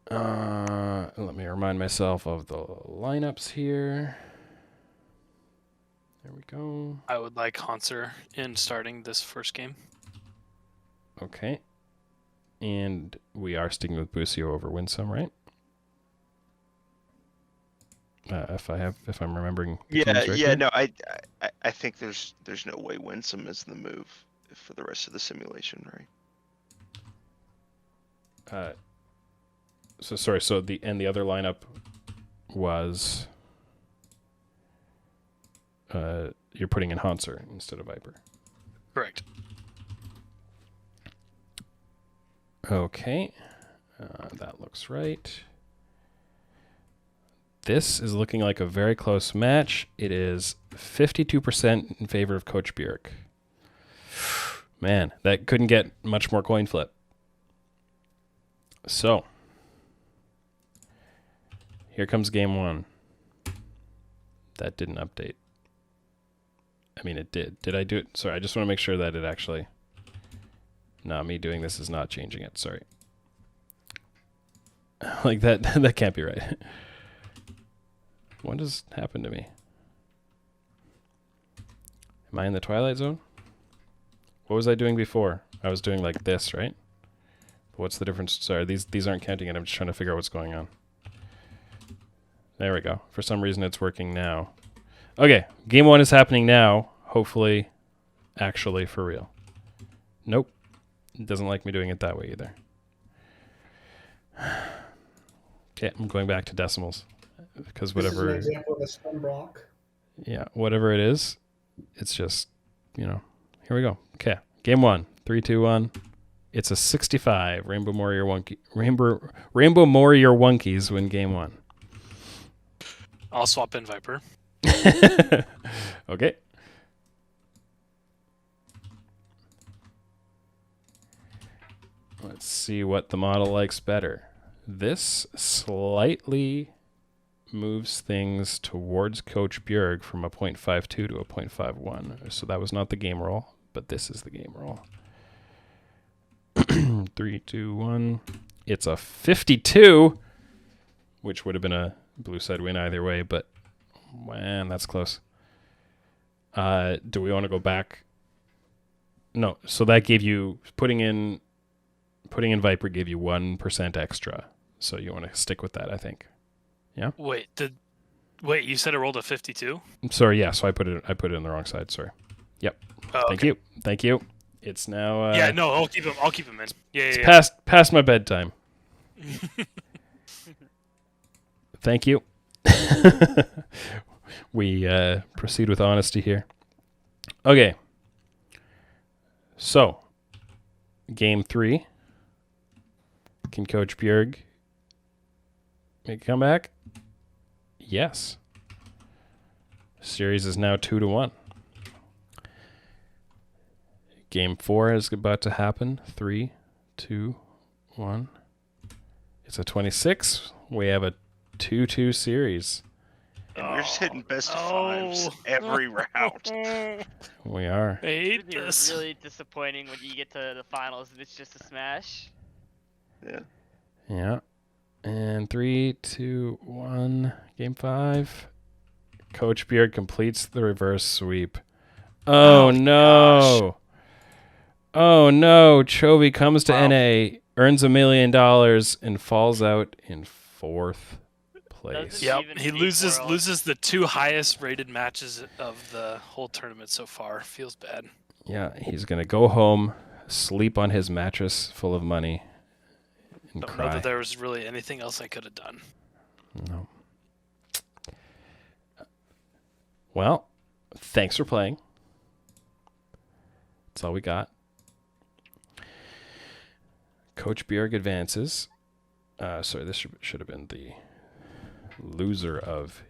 Let me remind myself of the lineups here. There we go.
I would like Hanser in starting this first game.
Okay. And we are sticking with Busio over Winsome, right? If I'm remembering.
No, I think there's no way Winsome is the move for the rest of the simulation, right?
So sorry. So the other lineup was you're putting in Hanser instead of Viper.
Correct.
Okay, that looks right. This is looking like a very close match. It is 52% in favor of Coach Bjerg. Man, that couldn't get much more coin flip. So, here comes game 1. That didn't update. I mean, it did. Did I do it? Sorry, I just want to make sure that it actually... No, me doing this is not changing it. Sorry. Like that can't be right. What has happened to me? Am I in the Twilight Zone? What was I doing before? I was doing like this, right? What's the difference? Sorry, these aren't counting it. I'm just trying to figure out what's going on. There we go. For some reason, it's working now. Okay, game 1 is happening now. Hopefully, actually, for real. Nope. It doesn't like me doing it that way either. Yeah, I'm going back to decimals because
This is an
whatever.
example of a stun block.
Yeah, whatever it is, it's just, here we go. Okay, game 1, 3, 2, 1. It's a 65. Rainbow Warrior Wonkies win game 1.
I'll swap in Viper.
Okay. Let's see what the model likes better. This slightly moves things towards Coach Bjerg from a 0.52 to a 0.51. So that was not the game roll, but this is the game roll. 3, 2, 1. It's a 52, which would have been a blue side win either way, but man, that's close. Do we want to go back? No. So that gave you putting in Viper gave you 1% extra. So you want to stick with that, I think. Yeah.
Wait, you said it rolled a 52?
I'm sorry. Yeah. So I put it on the wrong side. Sorry. Yep.
Oh,
Thank you. Thank you. It's now.
Yeah. No, I'll keep him in. Yeah.
It's past my bedtime. Thank you. We proceed with honesty here. Okay. So, game 3. Can Coach Bjerg make a comeback? Yes. Series is now 2-1. Game 4 is about to happen. 3, 2, 1. It's a 26. We have a 2-2 series.
And we're just hitting best of fives every round.
We are.
I hate
It's
this.
really disappointing when you get to the finals and it's just a smash.
Yeah.
Yeah. And 3, 2, 1. Game 5. Coach Bjerg completes the reverse sweep. Oh no.
Gosh.
Oh no. Chovy comes to NA, earns $1 million, and falls out in 4th place.
Doesn't
Yep,
even
he
beat World.
loses the 2 highest rated matches of the whole tournament so far. Feels bad.
Yeah, he's going to go home, sleep on his mattress full of money, and
Don't know
cry.
that there was really anything else I could have done.
No. Well, thanks for playing. That's all we got. Coach Bjerg advances. Sorry, this should have been the loser of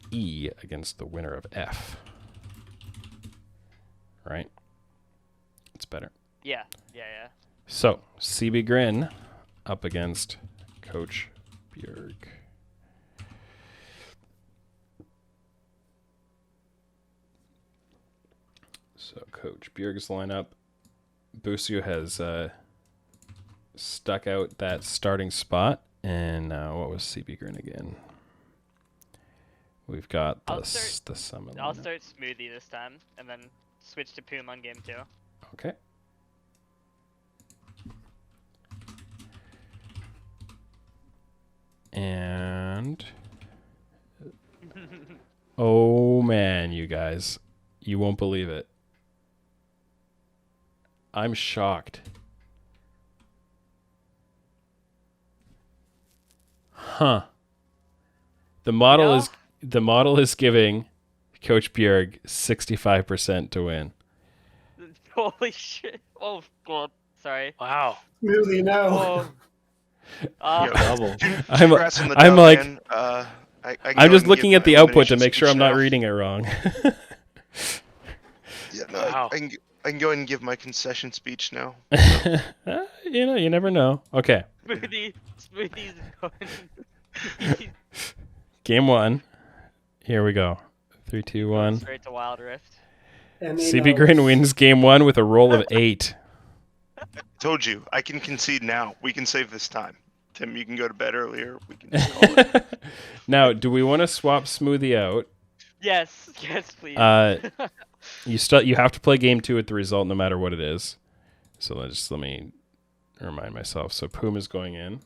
E against the winner of F. Right? It's better.
Yeah.
So, CB Grin up against Coach Bjerg. So, Coach Bjerg's lineup. Busio has stuck out that starting spot. And what was CB Grin again? We've got the summon.
I'll start Smoothie this time and then switch to Poom on game 2.
Okay. And oh man, you guys, you won't believe it. I'm shocked. Huh. The model is giving Coach Bjerg 65% to win.
Holy shit. Oh, God. Sorry.
Wow.
Really, no.
Oh.
Double.
Congrats on the
I'm
dub,
like,
man. I can
I'm
go
just
and
looking
give
at the
my
output to
elimination
make sure I'm
speech
not
now.
reading it wrong.
Yeah, no,
Wow.
I can go ahead and give my concession speech now.
You never know. Okay.
Smoothie's going.
Game 1. Here we go. 3, 2, 1.
Straight to Wild Rift.
And they
CB
know
Grin
it's-
wins game 1 with a roll of 8.
Told you, I can concede now. We can save this time. Tim, you can go to bed earlier. We can just call it.
Now, do we want to swap Smoothie out?
Yes, please.
You have to play game 2 with the result no matter what it is. So let me remind myself. So Poom is going in.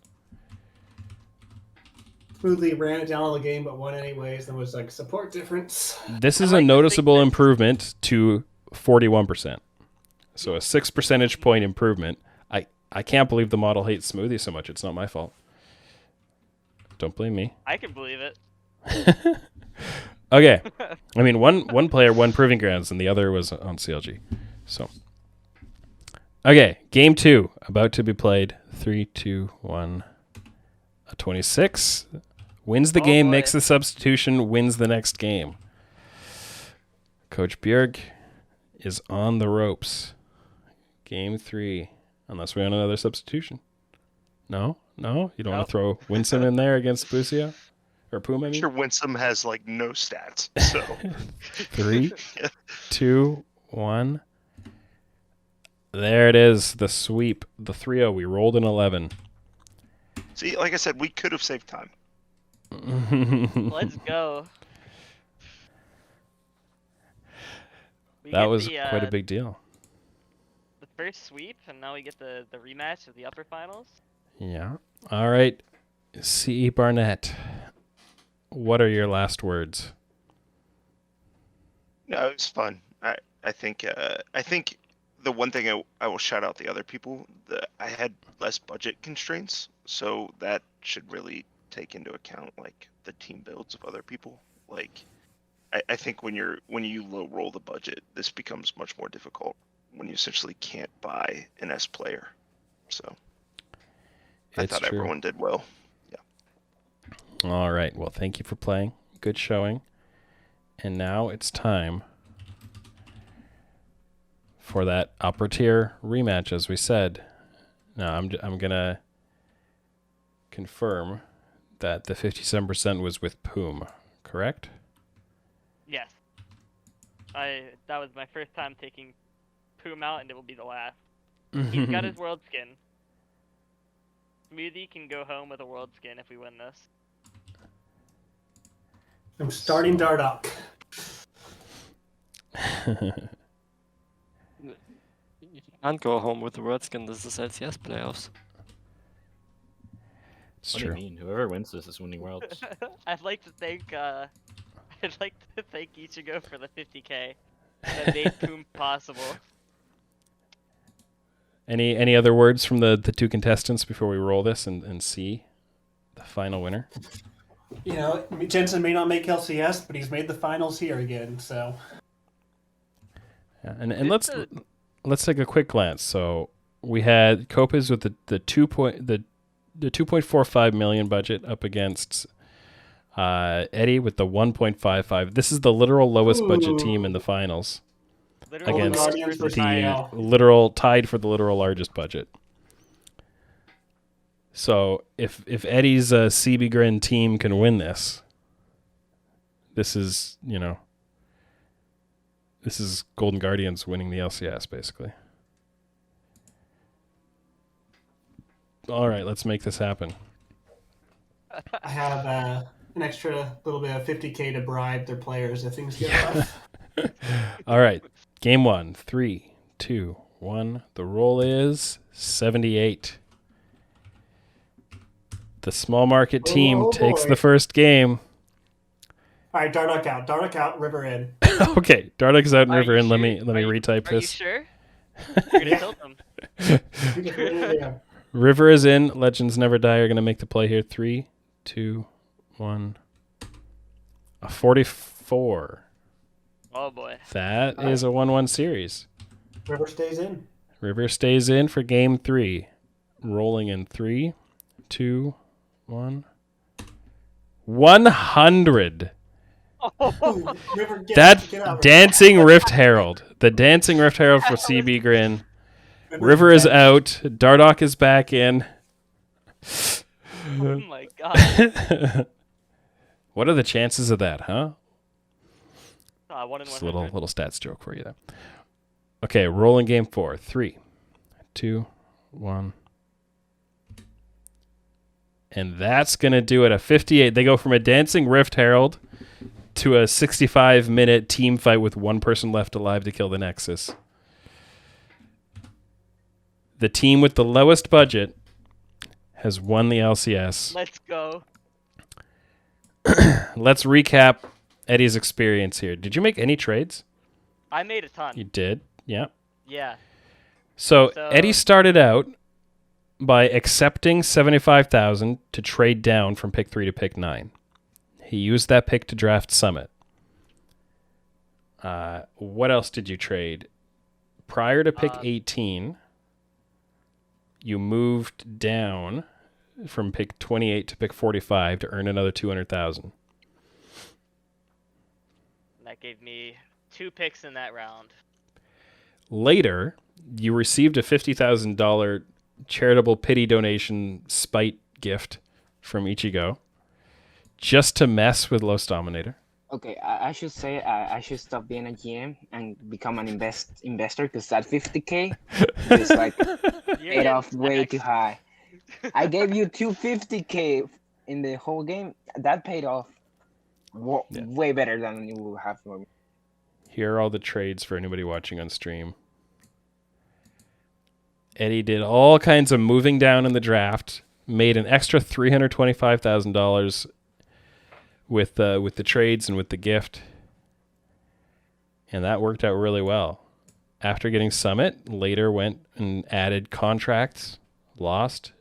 Smoothly ran it down all the game, but won anyways. And was like support difference.
This is
like
a
to
noticeable
think that-
improvement to 41%. So a 6 percentage point improvement. I can't believe the model hates Smoothie so much. It's not my fault. Don't blame me.
I can believe it.
Okay. I mean, one player won Proving Grounds, and the other was on CLG. So, okay, game 2 about to be played. 3, 2, 1. A 26 wins the game,
boy.
makes the substitution, wins the next game. Coach Bjerg is on the ropes. Game 3, unless we want another substitution. No, you don't want to throw Winsome in there against Busio or Puma. I
I'm
mean?
sure Winsome has like no stats. So
3, 2, 1. There it is, the sweep, the 3-0. We rolled an 11.
see, like I said, we could have saved time.
Let's go. We
That
get
was
the,
quite a big deal.
The first sweep, and now we get the rematch of the upper finals.
Yeah. All right. C.E. Barnett, what are your last words?
No, it was fun. I think the one thing I will shout out the other people, I had less budget constraints, so that should really take into account like the team builds of other people. Like I think when you low roll the budget, this becomes much more difficult when you essentially can't buy an S player. So I
It's
thought
true.
everyone did well. Yeah.
All right. Well, thank you for playing. Good showing. And now it's time for that upper tier rematch, as we said. Now, I'm going to confirm that the 57% was with Poom, correct?
Yes. That was my first time taking Poom out, and it will be the last. He's got his world skin. Smoothie can go home with a world skin if we win this.
I'm starting Dardock.
You can't go home with the word skin. This is LCS playoffs.
It's
What
true.
do you mean? Whoever wins this is winning worlds.
I'd like to thank Ichigo for the 50k that made Poom possible.
Any other words from the two contestants before we roll this and see the final winner?
You know, Jensen may not make LCS, but he's made the finals here again, so.
Yeah, and let's take a quick glance. So we had Copas with the 2.45 million budget up against Eddie with the 1.55. This is the literal lowest budget team in the finals.
Literal
Against
Guardians
versus
versus
the
IL.
literal tied for the literal largest budget. So if Eddie's CB Grin team can win this is, this is Golden Guardians winning the LCS basically. All right, let's make this happen.
I have an extra little bit of 50k to bribe their players if things get rough.
All right, game 1, 3, 2, 1. The roll is 78. The small market team
Oh,
takes
boy.
the first game.
All right, Dardock out. Dardock out, River in.
Okay, Dardock's out and
Are
River
you
in. Let
sure?
me retype
Are you
this.
sure? You're gonna tilt them.
Yeah.
River is in. Legends Never Die are going to make the play here. 3, 2, 1. A 44.
Oh boy.
That is a 1-1 series.
River stays in.
River stays in for game 3. Rolling in 3, 2, 1. 100.
Ooh, River, get
That
out.
Dancing Rift Herald. The Dancing Rift Herald for CB Grin. River is out. Dardock is back in.
Oh my god.
What are the chances of that, huh?
1 in
Just a
100.
little stats joke for you there. Okay, rolling game 4. 3, 2, 1. And that's going to do it. A 58. They go from a Dancing Rift Herald to a 65-minute team fight with one person left alive to kill the Nexus. The team with the lowest budget has won the LCS.
Let's go.
Let's recap Eddie's experience here. Did you make any trades?
I made a ton.
You did? Yeah.
Yeah.
So
So-
Eddie started out by accepting 75,000 to trade down from pick 3 to pick 9. He used that pick to draft Summit. What else did you trade? Prior to pick 18, you moved down from pick 28 to pick 45 to earn another 200,000.
That gave me 2 picks in that round.
Later, you received a $50,000 charitable pity donation spite gift from Ichigo just to mess with Los Dominator.
Okay, I should say I should stop being a GM and become an investor because that 50K is like paid off way too high. I gave you 250K in the whole game. That paid off way better than you will have for me.
Here are all the trades for anybody watching on stream. Eddie did all kinds of moving down in the draft, made an extra $325,000 with the trades and with the gift, and that worked out really well. After getting Summit, later went and added contracts, lost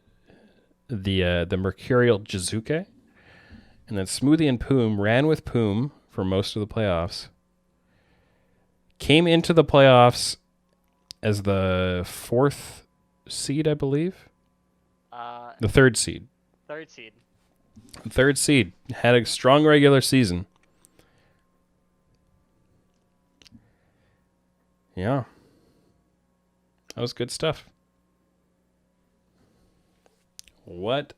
the Mercurial Jizuke, and then Smoothie and Poom ran with Poom for most of the playoffs. Came into the playoffs as the 4th seed, I believe. The 3rd seed.
3rd seed.
3rd seed. Had a strong regular season. Yeah. That was good stuff. What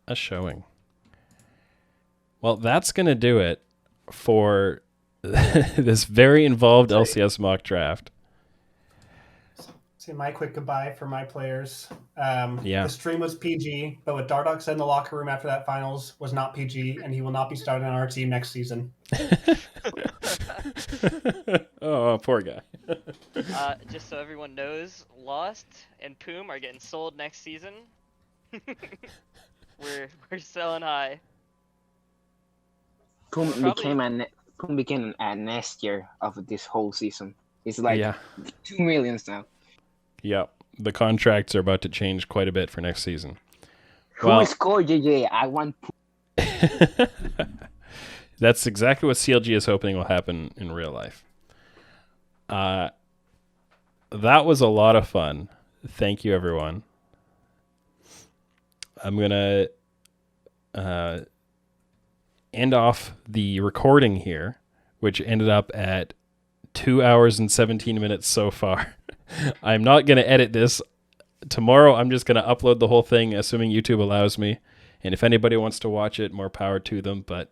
a showing. Well, that's going to do it for this very involved LCS mock draft.
Say my quick goodbye for my players.
Yeah.
The stream was PG, but what Dardock said in the locker room after that finals was not PG, and he will not be starting on our team next season.
Oh, poor guy.
Just so everyone knows, Lost and Poom are getting sold next season. We're selling high.
Poom became a nest year of this whole season. It's like 2 million now.
Yeah, the contracts are about to change quite a bit for next season.
Who scored JJ? I want Poom.
That's exactly what CLG is hoping will happen in real life. That was a lot of fun. Thank you, everyone. I'm going to end off the recording here, which ended up at 2 hours and 17 minutes so far. I'm not going to edit this. Tomorrow, I'm just going to upload the whole thing, assuming YouTube allows me. And if anybody wants to watch it, more power to them. But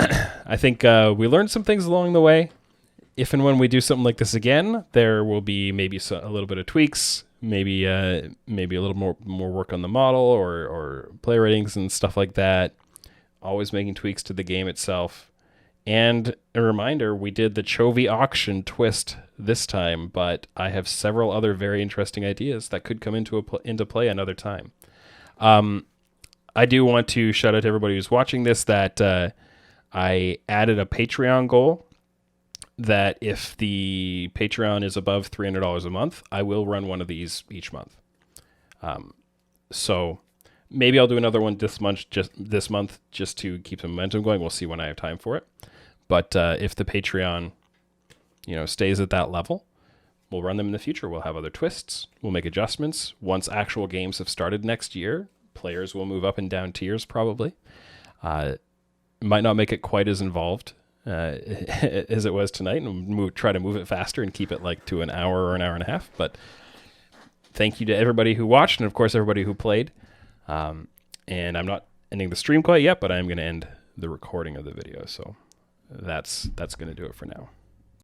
I think we learned some things along the way. If and when we do something like this again, there will be maybe a little bit of tweaks, maybe a little more work on the model or play ratings and stuff like that. Always making tweaks to the game itself. And a reminder, we did the Chovy auction twist this time, but I have several other very interesting ideas that could come into play another time. I do want to shout out to everybody who's watching this that I added a Patreon goal that if the Patreon is above $300 a month, I will run one of these each month. So maybe I'll do another one this month just to keep some momentum going. We'll see when I have time for it. But if the Patreon, stays at that level, we'll run them in the future. We'll have other twists. We'll make adjustments. Once actual games have started next year, players will move up and down tiers probably. Might not make it quite as involved as it was tonight, and try to move it faster and keep it like to an hour or an hour and a half. But thank you to everybody who watched, and of course everybody who played. And I'm not ending the stream quite yet, but I'm going to end the recording of the video. So that's going to do it for now.